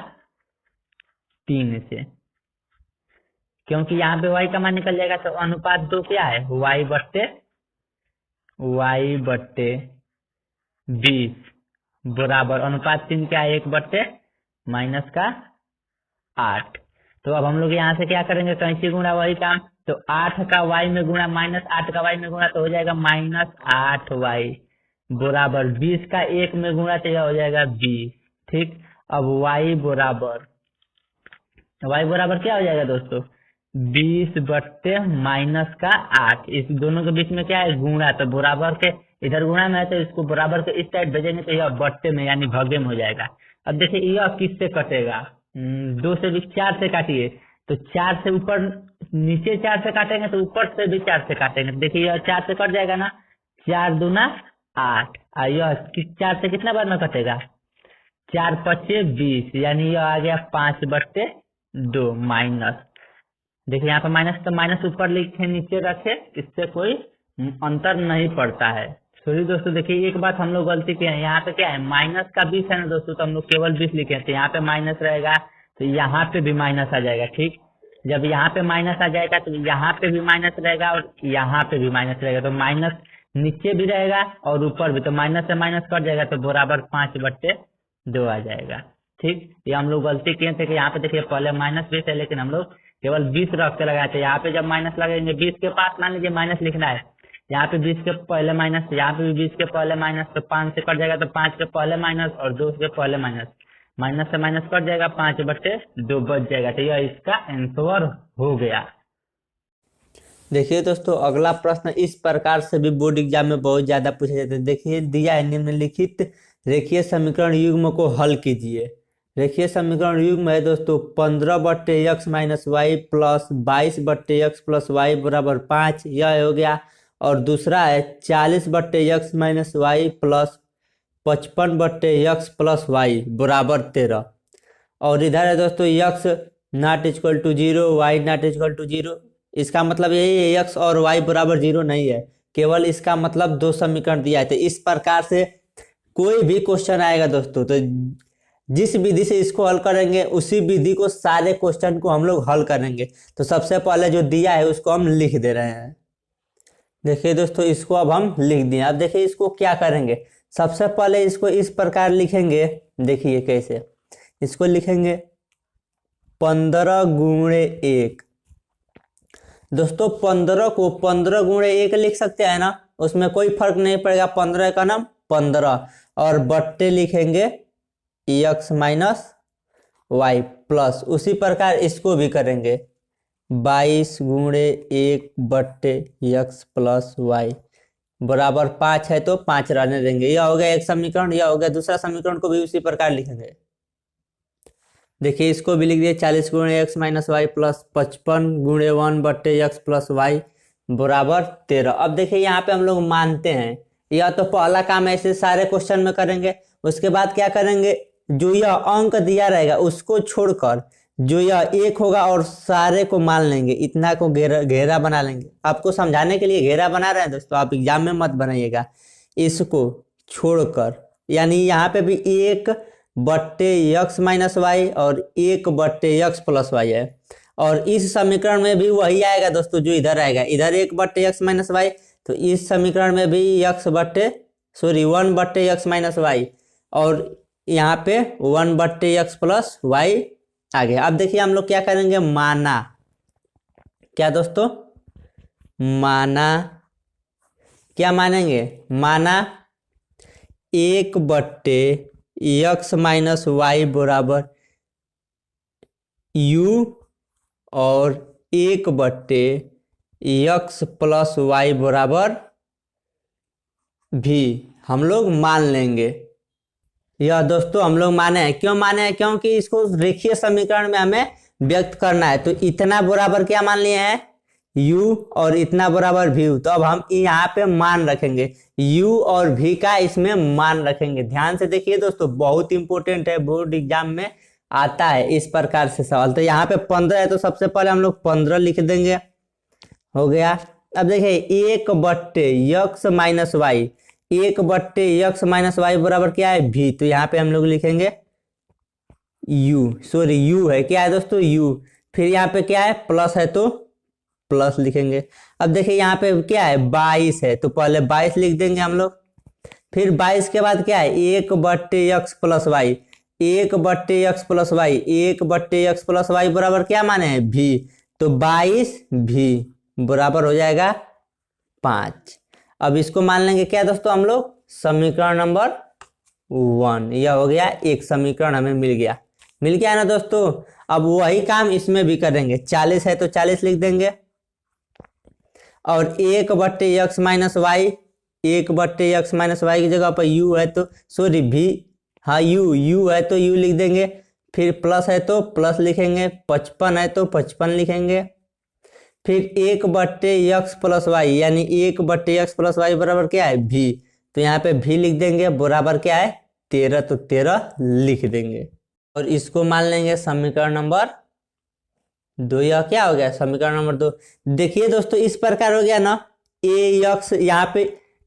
3 से, क्योंकि यहाँ पे y का मान निकल जाएगा, तो अनुपात 2 क्या है y बट्टे 20 बराबर अनुपात 3 क्या है 1 बट्टे माइनस का 8। तो अब हम लोग यहाँ से क्या करेंगे कैंची गुणा वही काम, तो 8 का y में गुणा -8 का y में गुणा तो हो जाएगा -8y बराबर 20 का 1 में गुणा तो यह हो जाएगा 20। ठीक, अब y बराबर क्या हो जाएगा दोस्तों 20 बट्टे माइनस का 8, इस दोनों के बीच में क्या है गुणा, तो बराबर के इधर गुणा में है तो इसको बराबर के इस साइड भेजेंगे तो यह बट्टे में यानी भगे में हो जाएगा। अब देखिए यह किससे कटेगा, 2 से भी 4 से काटिए, तो 4 से ऊपर नीचे 4 से काटेंगे तो ऊपर से भी 4 से काटेंगे, देखिए यह 4 से कट जाएगा ना, 4 दूना 8, और यह 4 से कितना बार में कटेगा 4 पच्चे 20, यानी यह आ गया 5 बट्टे 2 माइनस। देखिए यहाँ पे माइनस, तो माइनस ऊपर लिखे नीचे रखे, इससे कोई अंतर नहीं पड़ता है। सॉरी दोस्तों, देखिए एक बात हम लोग गलती किए हैं, यहाँ पे क्या है माइनस का 20 है ना दोस्तों, तो हम लोग केवल 20 लिखे हैं, तो यहाँ पे माइनस रहेगा तो यहाँ पे भी माइनस आ जाएगा। ठीक, जब यहाँ पे माइनस आ जाएगा तो यहाँ पे भी माइनस रहेगा और यहाँ पे भी माइनस रहेगा, तो माइनस नीचे भी रहेगा और ऊपर भी, तो माइनस से माइनस कट जाएगा तो बराबर 5 बट्टे 2 आ जाएगा। ठीक, ये हम लोग गलती किए थे कि यहाँ पे देखिए पहले -20 है लेकिन हम लोग केवल 20 रख के लगाए थे, यहाँ पे जब माइनस लगेंगे 20 के पास मान लीजिए माइनस लिखना है, यहाँ पे 20 के पहले माइनस, यहाँ पे भी 20 के पहले माइनस, तो 5 से कट जाएगा, तो 5 के पहले माइनस और 2 के पहले माइनस, माइनस से माइनस कट जाएगा, 5/2 बच जाएगा। तो यह इसका आंसर हो गया। देखिए दोस्तों, अगला प्रश्न इस प्रकार से भी बोर्ड एग्जाम में बहुत ज्यादा पूछे जाते हैं। देखिए, दिया है निम्नलिखित रेखीय समीकरण युग्म को हल कीजिए। रेखीय समीकरण युग्म है दोस्तों 15/x - y plus 22/x plus y बराबर 5, यह हो गया। और दूसरा है 40/x - y plus 55/x plus y बराबर 13। और इधर है दोस्तों x not equal to 0, y not equal to 0। इसका मतलब यही है x और y बराबर 0 नहीं है, केवल इसका मतलब दो समीकरण दिया है। तो इस प्रकार से कोई भी क्वेश्चन आएगा दोस्तों, तो जिस विधि से इसको हल करेंगे उसी विधि को सारे क्वेश्चन को हम लोग हल करेंगे। तो सबसे पहले जो दिया है उसको हम लिख दे रहे हैं। देखिए दोस्तों, इसको अब हम लिख दिए। अब देखिए इसको क्या करेंगे, सबसे पहले इसको इस प्रकार लिखेंगे। देखिए कैसे इसको लिखेंगे, 15x1। दोस्तों 15 को 15x1 लिख सकते हैं ना, उसमें कोई फर्क नहीं पड़ेगा। 15 का नाम 15 और बट्टे लिखेंगे x माइनस वाई प्लस, उसी प्रकार इसको भी करेंगे 22x1/x प्लस वाई बराबर 5 है, तो 5 रहने देंगे। यह हो गया एक समीकरण, यह हो गया दूसरा समीकरण को भी उसी प्रकार लिखेंगे। देखिए इसको भी लिख दिए 40x - y plus 55x1/x plus y बराबर 13। अब देखिए यहाँ पे हम लोग मानते हैं, यह तो पहला काम ऐसे सारे क्वेश्चन में करेंगे। उसके बाद क्या करेंगे, जो यह अंक दिया रहेगा उसको छोड़कर जो यह 1 होगा और सारे को मान लेंगे, इतना को घेरा बना लेंगे। आपको समझाने के लिए घेरा बना रहे हैं दोस्तों, आप एग्जाम में मत बनाइएगा। इसको छोड़कर यानी यहाँ पे भी 1/x माइनस वाई और 1/x प्लस वाई है। और इस समीकरण में भी वही आएगा दोस्तों जो इधर आएगा, इधर 1/x माइनस वाई, तो इस समीकरण में भी 1/x माइनस वाई और यहाँ पे 1/x प्लस वाई आ गया। अब देखिए हम लोग क्या करेंगे, माना। क्या दोस्तों, माना क्या मानेंगे, माना 1/x माइनस वाई बराबर u और 1/x प्लस वाई बराबर भी हम लोग मान लेंगे। यह दोस्तों हम लोग माने हैं, क्यों माने हैं, क्योंकि इसको रेखीय समीकरण में हमें व्यक्त करना है। तो इतना बराबर क्या मान लिए हैं, u और इतना बराबर v। तो अब हम यहाँ पे मान रखेंगे, u और v का इसमें मान रखेंगे। ध्यान से देखिए दोस्तों, बहुत इंपॉर्टेंट है, बोर्ड एग्जाम में आता है इस प्रकार से सवाल। तो यहाँ पे 15 है, तो सबसे पहले हम लोग 15 लिख देंगे, हो गया। अब देखिए 1/x minus Y, 1/x minus Y बराबर क्या है, v। तो यहाँ पे हम लोग लिखेंगे u है, क्या है दोस्तों, u। फिर यहाँ पे क्या है, प्लस है तो प्लस लिखेंगे। अब देखिए यहाँ पे क्या है, 22 है, तो पहले 22 लिख देंगे हम लोग। फिर 22 के बाद क्या है, 1/x plus y, 1/x plus y, 1/x plus y बराबर क्या माने हैं, v। तो 22v बराबर हो जाएगा 5। अब इसको मान लेंगे क्या दोस्तों हम लोग, समीकरण नंबर 1। यह हो गया एक समीकरण हमें मिल गया ना दोस्तों। अब वही काम इसमें भी करेंगे, 40 है तो 40 लिख देंगे और 1/x minus Y, 1/x minus Y की जगह पर u है तो सॉरी v, हाँ u है तो u लिख देंगे। फिर प्लस है तो प्लस लिखेंगे, 55 है तो 55 लिखेंगे। फिर 1/x प्लस वाई यानी 1/x प्लस वाई बराबर क्या है, v। तो यहाँ पे v लिख देंगे, बराबर क्या है 13, तो 13 लिख देंगे और इसको मान लेंगे समीकरण नंबर 2। यह क्या हो गया, समीकरण नंबर 2। देखिए दोस्तों इस प्रकार हो गया ना, ax यहाँ पे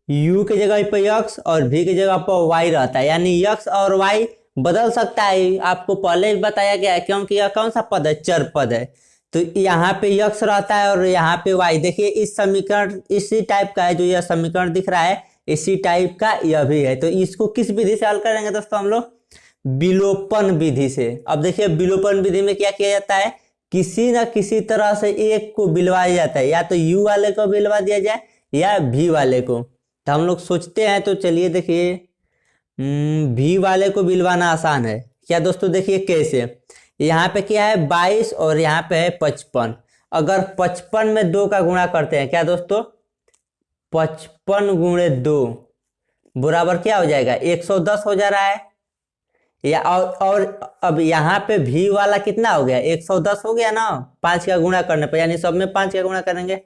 u की जगह पर x और v की जगह पर y रहता है, यानी x और y बदल सकता है। आपको पहले ही बताया गया है, क्योंकि यह कौन सा पद है, चर पद है। तो यहाँ पे x रहता है और यहाँ पे y। देखिए इस समीकरण इसी टाइप का है, जो यह समीकरण दिख रहा है इसी टाइप का यह भी है। तो इसको किस विधि से हल करेंगे दोस्तों हम लोग, विलोपन विधि से। अब देखिए विलोपन विधि में क्या किया जाता है, किसी न किसी तरह से एक को बिलवाया जाता है, या तो u वाले को बिलवा दिया जाए या भी वाले को? तो हम लोग सोचते हैं, तो चलिए देखिए, भी वाले को बिलवाना आसान है क्या दोस्तों? देखिए कैसे, यहाँ पे क्या है 22 और यहाँ पे है 55। अगर 55 में 2 का गुणा करते हैं क्या दोस्तों, 55 गुणे 2 बराबर क्या हो जाएगा, 110 हो जा रहा है। या और अब यहाँ पे भी वाला कितना हो गया, 110 हो गया ना 5 का गुणा करने पर, यानी सब में 5 का गुणा करेंगे।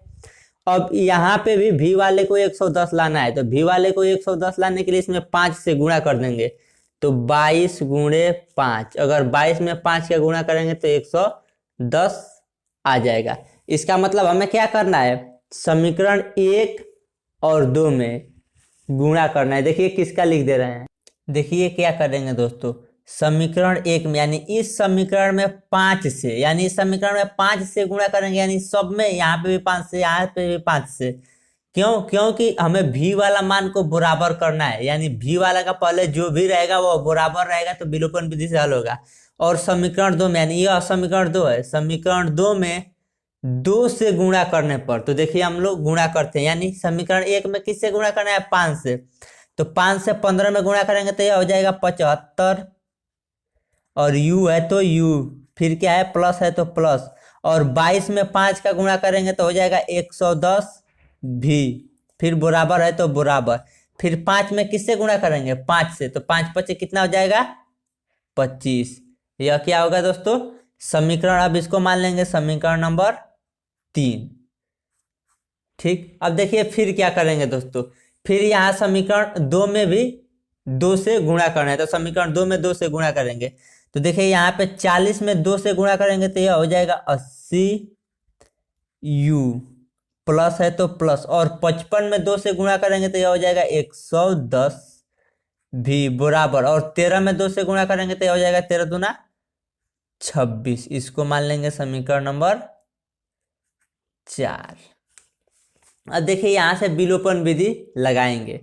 अब यहाँ पे भी वाले को 110 लाना है, तो भी वाले को 110 लाने के लिए इसमें 5 से गुणा कर देंगे, तो 22 गुणे 5। अगर 22 में 5 का गुणा करेंगे तो 110 आ जाएगा। इसका मतलब हमें क्या करना है, समीकरण 1 और 2 में गुणा करना है। देखिए किसका लिख दे रहे हैं, देखिए क्या करेंगे दोस्तों, समीकरण 1 में यानी इस समीकरण में 5 से, यानी इस समीकरण में 5 से गुणा करेंगे, यानी सब में यहाँ पे भी 5 से, यहाँ पे भी 5 से। क्यों? क्योंकि हमें भी वाला मान को बराबर करना है, यानी भी वाला का पहले जो भी रहेगा वो बराबर रहेगा, तो विलोपन विधि से हल होगा। और समीकरण 2 में, यानी यह समीकरण 2 है, समीकरण 2 में 2 से गुणा करने पर, तो देखिए हम लोग गुणा करते हैं, यानी समीकरण 1 में किससे गुणा करना है, 5 से, तो 5 से 15 में गुणा करेंगे तो यह हो जाएगा 75, और u है तो u, फिर क्या है प्लस है तो प्लस, और 22 में 5 का गुणा करेंगे तो हो जाएगा 110 भी, फिर बराबर है तो बराबर, फिर 5 में किससे गुणा करेंगे, 5 से, तो 5 5 कितना हो जाएगा 25। यह क्या होगा दोस्तों, समीकरण, अब इसको मान लेंगे समीकरण नंबर 3। ठीक, अब देखिए फिर क्या करेंगे दोस्तों, फिर यहाँ समीकरण 2 में भी 2 से गुणा करना है, तो समीकरण 2 में 2 से गुणा करेंगे, तो देखिए यहाँ पे 40 में 2 से गुणा करेंगे तो यह हो जाएगा 80 u, प्लस है तो प्लस, और 55 में 2 से गुणा करेंगे तो यह हो जाएगा 110 भी, बराबर, और 13 में 2 से गुणा करेंगे तो यह हो जाएगा 13 दूना 26। इसको मान लेंगे समीकरण नंबर 4। अब देखिए यहाँ से विलोपन विधि लगाएंगे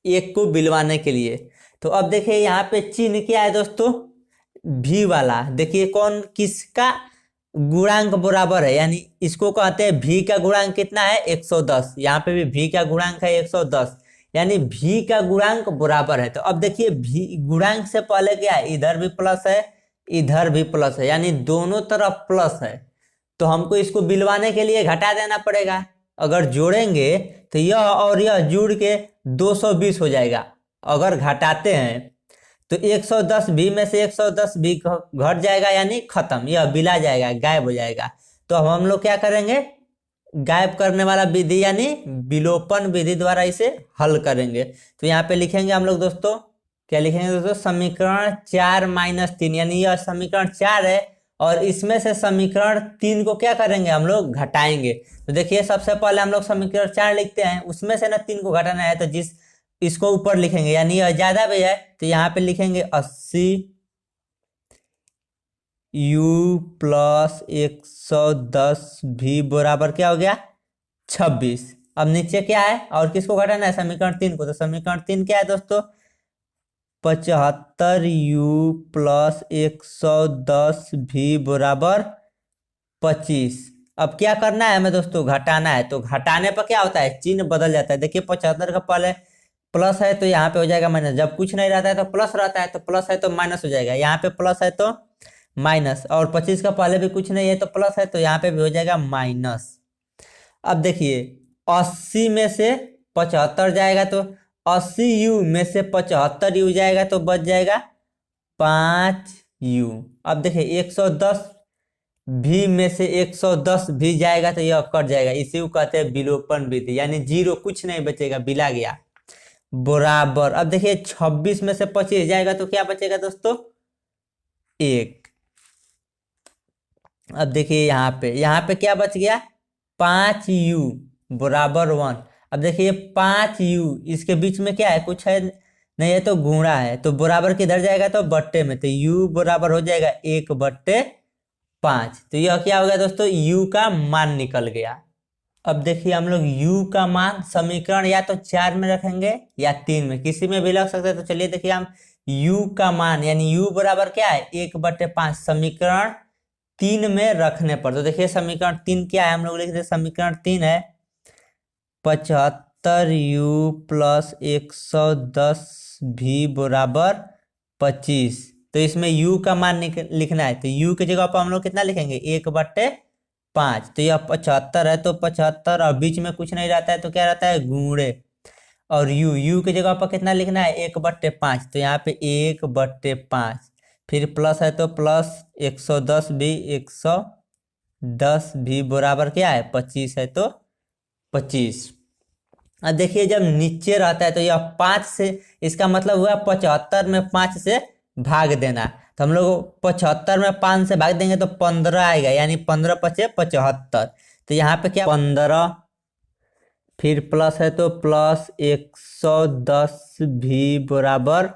एक को बिलवाने के लिए, तो अब देखिए यहाँ पे चिन्ह क्या है दोस्तों, भी वाला, देखिए कौन किसका गुणांक बराबर है, यानी इसको कहते हैं भी का गुणांक कितना है 110, यहाँ पे भी भी का गुणांक है 110, यानी भी का गुणांक बराबर है। तो अब देखिए भी गुणांक से पहले क्या है, इधर भी प्लस है इधर भी प्लस है, यानी दोनों तरफ प्लस है, तो हमको इसको बिलवाने के लिए घटा देना पड़ेगा। अगर जोड़ेंगे तो यह और यह जुड़ के 220 हो जाएगा। अगर घटाते हैं तो 110 भी में से 110 भी घट जाएगा, यानी खत्म, यह बिला जाएगा, गायब हो जाएगा। तो अब हम लोग क्या करेंगे, गायब करने वाला विधि यानी विलोपन विधि द्वारा इसे हल करेंगे। तो यहाँ पे लिखेंगे हम लोग दोस्तों, क्या लिखेंगे दोस्तों, समीकरण 4 - 3, यानी यह समीकरण 4 है और इसमें से समीकरण 3 को क्या करेंगे, हम लोग घटाएंगे। तो देखिए सबसे पहले हम लोग समीकरण 4 लिखते हैं, उसमें से ना 3 को घटाना है, तो जिस इसको ऊपर लिखेंगे, यानी यह ज्यादा भी है तो यहाँ पे लिखेंगे 80 u प्लस 110 भी बराबर क्या हो गया 26। अब नीचे क्या है और किसको घटाना है, समीकरण 3 को, तो समीकरण 3 क्या है दोस्तों, 75 u प्लस 110 भी बराबर 25। अब क्या करना है हमें दोस्तों, घटाना है, तो घटाने पर क्या होता है, चिन्ह बदल जाता है। देखिए 75 का पहले प्लस है तो यहाँ पे हो जाएगा माइनस, जब कुछ नहीं रहता है तो प्लस रहता है, तो प्लस है तो माइनस हो जाएगा, यहाँ पे प्लस है तो माइनस, और 25 का पहले भी कुछ नहीं है तो प्लस है तो यहाँ पे भी हो जाएगा माइनस। अब देखिए 80 में से 75 जाएगा तो 80 u में से 75 u जाएगा तो बच जाएगा 5 u। अब देखिए 110 भी में से 110 भी जाएगा तो यह कट जाएगा, इसी को कहते हैं विलोपन विधि, यानी जीरो, कुछ नहीं बचेगा, बिला गया, बराबर। अब देखिए 26 में से 25 जाएगा तो क्या बचेगा दोस्तों, 1। अब देखिए यहाँ पे क्या बच गया, 5 u बराबर 1। अब देखिए 5 u, इसके बीच में क्या है, कुछ है नहीं है तो गुणा है, तो बराबर किधर जाएगा, तो बट्टे में, तो u बराबर हो जाएगा 1/5। तो यह क्या हो गया दोस्तों, u का मान निकल गया। अब देखिए हम लोग u का मान समीकरण या तो 4 में रखेंगे या 3 में, किसी में भी लग सकते हैं। तो चलिए देखिए हम u का मान यानी u बराबर क्या है 1/5 समीकरण 3 में रखने पर, तो देखिए समीकरण 3 क्या है, हम लोग लिखते हैं समीकरण 3 है 75u प्लस 110v बराबर 25। तो इसमें u का मान लिखना है, तो u की जगह पर हम लोग कितना लिखेंगे 1/5। तो यह 75 है, तो 75 और बीच में कुछ नहीं रहता है तो क्या रहता है गुणे, और u की जगह पर कितना लिखना है 1/5। तो यहाँ पे 1/5, फिर प्लस है तो प्लस 110 भी बराबर क्या है 25 है, तो 25। अब देखिए जब नीचे रहता है तो यह 5 से, इसका मतलब हुआ 75 में 5 से भाग देना। तो हम लोग 75 में 5 से भाग देंगे तो 15 आएगा, यानी 15 पचे 75। तो यहाँ पे क्या 15, फिर प्लस है तो प्लस 110 भी बराबर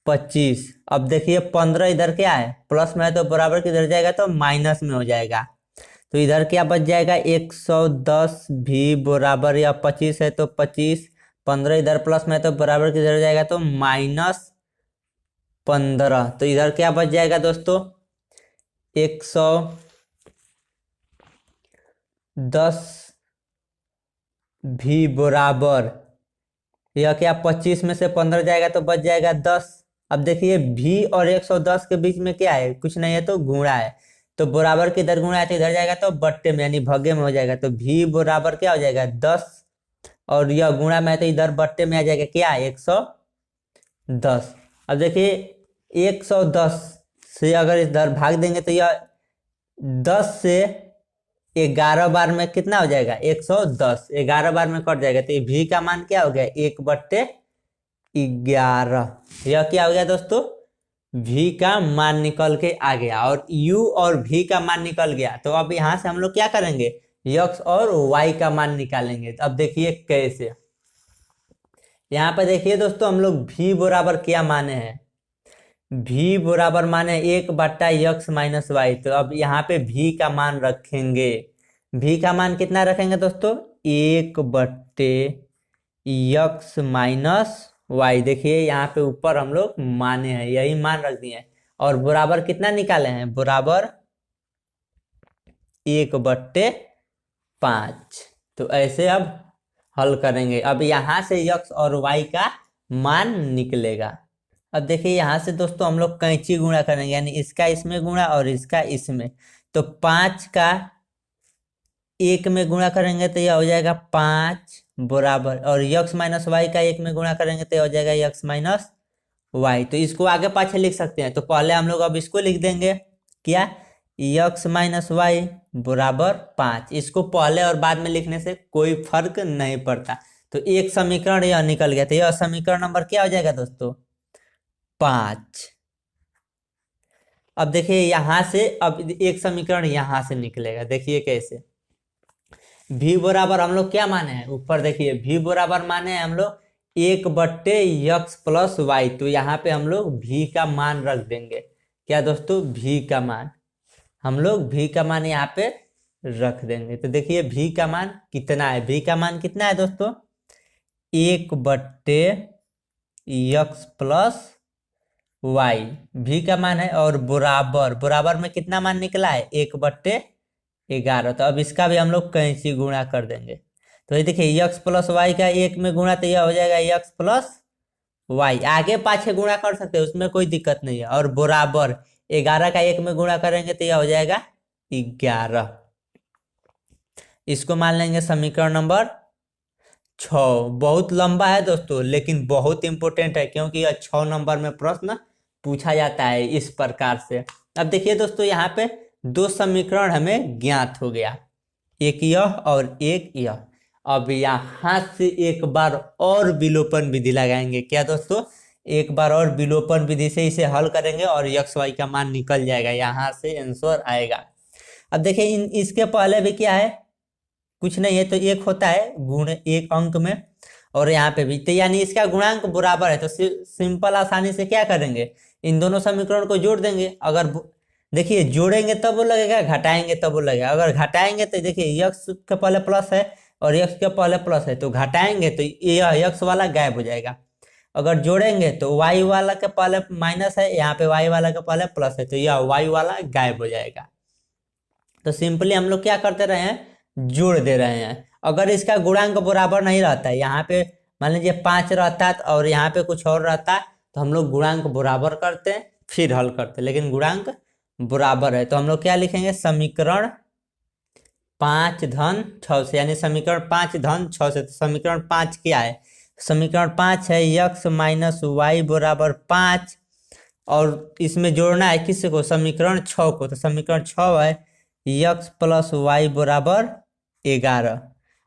25। अब देखिए 15 इधर क्या है प्लस में है तो बराबर किधर जाएगा तो माइनस में हो जाएगा। तो इधर क्या बच जाएगा 110 भी बराबर या 25 है तो 25, 15 इधर प्लस में है तो बराबर किधर जाएगा तो -15। तो इधर क्या बच जाएगा दोस्तों 110 भी बराबर, यह क्या 25 में से 15 जाएगा तो बच जाएगा 10। अब देखिए भी और 110 के बीच में क्या है कुछ नहीं है तो गुणा है, तो बराबर के इधर गुणा है तो इधर जाएगा तो बट्टे में यानी भगे में हो जाएगा। तो भी बराबर क्या हो जाएगा 10, और यह गुणा में है तो इधर बट्टे में आ जाएगा क्या 110। अब देखिए 110 से अगर इधर भाग देंगे तो यह 10 से 11 बार में कितना हो जाएगा 110, 11 बार में कट जाएगा। तो ये भी का मान क्या हो गया 1/11। यह क्या हो गया दोस्तों v का मान निकल के आ गया, और u और v का मान निकल गया। तो अब यहां से हम लोग क्या करेंगे x और y का मान निकालेंगे। तो अब देखिए कैसे, यहाँ पे देखिए दोस्तों हम लोग v बराबर क्या माने हैं, v बराबर माने 1/x माइनस वाई। तो अब यहाँ पे v का मान रखेंगे, v का मान कितना रखेंगे दोस्तों 1/x माइनस वाई। देखिए यहाँ पे ऊपर हम लोग माने हैं यही मान रख दिए हैं, और बराबर कितना निकाले हैं बराबर 1/5। तो ऐसे अब हल करेंगे। अब यहाँ से x और y का मान निकलेगा। अब देखिए यहाँ से दोस्तों हम लोग कैंची गुणा करेंगे, यानी इसका इसमें गुणा और इसका इसमें। तो 5 का 1 में गुणा करेंगे तो यह हो जाएगा 5 बराबर, और x माइनस वाई का 1 में गुणा करेंगे तो यह हो जाएगा x माइनस वाई। तो इसको आगे पाछे लिख सकते हैं। तो पहले हम लोग अब इसको लिख देंगे क्या x माइनस वाई बराबर 5। इसको पहले और बाद में लिखने से कोई फर्क नहीं पड़ता। तो एक समीकरण यह निकल गया। तो यह समीकरण नंबर क्या हो जाएगा दोस्तों 5। अब देखिए यहां से अब एक समीकरण यहां से निकलेगा, देखिए कैसे। v बराबर हम लोग क्या माने हैं ऊपर देखिए v बराबर माने हैं हम लोग 1/x प्लस वाई। तो यहाँ पे हम लोग v का मान रख देंगे क्या दोस्तों v का मान, हम लोग v का मान यहाँ पे रख देंगे। तो देखिए v का मान कितना है, v का मान कितना है दोस्तों 1/x प्लस वाई v का मान है, और बराबर बराबर में कितना मान निकला है 1/11। तो अब इसका भी हम लोग कैंची गुणा कर देंगे। तो ये देखिए x प्लस वाई का 1 में गुणा तो यह हो जाएगा x प्लस वाई। आगे पाछे गुणा कर सकते हैं उसमें कोई दिक्कत नहीं है, और बराबर 11 का 1 में गुणा करेंगे तो यह हो जाएगा 11। इसको मान लेंगे समीकरण नंबर 6। बहुत लंबा है दोस्तों लेकिन बहुत इंपॉर्टेंट है, क्योंकि यह 6 नंबर में प्रश्न पूछा जाता है इस प्रकार से। अब देखिए दोस्तों यहाँ पे दो समीकरण हमें ज्ञात हो गया, एक यह और एक यह। अब यहाँ से एक बार और विलोपन विधि लगाएंगे क्या दोस्तों, एक बार और विलोपन विधि से इसे हल करेंगे और एक्स वाई का मान निकल जाएगा, यहाँ से आंसर आएगा। अब देखिए इसके पहले भी क्या है कुछ नहीं है, तो एक होता है गुण एक अंक में, और यहाँ पे भी, तो यानी इसका गुणांक बराबर है। तो सिंपल आसानी से क्या करेंगे इन दोनों समीकरण को जोड़ देंगे। अगर देखिए जोड़ेंगे तब वो लगेगा, घटाएंगे तब वो लगेगा। अगर घटाएंगे तो देखिए x के पहले प्लस है और x के पहले प्लस है, तो घटाएंगे तो यह x वाला गायब हो जाएगा। अगर जोड़ेंगे तो y वाला के पहले माइनस है, यहाँ पे y वाला के पहले प्लस है, तो यह y वाला गायब हो जाएगा। तो सिंपली हम लोग क्या करते रहे हैं जोड़ दे रहे हैं। अगर इसका गुणांक बराबर नहीं रहता है, यहाँ पे मान लीजिए 5 रहता है और यहाँ पे कुछ और रहता है, तो हम लोग गुणांक बराबर करते हैं फिर हल करते हैं, लेकिन गुणांक बराबर है तो हम लोग क्या लिखेंगे, समीकरण 5 धन 6 से, यानी समीकरण 5 धन 6 से। तो समीकरण 5 क्या है, समीकरण 5 है यक्स माइनस वाई बराबर 5, और इसमें जोड़ना है किसी को, समीकरण 6 को। तो समीकरण 6 है यक्स प्लस वाई बराबर 11।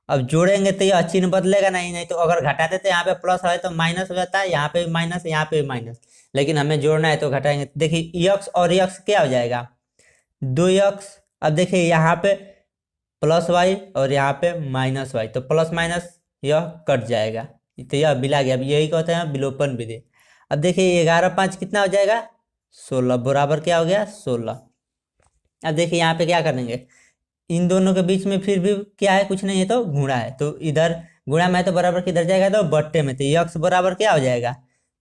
अब जोड़ेंगे तो यह चिन्ह बदलेगा नहीं, नहीं तो अगर घटा देते यहाँ पे प्लस है तो माइनस हो जाता है, यहाँ पे भी माइनस, यहाँ पे भी माइनस, लेकिन हमें जोड़ना है तो घटाएंगे। देखिए यक्स और यक्स क्या हो जाएगा, 2x। अब देखिए यहाँ पे प्लस वाई और यहाँ पे माइनस वाई, तो प्लस माइनस यह कट जाएगा, तो यह बिला गया। अब यही कहते हैं विलोपन विधि। अब देखिए 11 5 कितना हो जाएगा, 16 बराबर क्या हो गया, 16। अब देखिए यहाँ पे क्या करेंगे, इन दोनों के बीच में फिर भी क्या है, कुछ नहीं है तो गुणा है, तो इधर गुणा में है तो बराबर किधर जाएगा, तो बट्टे में। तो यक्स बराबर क्या हो जाएगा,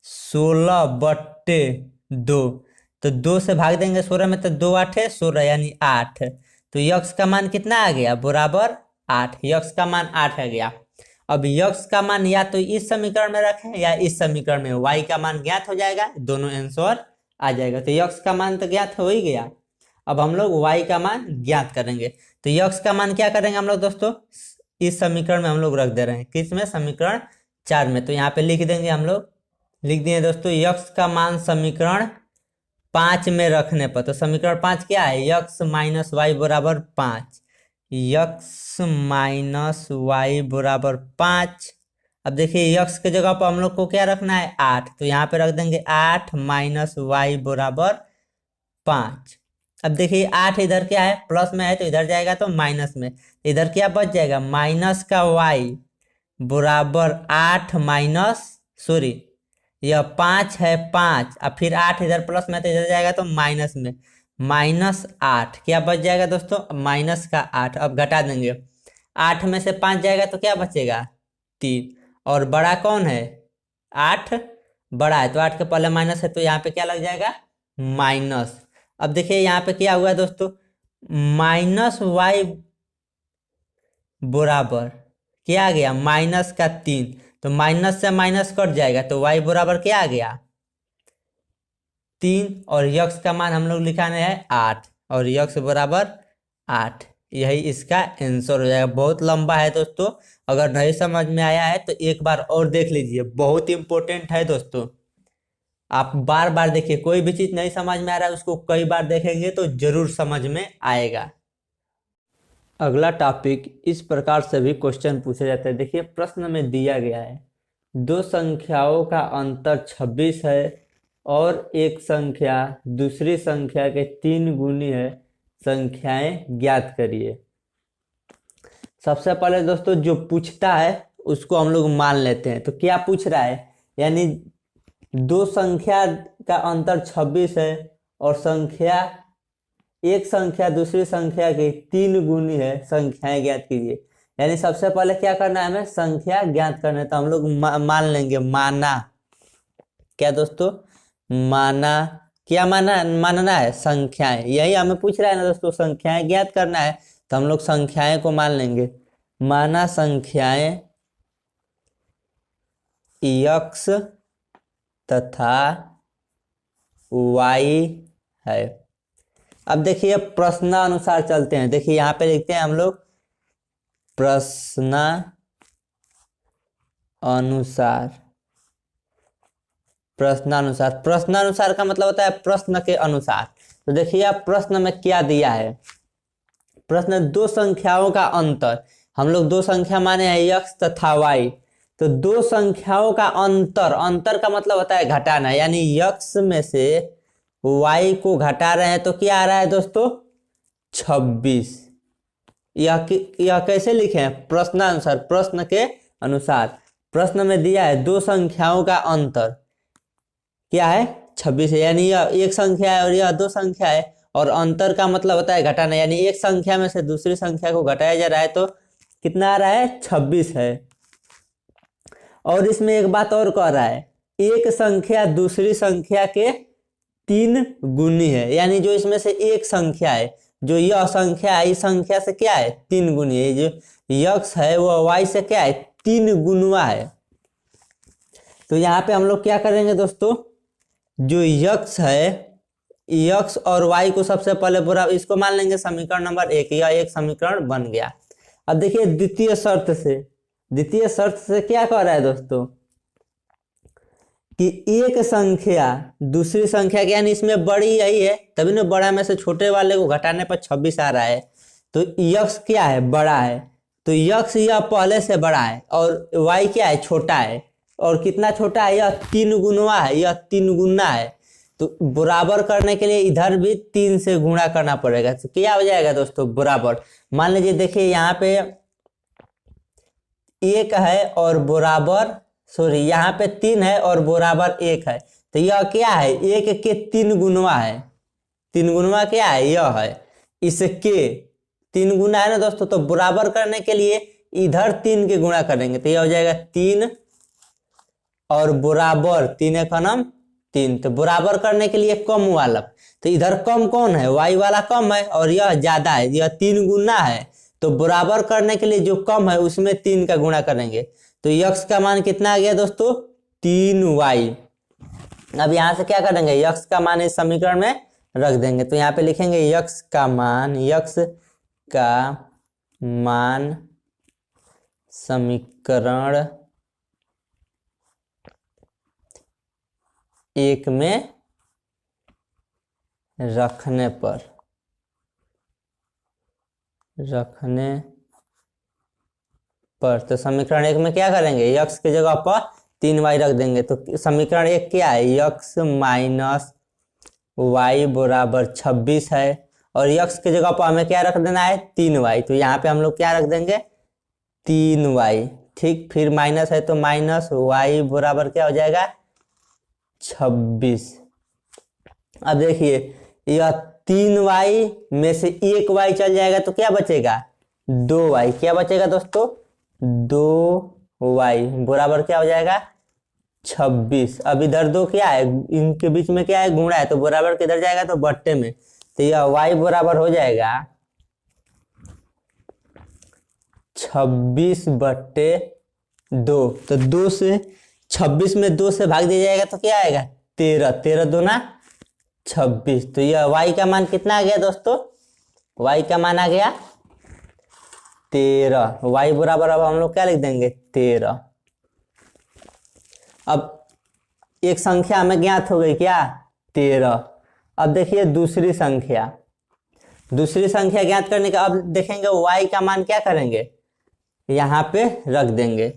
16/2। तो 2 से भाग देंगे 16 में, तो 2 8 16 यानी 8। तो यक्स का मान कितना आ गया, बराबर 8। यक्स का मान 8 आ गया। अब यक्स का मान या तो इस समीकरण में रखें या इस समीकरण में, वाई का मान ज्ञात हो जाएगा, दोनों आंसर आ जाएगा। तो यक्स का मान तो ज्ञात हो ही गया, अब हम लोग वाई का मान ज्ञात करेंगे। तो यक्स का मान क्या करेंगे हम लोग दोस्तों, इस समीकरण में हम लोग रख दे रहे हैं, किस में, समीकरण 4 में। तो यहाँ पे लिख देंगे, हम लोग लिख दिए दोस्तों यक्स का मान समीकरण 5 में रखने पर। तो समीकरण 5 क्या है, यक्स माइनस वाई बराबर 5, यक्स माइनस वाई बराबर 5। अब देखिए यक्स के जगह पर हम लोग को क्या रखना है, 8, तो यहाँ पे रख देंगे 8 माइनस वाई बराबर 5। अब देखिए 8 इधर क्या है, प्लस में है तो इधर जाएगा तो माइनस में, इधर क्या बच जाएगा, माइनस का वाई बराबर 8 माइनस, सॉरी यह 5 है 5, अब फिर 8 इधर प्लस में तो इधर जाएगा तो माइनस में, -8 क्या बच जाएगा दोस्तों, माइनस का 8। अब घटा देंगे, 8 में से 5 जाएगा तो क्या बचेगा, 3। और बड़ा कौन है, 8 बड़ा है, तो 8 के पहले माइनस है तो यहाँ पे क्या लग जाएगा, माइनस। अब देखिए यहाँ पे क्या हुआ दोस्तों, माइनस वाई बराबर क्या आ गया, -3। तो माइनस से माइनस कट जाएगा तो वाई बराबर क्या आ गया, 3। और यक्स का मान हम लोग लिखाने है 8, और यक्स बराबर 8। यही इसका आंसर हो जाएगा। बहुत लंबा है दोस्तों, अगर नहीं समझ में आया है तो एक बार और देख लीजिए, बहुत इंपॉर्टेंट है दोस्तों। आप बार बार देखिए, कोई भी चीज नहीं समझ में आ रहा है उसको कई बार देखेंगे तो जरूर समझ में आएगा। अगला टॉपिक, इस प्रकार से भी क्वेश्चन पूछे जाते हैं। देखिए प्रश्न में दिया गया है, दो संख्याओं का अंतर 26 है और एक संख्या दूसरी संख्या के 3 गुनी है, संख्याएं ज्ञात करिए। सबसे पहले दोस्तों जो पूछता है उसको हम लोग मान लेते हैं। तो क्या पूछ रहा है, यानी दो संख्या का अंतर 26 है और संख्या एक संख्या दूसरी संख्या की 3 गुनी है, संख्याएं ज्ञात कीजिए। यानी सबसे पहले क्या करना है, हमें संख्या ज्ञात करना है। तो हम लोग मान लेंगे, माना क्या दोस्तों, माना, क्या मानना है, संख्याएं। यही हमें पूछ रहा है ना दोस्तों, संख्याएं ज्ञात करना है, तो हम लोग संख्याएं को मान लेंगे। माना संख्याएं यक्स तथा वाई है। अब देखिए प्रश्नानुसार चलते हैं। देखिए यहाँ पे लिखते हैं हम लोग प्रश्नानुसार। प्रश्नानुसार का मतलब होता है प्रश्न के अनुसार। तो देखिए आप प्रश्न में क्या दिया है, प्रश्न दो संख्याओं का अंतर, हम लोग दो संख्या माने हैं यक्स तथा वाई। तो दो संख्याओं का अंतर, अंतर का मतलब होता है घटाना, यानी यक्स में से वाई को घटा रहे हैं तो क्या आ रहा है दोस्तों, 26। यह कैसे लिखे हैं, प्रश्नानुसार, प्रश्न के अनुसार। प्रश्न में दिया है दो संख्याओं का अंतर क्या है, 26 है, यानी यह एक संख्या है और यह दो संख्या है, और अंतर का मतलब होता है घटाना, यानी एक संख्या में से दूसरी संख्या को घटाया जा रहा है तो कितना आ रहा है, 26 है। और इसमें एक बात और कह रहा है, एक संख्या दूसरी संख्या के 3 गुनी है, यानी जो इसमें से एक संख्या है, जो यह संख्या है इस संख्या से क्या है, 3 गुनी है। यक्स है वो वाई से क्या है 3 गुना है। तो यहाँ पे हम लोग क्या करेंगे दोस्तों, जो यक्स है यक्स और वाई को सबसे पहले पूरा इसको मान लेंगे समीकरण नंबर 1, यह एक समीकरण बन गया। अब देखिए द्वितीय शर्त से क्या कह रहा है दोस्तों कि एक संख्या दूसरी संख्या के यानी इसमें बड़ी यही है, तभी ना बड़ा में से छोटे वाले को घटाने पर 26 आ रहा है। तो यक्स क्या है बड़ा है, तो यक्स यह पहले से बड़ा है और वाई क्या है छोटा है। और कितना छोटा है, यह 3 गुना है, यह 3 गुना है। तो बराबर करने के लिए इधर भी 3 से गुणा करना पड़ेगा। तो क्या हो जाएगा दोस्तों बराबर, मान लीजिए देखिए यहाँ पे 1 है और बराबर यहाँ पे 3 है और बराबर 1 है। तो यह क्या है 1 के 3 गुना है, 3 गुना क्या है यह है इसके 3 गुना है ना दोस्तों। तो बराबर करने के लिए इधर 3 के गुणा करेंगे तो यह हो जाएगा 3 और बराबर 3 एक नाम 3। तो बराबर करने के लिए कम वाला, तो इधर कम कौन है वाई वाला कम है और यह ज्यादा है, यह 3 गुना है। तो बराबर करने के लिए जो कम है उसमें 3 का गुणा करेंगे। तो यक्स का मान कितना आ गया दोस्तों 3y। अब यहाँ से क्या करेंगे यक्स का मान इस समीकरण में रख देंगे। तो यहाँ पे लिखेंगे यक्स का मान समीकरण 1 में रखने पर तो समीकरण 1 में क्या करेंगे यक्स की जगह पर 3y रख देंगे। तो समीकरण 1 क्या है यक्स माइनस वाई बराबर 26 है और यक्स की जगह पर हमें क्या रख देना है 3y। तो यहाँ पे हम लोग क्या रख देंगे 3y, ठीक। फिर माइनस है तो माइनस वाई बराबर क्या हो जाएगा 26। अब देखिए यह 3y में से 1y चल जाएगा तो क्या बचेगा 2y। क्या बचेगा दोस्तों 2y बराबर क्या हो जाएगा 26। अब इधर 2 क्या है इनके बीच में क्या है गुणा है, तो बराबर किधर जाएगा तो बट्टे में। तो यह y बराबर हो जाएगा 26/2। तो 2 से 26 में 2 से भाग दिया जाएगा तो क्या आएगा 13, 13 दूना 26। तो यह y का मान कितना आ गया दोस्तों, y का मान आ गया 13। y बराबर अब हम लोग क्या लिख देंगे 13। अब एक संख्या हमें ज्ञात हो गई क्या 13। अब देखिए दूसरी संख्या ज्ञात करने का, अब देखेंगे y का मान क्या करेंगे यहाँ पे रख देंगे,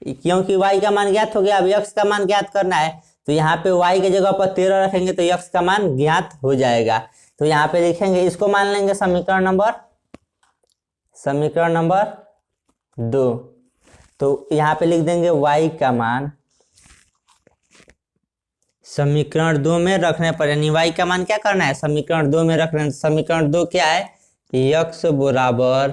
क्योंकि y का मान ज्ञात हो गया। अब x का मान ज्ञात करना है तो यहाँ पे y की जगह पर 13 रखेंगे तो x का मान ज्ञात हो जाएगा। तो यहाँ पे लिखेंगे इसको मान लेंगे समीकरण नंबर 2। तो यहाँ पे लिख देंगे y का मान समीकरण 2 में रखने पर, यानी y का मान क्या करना है समीकरण 2 में रखना। समीकरण 2 क्या है x बराबर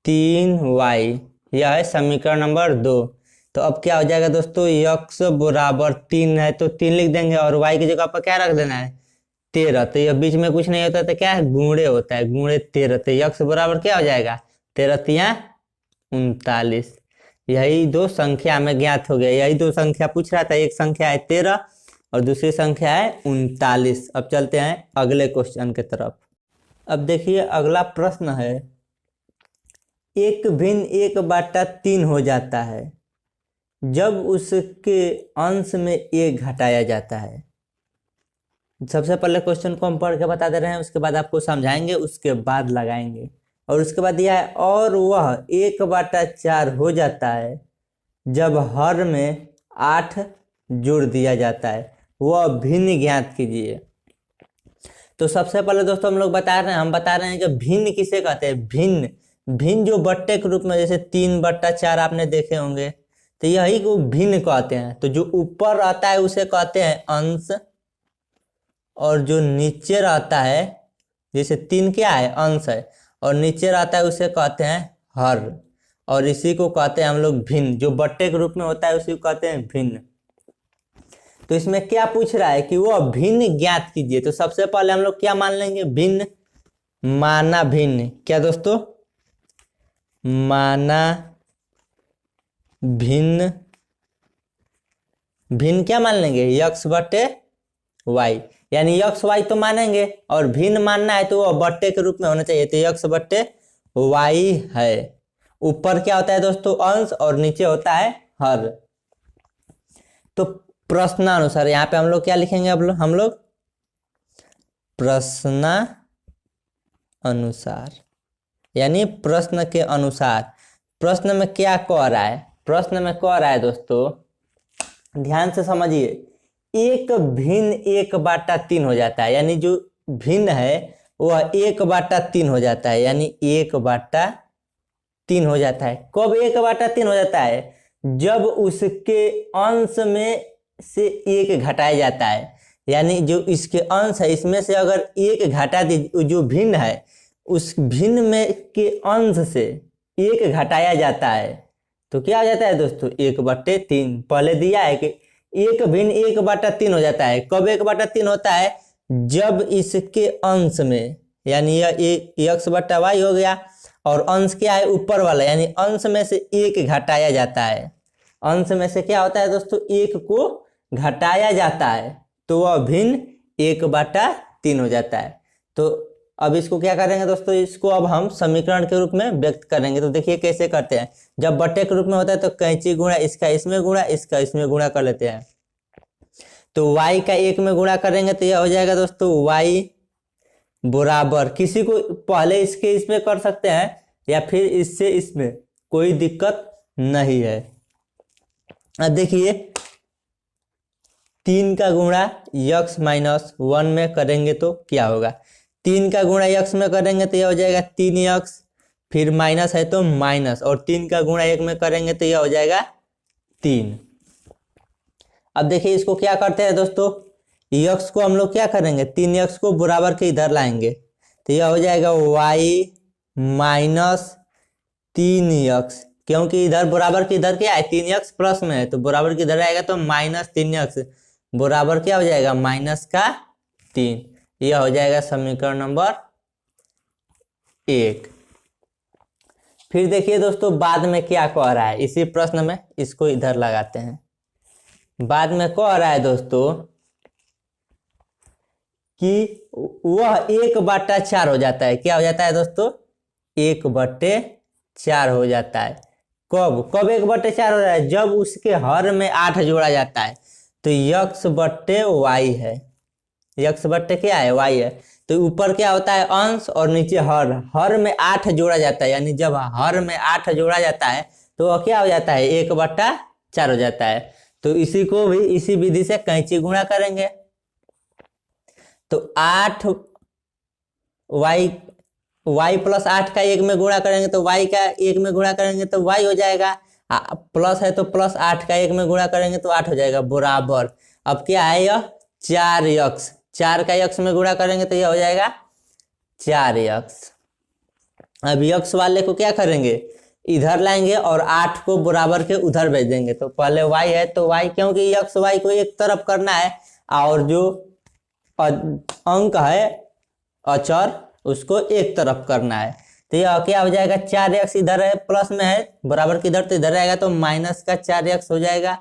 3y, यह है समीकरण नंबर 2। तो अब क्या हो जाएगा दोस्तों x बराबर 3 है तो 3 लिख देंगे और y की जगह पर क्या रख देना है 13। तो यह बीच में कुछ नहीं होता तो क्या है गुणे होता है, गुणे 13। तो x बराबर क्या हो जाएगा 13 39। यही 2 संख्या में ज्ञात हो गया। यही 2 संख्या पूछ रहा था, एक संख्या है 13 और दूसरी संख्या है 39। अब चलते हैं अगले क्वेश्चन की तरफ। अब देखिए अगला प्रश्न है 1 भिन्न 1/3 हो जाता है जब उसके अंश में 1 घटाया जाता है। सबसे पहले क्वेश्चन को हम पढ़ के बता दे रहे हैं, उसके बाद आपको समझाएंगे, उसके बाद लगाएंगे। और उसके बाद यह है और वह 1/4 हो जाता है जब हर में 8 जोड़ दिया जाता है, वह भिन्न ज्ञात कीजिए। तो सबसे पहले दोस्तों हम बता रहे हैं कि भिन्न किसे कहते हैं। भिन्न जो बट्टे के रूप में, जैसे 3/4 आपने देखे होंगे, तो यही को भिन्न कहते हैं। तो जो ऊपर रहता है उसे कहते हैं अंश और जो नीचे रहता है, जैसे 3 क्या है अंश है और नीचे रहता है उसे कहते हैं हर, और इसी को कहते हैं हम लोग भिन्न। जो बट्टे के रूप में होता है उसी को कहते हैं भिन्न। तो इसमें क्या पूछ रहा है कि वह भिन्न ज्ञात कीजिए। तो सबसे पहले हम लोग क्या मान लेंगे भिन्न माना भिन्न। क्या दोस्तों माना भिन्न, भिन्न क्या मान लेंगे, यक्स बटे वाई, यानी यक्स वाई तो मानेंगे और भिन्न मानना है तो वो बट्टे के रूप में होना चाहिए, तो यक्स बट्टे वाई है। ऊपर क्या होता है दोस्तों, अंश, और नीचे होता है हर। तो प्रश्नानुसार यहाँ पे हम लोग क्या लिखेंगे, अब हम लोग प्रश्नानुसार, यानी प्रश्न के अनुसार। प्रश्न में क्या कह रहा है, प्रश्न में कह रहा है दोस्तों ध्यान से समझिए, एक भिन्न 1/3 हो जाता है, यानी जो भिन्न है वह 1/3 हो जाता है, यानी 1/3 हो जाता है। कब 1/3 हो जाता है, जब उसके अंश में से 1 घटाया जाता है, यानी जो इसके अंश है इसमें से अगर 1 घटा दी, जो भिन्न है उस भिन्न में के अंश से 1 घटाया जाता है तो क्या हो जाता है दोस्तों, 1/3। पहले दिया है कि एक भिन्न 1/3 हो जाता है। कब 1/3 होता है, जब इसके अंश में, यानी यह यक्स बट्टा वाई हो गया, और अंश क्या है ऊपर वाला, यानी अंश में से 1 घटाया जाता है। अंश में से क्या होता है दोस्तों, 1 को घटाया जाता है तो वह भिन्न 1/3 हो जाता है। तो अब इसको क्या करेंगे दोस्तों, इसको अब हम समीकरण के रूप में व्यक्त करेंगे। तो देखिए कैसे करते हैं, जब बट्टे के रूप में होता है तो कैंची गुणा, इसका इसमें गुणा, इसका इसमें गुणा कर लेते हैं। तो y का 1 में गुणा करेंगे तो यह हो जाएगा दोस्तों y बराबर, किसी को पहले इसके इसमें कर सकते हैं या फिर इससे इसमें, कोई दिक्कत नहीं है। अब देखिए 3 का गुणा यक्स माइनस 1 में करेंगे तो क्या होगा, 3 का गुणा यक्स में करेंगे तो यह हो जाएगा 3x, फिर माइनस है तो माइनस, और 3 का गुणा 1 में करेंगे तो यह हो जाएगा 3। अब देखिए इसको क्या करते हैं दोस्तों, यक्स को हम लोग क्या करेंगे, 3x को बराबर के इधर लाएंगे तो यह हो जाएगा y माइनस 3x, क्योंकि इधर बराबर के इधर क्या है, 3x प्लस में है तो बराबर के इधर आएगा तो माइनस 3x, बराबर क्या हो जाएगा, -3। यह हो जाएगा समीकरण नंबर 1। फिर देखिए दोस्तों बाद में क्या कह रहा है, इसी प्रश्न में इसको इधर लगाते हैं। बाद में कह रहा है दोस्तों कि वह 1/4 हो जाता है। क्या हो जाता है दोस्तों, 1/4 हो जाता है। कब 1/4 हो रहा है, जब उसके हर में 8 जोड़ा जाता है। तो यक्स बट्टे वाई है, यक्स बट्टे क्या है, वाई है। तो ऊपर क्या होता है अंश और नीचे हर, हर में 8 जोड़ा जाता है, यानी जब हर में 8 जोड़ा जाता है तो वह क्या हो जाता है, 1/4 हो जाता है। तो इसी को भी इसी विधि से कैंची गुणा करेंगे तो 8 y प्लस 8 का 1 में गुणा करेंगे तो y का 1 में गुणा करेंगे तो y हो जाएगा, प्लस है तो प्लस 8 का 1 में गुणा करेंगे तो 8 हो जाएगा, बराबर। अब क्या है यह 4x, 4 का x में गुणा करेंगे तो यह हो जाएगा 4x। अब x वाले को क्या करेंगे, इधर लाएंगे और 8 को बराबर के उधर भेज देंगे। तो पहले y है तो y, क्योंकि x y को एक तरफ करना है और जो अंक है अचर उसको एक तरफ करना है। तो यह क्या हो जाएगा, 4x इधर है प्लस में है, बराबर की इधर तो इधर आएगा तो माइनस का 4x हो जाएगा।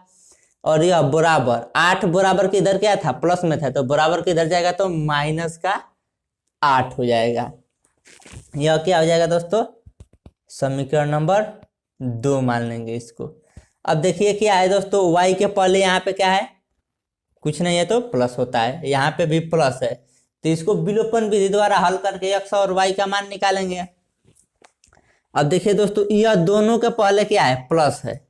और यह बराबर 8 बराबर के इधर क्या था, प्लस में था, तो बराबर के इधर जाएगा तो माइनस का 8 हो जाएगा। यह क्या हो जाएगा दोस्तों, समीकरण नंबर 2 मान लेंगे इसको। अब देखिए क्या है दोस्तों, y के पहले यहाँ पे क्या है, कुछ नहीं है तो प्लस होता है, यहाँ पे भी प्लस है। तो इसको विलोपन विधि द्वारा हल करके x और y का मान निकालेंगे। अब देखिए दोस्तों यह दोनों के पहले क्या है, प्लस है,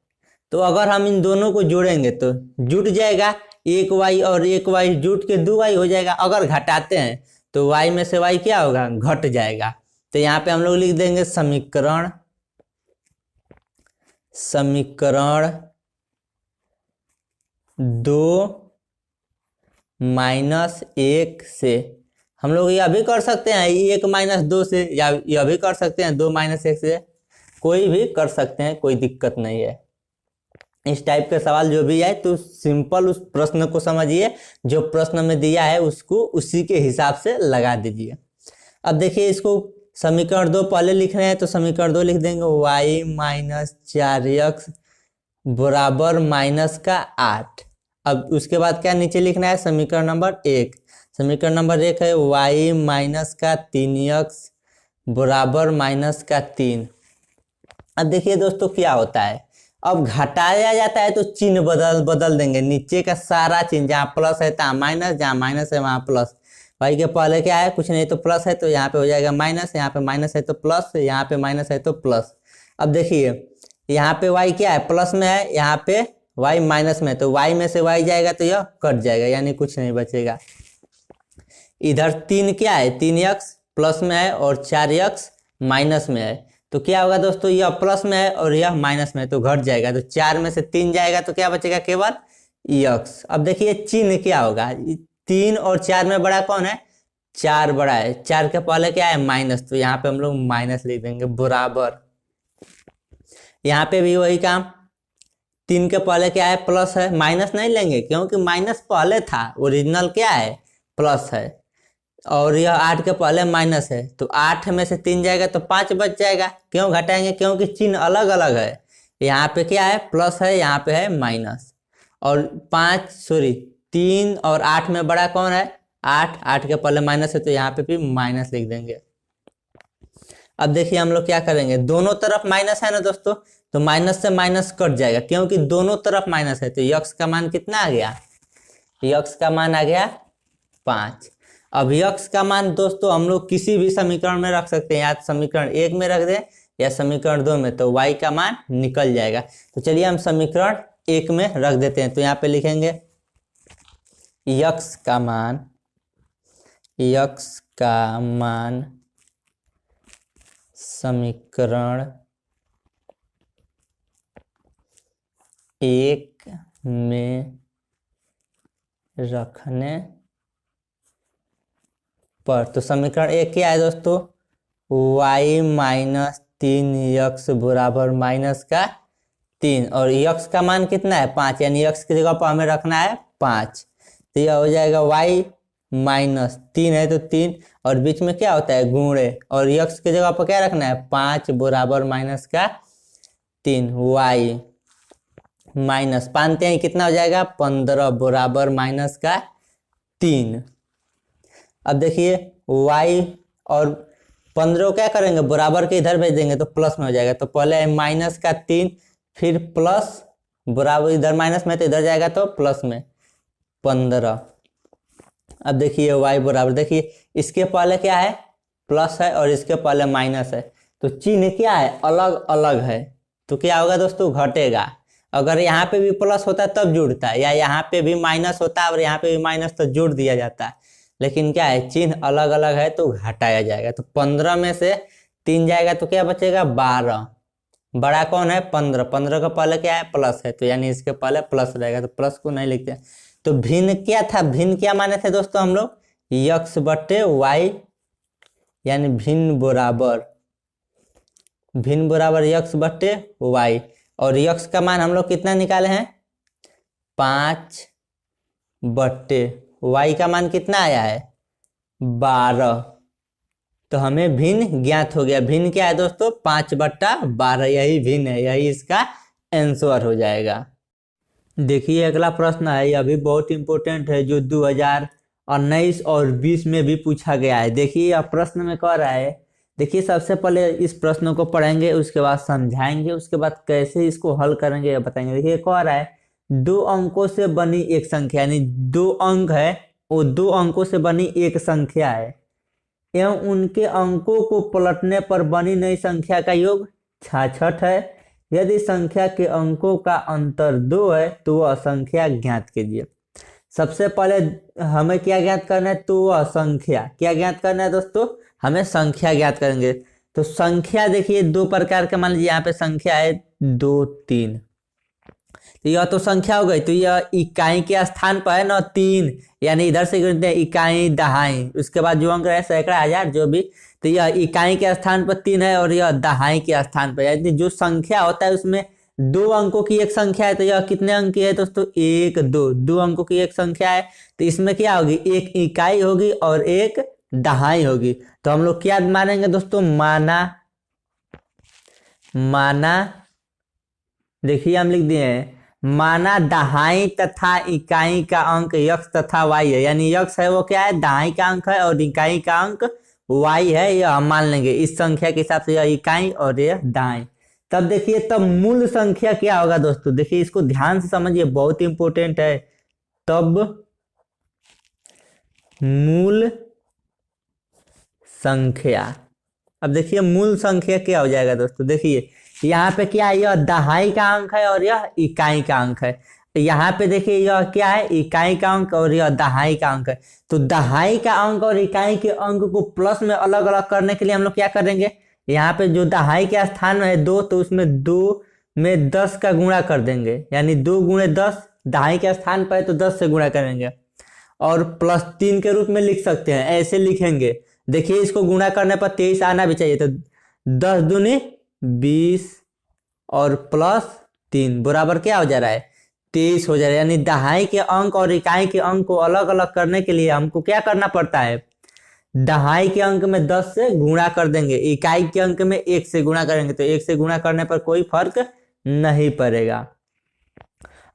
तो अगर हम इन दोनों को जोड़ेंगे तो जुट जाएगा, 1y और 1y जुट के 2y हो जाएगा। अगर घटाते हैं तो y में से y क्या होगा, घट जाएगा। तो यहाँ पे हम लोग लिख देंगे समीकरण 2 -1 से हम लोग यह भी कर सकते हैं 1 - 2 से, या यह भी कर सकते हैं 2 - 1 से, कोई भी कर सकते हैं, कोई दिक्कत नहीं है। इस टाइप के सवाल जो भी आए तो सिंपल उस प्रश्न को समझिए, जो प्रश्न में दिया है उसको उसी के हिसाब से लगा दीजिए। अब देखिए इसको समीकरण 2 पहले लिख रहे हैं तो समीकरण 2 लिख देंगे y माइनस 4x बराबर माइनस का 8। अब उसके बाद क्या नीचे लिखना है, समीकरण नंबर 1। समीकरण नंबर 1 है y माइनस का 3x बराबर माइनस का 3। अब देखिए दोस्तों क्या होता है, अब घटाया जाता है तो चिन्ह बदल देंगे। नीचे का सारा चिन्ह, जहाँ प्लस है तहाँ माइनस, जहाँ माइनस है वहाँ प्लस। भाई के पहले क्या है, कुछ नहीं तो प्लस है तो यहाँ पे हो जाएगा माइनस, यहाँ पे माइनस है तो प्लस, यहाँ पे माइनस है तो प्लस। अब देखिए यहाँ पे y क्या है, प्लस में है, यहाँ पे y माइनस में है, तो y में से y जाएगा तो यह कट जाएगा, यानी कुछ नहीं बचेगा। इधर 3 क्या है, 3x प्लस में है और 4x माइनस में है, तो क्या होगा दोस्तों, यह प्लस में है और यह माइनस में है तो घट जाएगा। तो 4 में से 3 जाएगा तो क्या बचेगा, केवल x। अब देखिए चिन्ह क्या होगा, 3 और 4 में बड़ा कौन है, 4 बड़ा है। 4 के पहले क्या है, माइनस, तो यहाँ पे हम लोग माइनस लिख देंगे बराबर। यहाँ पे भी वही काम, 3 के पहले क्या है, प्लस है, माइनस नहीं लेंगे क्योंकि माइनस पहले था, ओरिजिनल क्या है, प्लस है। और यह 8 के पहले माइनस है, तो 8 में से 3 जाएगा तो 5 बच जाएगा। क्यों घटाएंगे, क्योंकि चिन्ह अलग अलग है। यहाँ पे क्या है, प्लस है, यहाँ पे है माइनस। और 3 और 8 में बड़ा कौन है, 8 के पहले माइनस है तो यहाँ पे भी माइनस लिख देंगे। अब देखिए हम लोग क्या करेंगे, दोनों तरफ माइनस है ना दोस्तों, तो माइनस से माइनस कट जाएगा क्योंकि दोनों तरफ माइनस है। तो यक्स का मान कितना आ गया, यक्स का मान आ गया 5। अब यक्स का मान दोस्तों हम लोग किसी भी समीकरण में रख सकते हैं, या समीकरण 1 में रख दें या समीकरण 2 में, तो y का मान निकल जाएगा। तो चलिए हम समीकरण 1 में रख देते हैं। तो यहाँ पे लिखेंगे यक्स का मान समीकरण 1 में रखने पर, तो समीकरण 1 क्या है दोस्तों, y माइनस 3x बराबर माइनस का 3, और x का मान कितना है 5, यानी x की जगह पर हमें रखना है 5। तो यह हो जाएगा y माइनस 3 है तो 3, और बीच में क्या होता है गुणे, और x की जगह पर क्या रखना है 5 बराबर माइनस का 3, y माइनस 5 हैं कितना हो जाएगा 15 बराबर माइनस का 3। अब देखिए y और 15 क्या करेंगे, बराबर के इधर भेज देंगे तो प्लस में हो जाएगा। तो पहले माइनस का 3, फिर प्लस, बराबर इधर माइनस में तो इधर जाएगा तो प्लस में 15। अब देखिए y बराबर, देखिए इसके पहले क्या है प्लस है और इसके पहले माइनस है, तो चिन्ह क्या है अलग अलग है, तो क्या होगा दोस्तों घटेगा। अगर यहाँ पे भी प्लस होता है तब जुड़ता है, या यहाँ पे भी माइनस होता है और यहाँ पे भी माइनस, तो जोड़ दिया जाता है। लेकिन क्या है चिन्ह अलग अलग है तो घटाया जाएगा। तो 15 में से 3 जाएगा तो क्या बचेगा 12। बड़ा कौन है 15 का पहले क्या है प्लस है, तो यानी इसके पहले प्लस रहेगा, तो प्लस को नहीं लिखते। तो भिन्न क्या था, भिन्न क्या माने थे दोस्तों हम लोग, यक्स बटे वाई, यानी भिन्न बराबर यक्स बटे वाई। और यक्स का मान हम लोग कितना निकाले हैं 5 बटे y का मान कितना आया है 12। तो हमें भिन्न ज्ञात हो गया। भिन्न क्या है दोस्तों 5/12, यही भिन्न है, यही इसका आंसर हो जाएगा। देखिए अगला प्रश्न है, यह भी बहुत इंपॉर्टेंट है, जो 2019 और 20 में भी पूछा गया है। देखिए यह प्रश्न में कह रहा है, देखिए सबसे पहले इस प्रश्न को पढ़ेंगे, उसके बाद समझाएंगे, उसके बाद कैसे इसको हल करेंगे यह बताएंगे। देखिए कह रहा है 2 अंकों से बनी एक संख्या, यानी 2 अंक है, वो 2 अंकों से बनी एक संख्या है, एवं उनके अंकों को पलटने पर बनी नई संख्या का योग 66 है। यदि संख्या के अंकों का अंतर 2 है तो वह संख्या ज्ञात कीजिए। सबसे पहले हमें क्या ज्ञात करना है, तो वह संख्या क्या ज्ञात करना है दोस्तों, हमें संख्या ज्ञात करेंगे। तो संख्या देखिए 2 प्रकार के, मान लीजिए यहाँ पे संख्या है 2 3, तो यह तो संख्या हो गई, तो यह इकाई के स्थान पर है ना 3, यानी इधर से गिनते हैं इकाई दहाई, उसके बाद जो अंक रहे सैकड़ा हजार जो भी, तो यह इकाई के स्थान पर 3 है और यह दहाई के स्थान पर, यानी जो संख्या होता है उसमें 2 अंकों की एक संख्या है, तो यह कितने अंक की है दोस्तों 1 2 अंकों की एक संख्या है, तो इसमें क्या होगी एक इकाई होगी और एक दहाई होगी। तो हम लोग क्या मानेंगे दोस्तों, माना देखिए हम लिख दिए हैं, माना दहाई तथा इकाई का अंक यक्स तथा वाई है। यानी यक्स है वो क्या है, दहाई का अंक है, और इकाई का अंक वाई है, यह हम मान लेंगे इस संख्या के हिसाब से, यह इकाई और यह दहाई। तब देखिए तब मूल संख्या क्या होगा दोस्तों, देखिए इसको ध्यान से समझिए, बहुत इंपॉर्टेंट है। तब मूल संख्या, अब देखिए मूल संख्या क्या हो जाएगा दोस्तों, देखिए यहाँ पे क्या है, यह दहाई का अंक है और यह इकाई का अंक है। यहाँ पे देखिए यह क्या है, इकाई का अंक और यह दहाई का अंक है। तो दहाई का अंक और इकाई के अंक को प्लस में अलग अलग करने के लिए हम लोग क्या करेंगे, यहाँ पे जो दहाई के स्थान में है 2, तो उसमें 2 में 10 का गुणा कर देंगे, यानी 2 गुणे 10, दहाई के स्थान पर है तो 10 से गुणा करेंगे, और प्लस 3 के रूप में लिख सकते हैं, ऐसे लिखेंगे। देखिए इसको गुणा करने पर 23 आना भी चाहिए, तो 10 दूनी 20 और प्लस 3 बराबर क्या हो जा रहा है, 23 हो जा रहा है। यानी दहाई के अंक और इकाई के अंक को अलग अलग करने के लिए हमको क्या करना पड़ता है, दहाई के अंक में 10 से गुणा कर देंगे, इकाई के अंक में 1 से गुणा करेंगे, तो 1 से गुणा करने पर कोई फर्क नहीं पड़ेगा।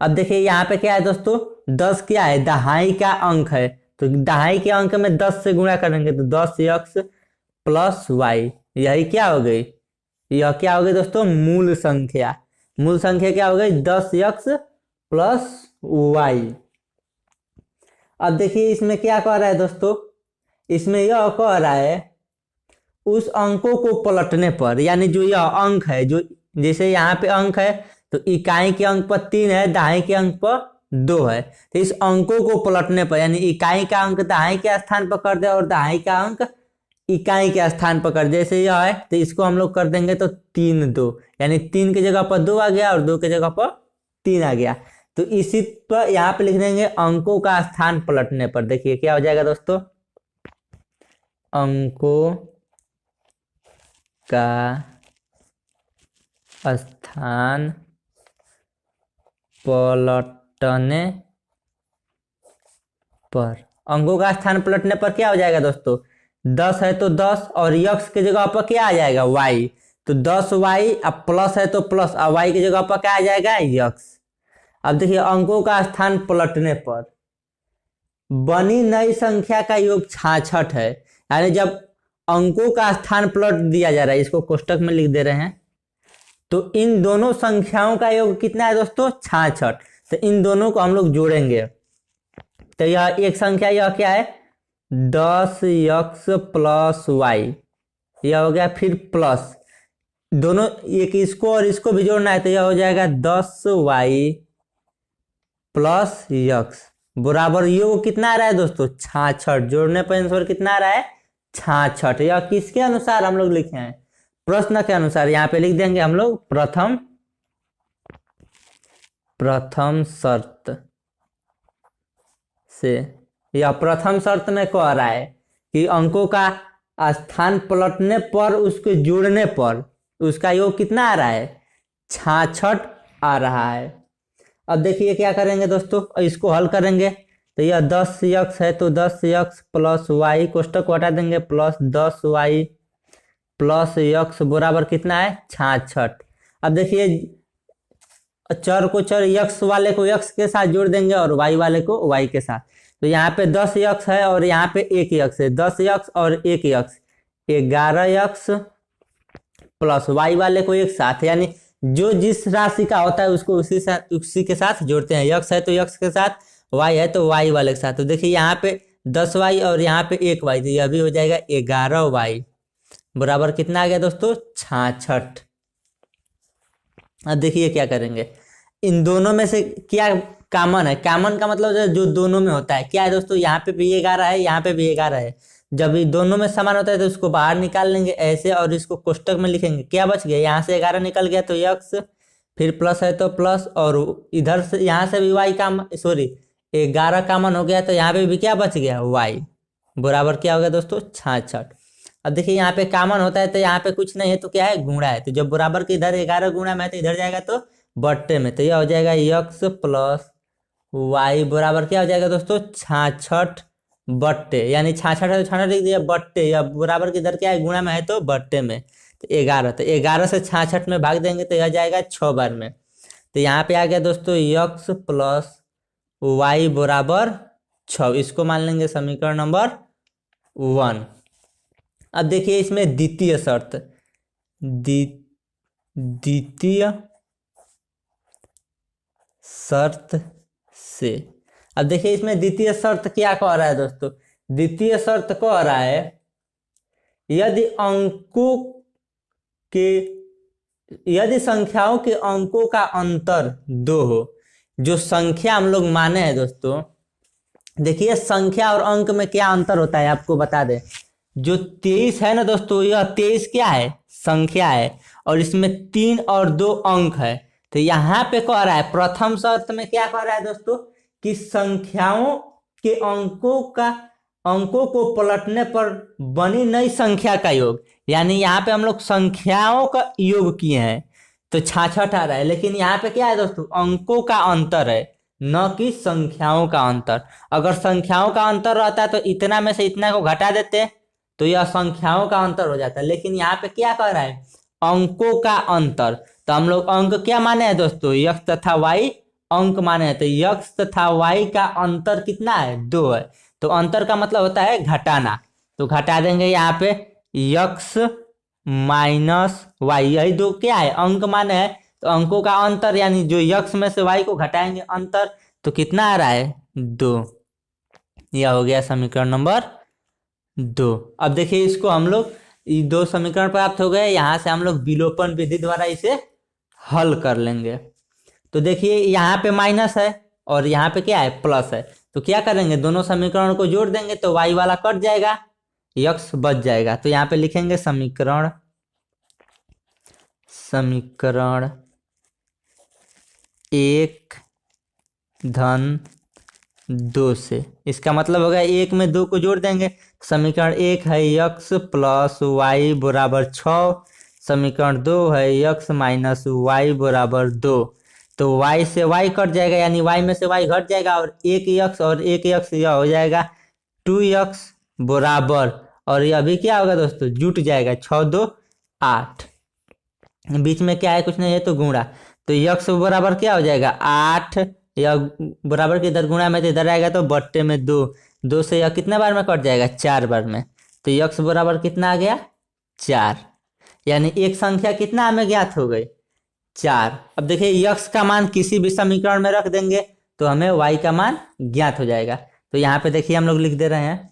अब देखिए यहाँ पे क्या है दोस्तों, 10 क्या है, दहाई का अंक है, तो दहाई के अंक में 10 से गुणा करेंगे, तो 10x प्लस वाई, यही क्या हो गई, यह क्या हो गई दोस्तों, मूल संख्या। मूल संख्या क्या हो गई, 10x प्लस वाई। अब देखिए इसमें क्या कह रहा है दोस्तों, इसमें यह कह रहा है उस अंकों को पलटने पर, यानी जो यह अंक है, जो जैसे यहाँ पे अंक है, तो इकाई के अंक पर 3 है, दहाई के अंक पर 2 है, तो इस अंकों को पलटने पर, यानी इकाई का अंक दहाई के स्थान पर कर दे और दहाई का अंक इकाई के स्थान पर कर दे, जैसे यह है तो इसको हम लोग कर देंगे तो 3 2, यानी 3 की जगह पर 2 आ गया और 2 की जगह पर 3 आ गया। तो इसी पर यहाँ पे लिख देंगे अंकों का स्थान पलटने पर, देखिए क्या हो जाएगा दोस्तों, अंकों का स्थान पलटने पर, अंकों का स्थान पलटने पर क्या हो जाएगा दोस्तों, 10 है तो 10 और यक्स की जगह पर क्या आ जाएगा, वाई, तो 10y, अब प्लस है तो प्लस, और वाई की जगह पर क्या आ जाएगा, यक्स। अब देखिए अंकों का स्थान पलटने पर बनी नई संख्या का योग 66 है, यानी जब अंकों का स्थान पलट दिया जा रहा है, इसको कोष्टक में लिख दे रहे हैं, तो इन दोनों संख्याओं का योग कितना है दोस्तों, 66। तो इन दोनों को हम लोग जोड़ेंगे, तो यह एक संख्या, यह क्या है 10x प्लस वाई, यह हो गया, फिर प्लस दोनों, एक इसको और इसको भी जोड़ना है, तो यह हो जाएगा 10y प्लस यक्स बराबर योग कितना आ रहा है दोस्तों, 66। जोड़ने पर आंसर कितना आ रहा है, 66। यह किसके अनुसार हम लोग लिखे हैं, प्रश्न के अनुसार। यहाँ पे लिख देंगे हम लोग प्रथम शर्त से, या प्रथम शर्त में कह रहा है कि अंकों का स्थान पलटने पर उसके जोड़ने पर उसका योग कितना आ रहा है, 66 आ रहा है। अब देखिए क्या करेंगे दोस्तों, इसको हल करेंगे, तो यह 10x है तो 10x प्लस वाई, कोष्टक को हटा देंगे, प्लस 10y प्लस यक्स बराबर कितना है, 66। अब देखिए चर को चर, यक्स वाले को यक्स के साथ जोड़ देंगे और वाई वाले को वाई के साथ, तो यहाँ पे 10x है और यहाँ पे 1x है, 10x और 1x 11x प्लस वाई वाले को एक साथ, यानी जो जिस राशि का होता है उसको उसी के साथ जोड़ते हैं, यक्स है तो यक्स के साथ, वाई है तो वाई वाले के साथ। तो देखिए यहाँ पे 10y और यहाँ पे 1y, तो यह भी हो जाएगा 11y बराबर कितना आ गया दोस्तों, 66। अब देखिए क्या करेंगे, इन दोनों में से क्या कॉमन है, कॉमन का मतलब जो दोनों में होता है, क्या है दोस्तों, यहाँ पे भी 11 है, यहाँ पे भी 11 है, जब ये दोनों में समान होता है तो उसको बाहर निकाल लेंगे ऐसे, और इसको कोष्टक में लिखेंगे, क्या बच गया, यहाँ से 11 निकल गया तो यक्स, फिर प्लस है तो प्लस, और इधर से यहाँ से भी वाई का, सॉरी 11 कॉमन हो गया, तो यहाँ पे भी क्या बच गया, वाई बराबर क्या हो गया दोस्तों, 66। अब देखिए यहाँ पे कॉमन होता है तो यहाँ पे कुछ नहीं है तो क्या है, गुणा है, तो जब बराबर के इधर 11 गुणा में है तो इधर जाएगा तो बट्टे में, तो यह हो जाएगा यक्स प्लस वाई बराबर क्या हो जाएगा दोस्तों, 66 बट्टे, यानी 66 है तो 66 लिख दिया बट्टे, या बराबर की इधर क्या है गुणा में है तो बट्टे में, तो 11, तो 11 से 66 में भाग देंगे तो यह जाएगा 6 बार में। तो यहाँ पे आ गया दोस्तों यक्स प्लस वाई बराबर 6, इसको मान लेंगे समीकरण नंबर 1। अब देखिए इसमें द्वितीय शर्त, द्वितीय शर्त से, अब देखिए इसमें द्वितीय शर्त क्या कह रहा है दोस्तों, द्वितीय शर्त कह रहा है यदि अंकों के, यदि संख्याओं के अंकों का अंतर 2 हो, जो संख्या हम लोग माने हैं दोस्तों, देखिए संख्या और अंक में क्या अंतर होता है आपको बता दें। जो 23 है ना दोस्तों, यह 23 क्या है संख्या है, और इसमें 3 और 2 अंक है। तो यहाँ पे कह रहा है प्रथम शर्त में क्या कह रहा है दोस्तों कि संख्याओं के अंकों को पलटने पर बनी नई संख्या का योग, यानी यहाँ पे हम लोग संख्याओं का योग किए हैं तो 66 आ रहा है, लेकिन यहाँ पे क्या है दोस्तों अंकों का अंतर है, न कि संख्याओं का अंतर। अगर संख्याओं का अंतर रहता तो इतना में से इतना को घटा देते तो यह संख्याओं का अंतर हो जाता, लेकिन यहाँ पे क्या कह रहा है अंकों का अंतर। तो हम लोग अंक क्या माने हैं दोस्तों, यक्स तथा वाई अंक माने हैं, तो यक्स तथा वाई का अंतर कितना है 2 है, तो अंतर का मतलब होता है घटाना, तो घटा देंगे यहाँ पे यक्स माइनस वाई, यही 2 क्या है अंक माने हैं, तो अंकों का अंतर यानी जो यक्स में से वाई को घटाएंगे अंतर, तो कितना आ रहा है 2, यह हो गया समीकरण नंबर 2। अब देखिए इसको हम लोग ये 2 समीकरण प्राप्त हो गए, यहाँ से हम लोग विलोपन विधि द्वारा इसे हल कर लेंगे। तो देखिए यहाँ पे माइनस है और यहाँ पे क्या है प्लस है, तो क्या करेंगे दोनों समीकरण को जोड़ देंगे तो वाई वाला कट जाएगा, यक्स बच जाएगा। तो यहाँ पे लिखेंगे समीकरण 1 धन 2 से, इसका मतलब होगा 1 में 2 को जोड़ देंगे, समीकरण 1 है यक्स प्लस वाई बराबर 6, समीकरण 2 है यक्स माइनस वाई बराबर 2, तो y से y कट जाएगा यानी y में से y घट जाएगा, और 1 यक्स और 1 यक्स यह हो जाएगा 2 यक्स बराबर, और यह भी क्या होगा दोस्तों जुट जाएगा 6 2 8, बीच में क्या है कुछ नहीं है तो गुणा, तो यक्स बराबर क्या हो जाएगा 8, यह बराबर के इधर गुणा में तो इधर आएगा तो बट्टे में 2, 2 से यह कितने बार में कट जाएगा 4 बार में, तो यक्स बराबर कितना आ गया 4, यानी एक संख्या कितना हमें ज्ञात हो गई 4। अब देखिए यक्स का मान किसी भी समीकरण में रख देंगे तो हमें y का मान ज्ञात हो जाएगा। तो यहाँ पे देखिए हम लोग लिख दे रहे हैं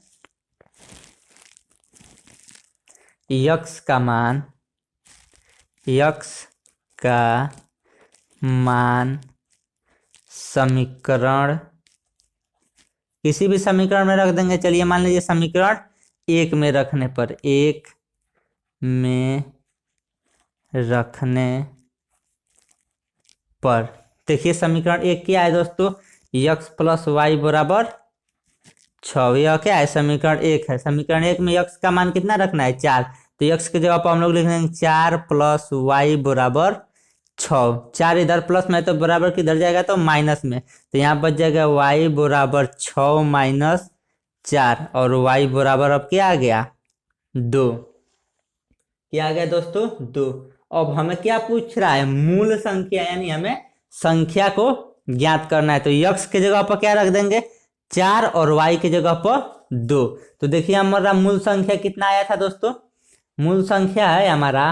यक्स का मान समीकरण किसी भी समीकरण में रख देंगे, चलिए मान लीजिए समीकरण 1 में रखने पर, 1 में रखने पर देखिए समीकरण 1 क्या है दोस्तों यक्स प्लस वाई बराबर 6, यह क्या है समीकरण 1 है, समीकरण 1 में यक्स का मान कितना रखना है 4, तो यक्स की जगह पर हम लोग लिख देंगे 4 प्लस वाई बराबर 6, 4 इधर प्लस में तो बराबर किधर जाएगा तो माइनस में, तो यहाँ बच जाएगा वाई बराबर 6 माइनस 4, और वाई बराबर अब क्या आ गया 2, क्या आ गया दोस्तों 2। अब हमें क्या पूछ रहा है मूल संख्या, यानी हमें संख्या को ज्ञात करना है, तो यक्स के जगह पर क्या रख देंगे 4 और वाई के जगह पर 2, तो देखिए हमारा मूल संख्या कितना आया था दोस्तों, मूल संख्या है हमारा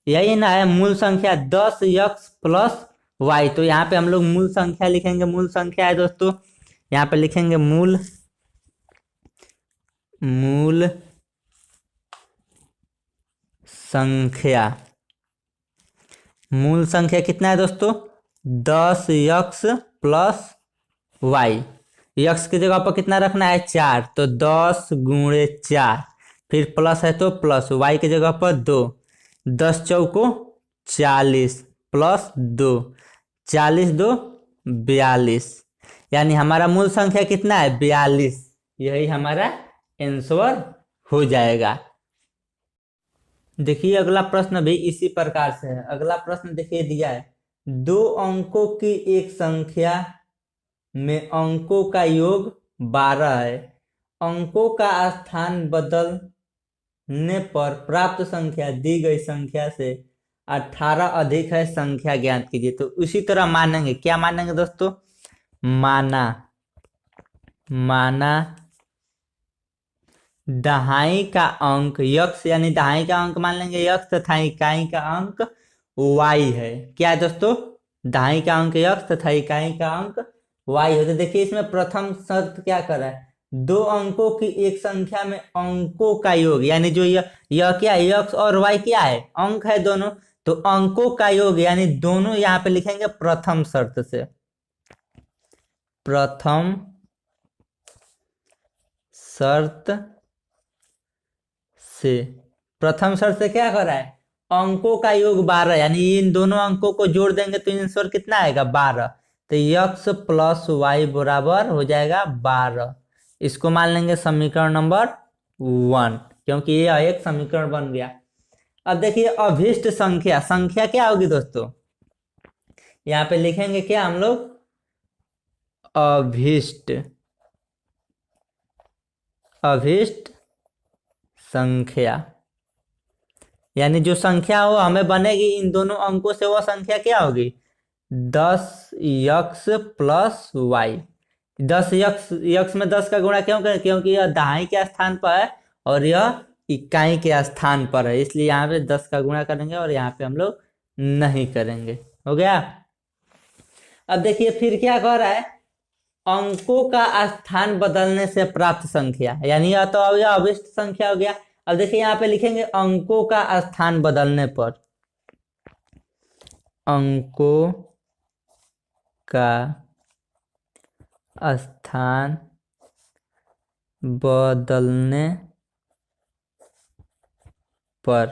यही ना है मूल संख्या 10 यक्स प्लस वाई, तो यहाँ पे हम लोग मूल संख्या लिखेंगे, मूल संख्या है दोस्तों यहाँ पे लिखेंगे मूल संख्या, मूल संख्या कितना है दोस्तों 10 यक्स प्लस वाई, यक्स की जगह पर कितना रखना है 4, तो 10 गुणे 4, फिर प्लस है तो प्लस, वाई की जगह पर 2, 10 चौको 40 प्लस 2, 40 2 42, यानी हमारा मूल संख्या कितना है 42, यही हमारा आंसर हो जाएगा। देखिए अगला प्रश्न भी इसी प्रकार से है। अगला प्रश्न देखिए दिया है 2 अंकों की एक संख्या में अंकों का योग 12 है अंकों का स्थान बदलने पर प्राप्त संख्या दी गई संख्या से 18 अधिक है, संख्या ज्ञात कीजिए। तो उसी तरह मानेंगे, क्या मानेंगे दोस्तों? माना दहाई का अंक यक्स, यानी दहाई का अंक मान लेंगे यक्स तथा इकाई का अंक वाई है। क्या है दोस्तों? दहाई का अंक यक्स तथा इकाई का अंक वाई है। तो देखिए इसमें प्रथम शर्त क्या कर रहा है, दो अंकों की एक संख्या में अंकों का योग, यानी जो यह क्या है, यक्स और वाई क्या है, अंक है दोनों, तो अंकों का योग, यानी दोनों यहाँ पे लिखेंगे प्रथम शर्त से। प्रथम शर्त से, प्रथम शर्त से क्या कर रहा है, अंकों का योग 12, यानी इन दोनों अंकों को जोड़ देंगे तो आंसर कितना आएगा, 12। तो यक्स प्लस वाई बराबर हो जाएगा 12। इसको मान लेंगे समीकरण नंबर 1, क्योंकि यह एक समीकरण बन गया। अब देखिए अभिष्ट संख्या, संख्या क्या होगी दोस्तों, यहाँ पे लिखेंगे क्या हम लोग, अभिष्ट संख्या, यानी जो संख्या हो हमें बनेगी इन दोनों अंकों से, वो संख्या क्या होगी, 10x प्लस वाई। 10x में 10 का गुणा क्यों करें, क्योंकि यह दहाई के स्थान पर है और यह इकाई के स्थान पर है, इसलिए यहाँ पे 10 का गुणा करेंगे और यहाँ पे हम लोग नहीं करेंगे। हो गया। अब देखिए फिर क्या कह रहा है, अंकों का स्थान बदलने से प्राप्त संख्या, यानी यह तो यह अभिष्ट संख्या हो गया। अब देखिए यहाँ पे लिखेंगे अंकों का स्थान बदलने पर, अंकों का स्थान बदलने पर,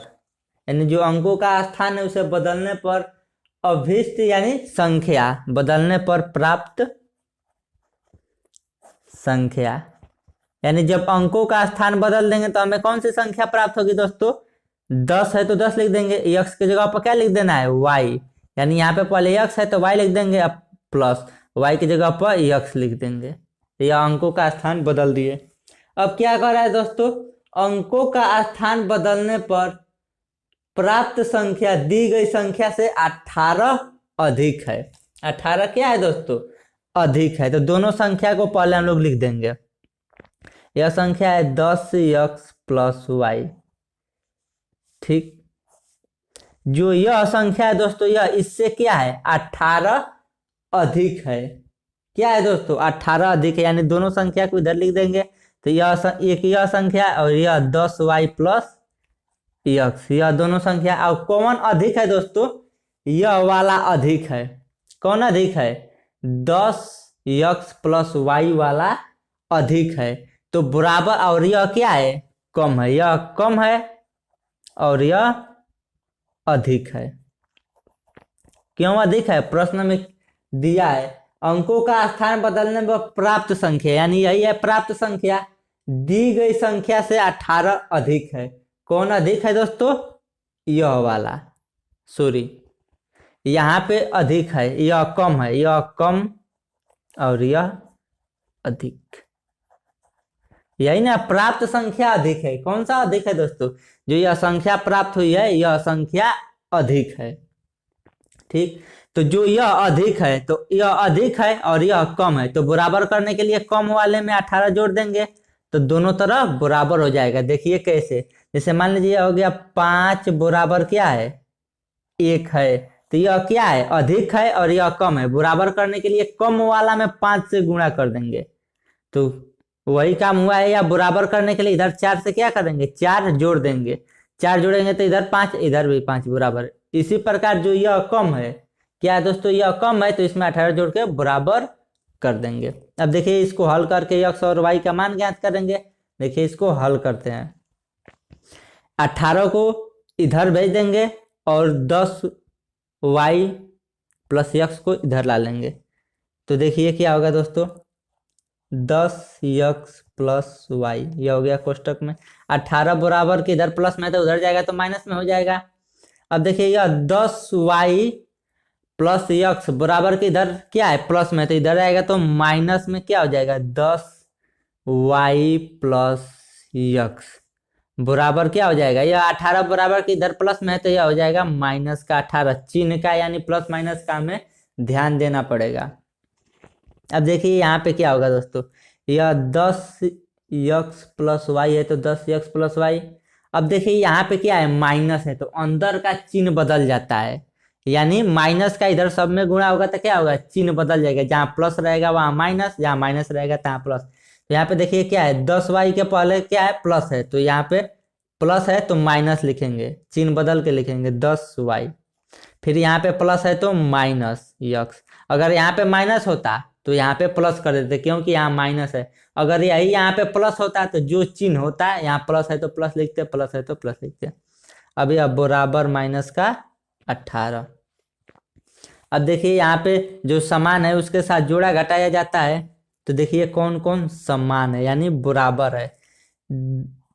यानी जो अंकों का स्थान है उसे बदलने पर अभिष्ट यानी संख्या, बदलने पर प्राप्त संख्या, यानी जब अंकों का स्थान बदल देंगे तो हमें कौन सी संख्या प्राप्त होगी दोस्तों, 10 है तो 10 लिख देंगे, x की जगह पर क्या लिख देना है, y, यानी यहाँ पे पहले x है तो y लिख देंगे, अब प्लस y की जगह पर x लिख देंगे। यह अंकों का स्थान बदल दिए। अब क्या कर रहा है दोस्तों, अंकों का स्थान बदलने पर प्राप्त संख्या दी गई संख्या से 18 अधिक है। 18 क्या है दोस्तों, अधिक है। तो दोनों संख्या को पहले हम लोग लिख देंगे। यह संख्या है 10x प्लस वाई, ठीक। जो यह संख्या है दोस्तों, यह इससे क्या है, 18 अधिक है। क्या है दोस्तों, 18 अधिक है, यानी दोनों संख्या को इधर लिख देंगे। तो यह संख्या और यह 10y प्लस x, यह दोनों संख्या, और कौन अधिक है दोस्तों, यह वाला अधिक है। कौन अधिक है, 10x प्लस वाई वाला अधिक है। तो बराबर, और यह क्या है, कम है, यह कम है और यह अधिक है। क्यों अधिक है, प्रश्न में दिया है अंकों का स्थान बदलने पर प्राप्त संख्या, यानी यही है प्राप्त संख्या, दी गई संख्या से 18 अधिक है। कौन अधिक है दोस्तों, यह वाला, सॉरी यहाँ पे अधिक है, यह कम है, यह कम और यह अधिक, यही ना, प्राप्त संख्या अधिक है। कौन सा अधिक है दोस्तों, जो यह संख्या प्राप्त हुई है यह संख्या अधिक है, ठीक। तो जो यह अधिक है तो यह अधिक है और यह कम है, तो बराबर करने के लिए कम वाले में 18 जोड़ देंगे तो दोनों तरफ बराबर हो जाएगा। देखिए कैसे, जैसे मान लीजिए हो गया 5 बराबर क्या है, 1 है, तो यह क्या है, अधिक है और यह कम है। बराबर करने के लिए कम वाला में 5 से गुणा कर देंगे तो वही काम हुआ है। या बराबर करने के लिए इधर 4 से क्या करेंगे, 4 जोड़ देंगे, 4 जोड़ेंगे तो इधर 5, इधर भी 5 बराबर। इसी प्रकार जो यह कम है, क्या है दोस्तों, यह कम है तो इसमें 18 जोड़ के बराबर कर देंगे। अब देखिए इसको हल करके x और y का मान ज्ञात करेंगे। देखिए इसको हल करते हैं, 18 को इधर भेज देंगे और 10y प्लस x को इधर ला लेंगे। तो देखिए क्या होगा दोस्तों, 10x प्लस वाई, यह हो गया कोष्टक में। 18 बराबर के इधर प्लस में तो उधर जाएगा तो माइनस में हो जाएगा। अब देखिए यह 10y प्लस x बराबर के इधर क्या है, प्लस में, तो इधर आएगा तो माइनस में क्या हो जाएगा, 10 वाई प्लस यक्स बराबर क्या हो जाएगा, यह 18 बराबर की इधर प्लस में है तो यह हो जाएगा माइनस का 18। चिन्ह का यानी प्लस माइनस का हमें ध्यान देना पड़ेगा। अब देखिए यहाँ पे क्या होगा दोस्तों, यह 10 यक्स प्लस वाई है तो 10 यक्स प्लस वाई। अब देखिए यहाँ पे क्या है, माइनस है तो अंदर का चिन्ह बदल जाता है, यानी माइनस का इधर सब में गुणा होगा तो क्या होगा, चिन्ह बदल जाएगा, जहाँ प्लस रहेगा वहाँ माइनस, जहाँ माइनस रहेगा तहाँ प्लस। तो यहाँ पे देखिए क्या है, 10 वाई के पहले क्या है, प्लस है, तो यहाँ पे प्लस है तो माइनस लिखेंगे, चिन्ह बदल के लिखेंगे 10 वाई। फिर यहाँ पे प्लस है तो माइनस यक्स। अगर यहाँ पे माइनस होता तो यहाँ पे प्लस कर देते, क्योंकि यहाँ माइनस है। अगर यही यहाँ पे प्लस होता तो जो चिन्ह होता है, यहाँ प्लस है तो प्लस लिखते, प्लस है तो प्लस लिखते। अभी अब बराबर माइनस का 18। अब देखिए यहाँ पे जो समान है उसके साथ जोड़ा घटाया जाता है, तो देखिए कौन कौन समान है यानी बराबर है।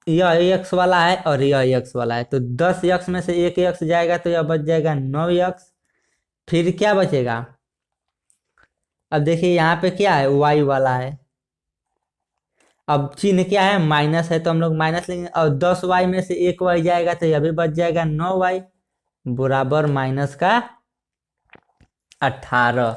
यह एक्स वाला है और यह एक्स वाला है, तो 10 यक्स में से एक यक्स जाएगा तो यह बच जाएगा 9 यक्स। फिर क्या बचेगा, अब देखिए यहाँ पे क्या है, वाई वाला है। अब चिन्ह क्या है, माइनस है तो हम लोग माइनस लेंगे, और 10 वाई में से एक वाई जाएगा तो यह भी बच जाएगा 9 वाई बराबर माइनस का 18।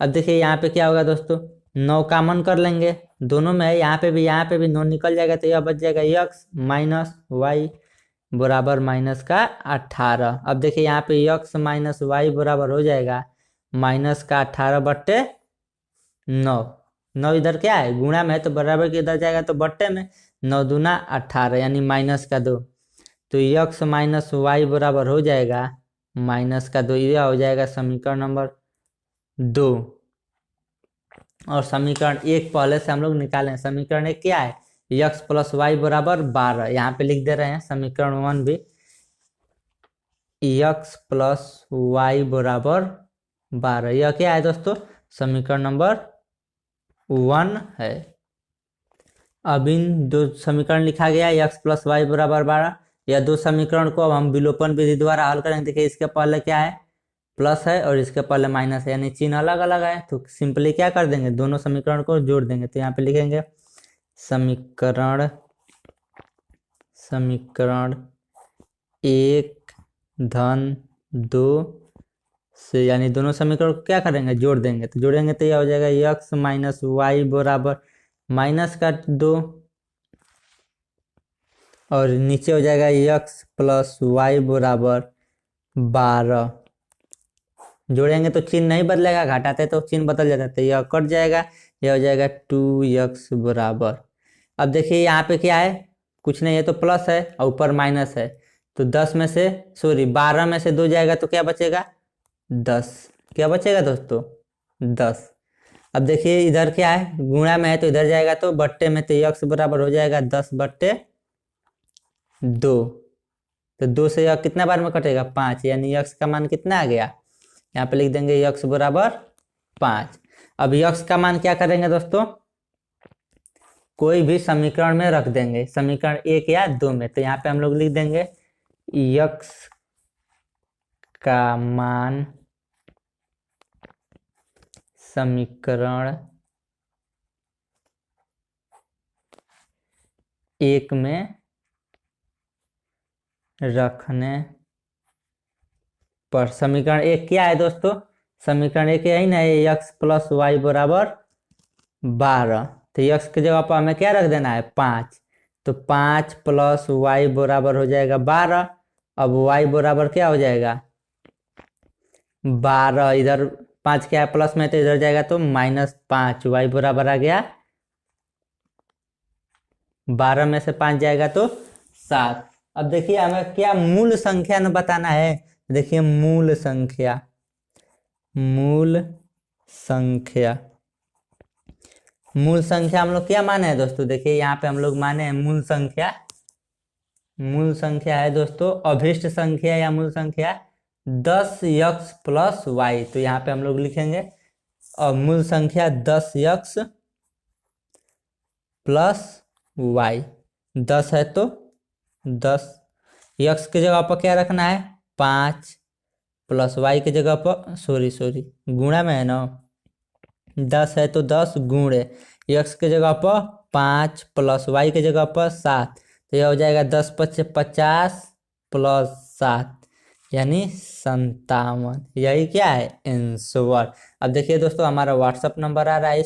अब देखिए यहाँ पे क्या होगा दोस्तों, 9 कॉमन कर लेंगे, दोनों में है, यहाँ पे भी 9 निकल जाएगा तो यह बच जाएगा यक्स माइनस वाई बराबर माइनस का 18। अब देखिए यहाँ पे यक्स माइनस वाई बराबर हो जाएगा माइनस का 18/9। 9 इधर क्या है, गुणा में है तो बराबर के इधर जाएगा तो बट्टे में, 9 दूना 18 यानी माइनस का 2। तो यक्स माइनस वाई बराबर हो जाएगा माइनस का 2। यह हो जाएगा समीकरण नंबर 2। और समीकरण 1 पहले से हम लोग निकालें। समीकरण 1 क्या है, यक्स प्लस वाई बराबर 12। यहाँ पे लिख दे रहे हैं समीकरण 1 भी, यक्स प्लस वाई बराबर 12। यह क्या है दोस्तों, समीकरण नंबर 1 है। अब इन दो समीकरण लिखा गया, यक्स प्लस वाई बराबर 12। यह दो समीकरण को अब हम विलोपन विधि द्वारा हल करेंगे। देखिए इसके पहले क्या है, प्लस है, और इसके पहले माइनस है, यानी चिन्ह अलग अलग है, तो सिंपली क्या कर देंगे, दोनों समीकरण को जोड़ देंगे। तो यहाँ पे लिखेंगे समीकरण 1 धन 2 से, यानी दोनों समीकरण को क्या करेंगे, जोड़ देंगे। तो जोड़ेंगे तो यह हो जाएगा यक्स माइनस वाई बराबर माइनस का 2, और नीचे हो जाएगा यक्स प्लस वाई बराबर 12। जोड़ेंगे तो चिन्ह नहीं बदलेगा, घटाते तो चिन्ह बदल जाता है, तो यह कट जाएगा, यह हो जाएगा 2x बराबर। अब देखिए यहाँ पे क्या है, कुछ नहीं है तो प्लस है और ऊपर माइनस है, तो 12 में से 2 जाएगा तो क्या बचेगा, 10। क्या बचेगा दोस्तों, 10। अब देखिए इधर क्या है, गुणा में है तो इधर जाएगा तो बट्टे में, तो यक्स बराबर हो जाएगा 10/2। तो 2 से यह कितना बार में कटेगा, 5, यानी यक्स का मान कितना आ गया, यहाँ पे लिख देंगे यक्स बराबर 5। अब यक्स का मान क्या करेंगे दोस्तों, कोई भी समीकरण में रख देंगे, समीकरण 1 या 2 में। तो यहाँ पे हम लोग लिख देंगे यक्स का मान समीकरण 1 में रखने पर। समीकरण 1 क्या है दोस्तों, समीकरण 1 यही ना, यक्स प्लस वाई बराबर 12। तो यक्स की जगह पर हमें क्या रख देना है, 5। तो 5 प्लस वाई बराबर हो जाएगा 12। अब वाई बराबर क्या हो जाएगा, 12। इधर 5 क्या है, प्लस में, तो इधर जाएगा तो -5। वाई बराबर आ गया 12 में से 5 जाएगा तो 7। अब देखिए हमें क्या मूल संख्या न बताना है। देखिए मूल संख्या, मूल संख्या हम लोग क्या माने हैं दोस्तों, देखिए यहाँ पे हम लोग माने हैं मूल संख्या। मूल संख्या है दोस्तों अभिष्ट संख्या या मूल संख्या 10x प्लस वाई। तो यहाँ पे हम लोग लिखेंगे और मूल संख्या 10x प्लस वाई। 10 है तो 10, यक्स की जगह पर क्या रखना है, 5, प्लस वाई की जगह पर सॉरी गुणा में है ना, 10 है तो 10 गुणे, एक्स के जगह पर 5 प्लस वाई के जगह पर 7, तो यह हो जाएगा 10 × 5 = 50 प्लस 7 यानी 57। यही क्या है आंसर। अब देखिए दोस्तों हमारा व्हाट्सअप नंबर आ रहा है।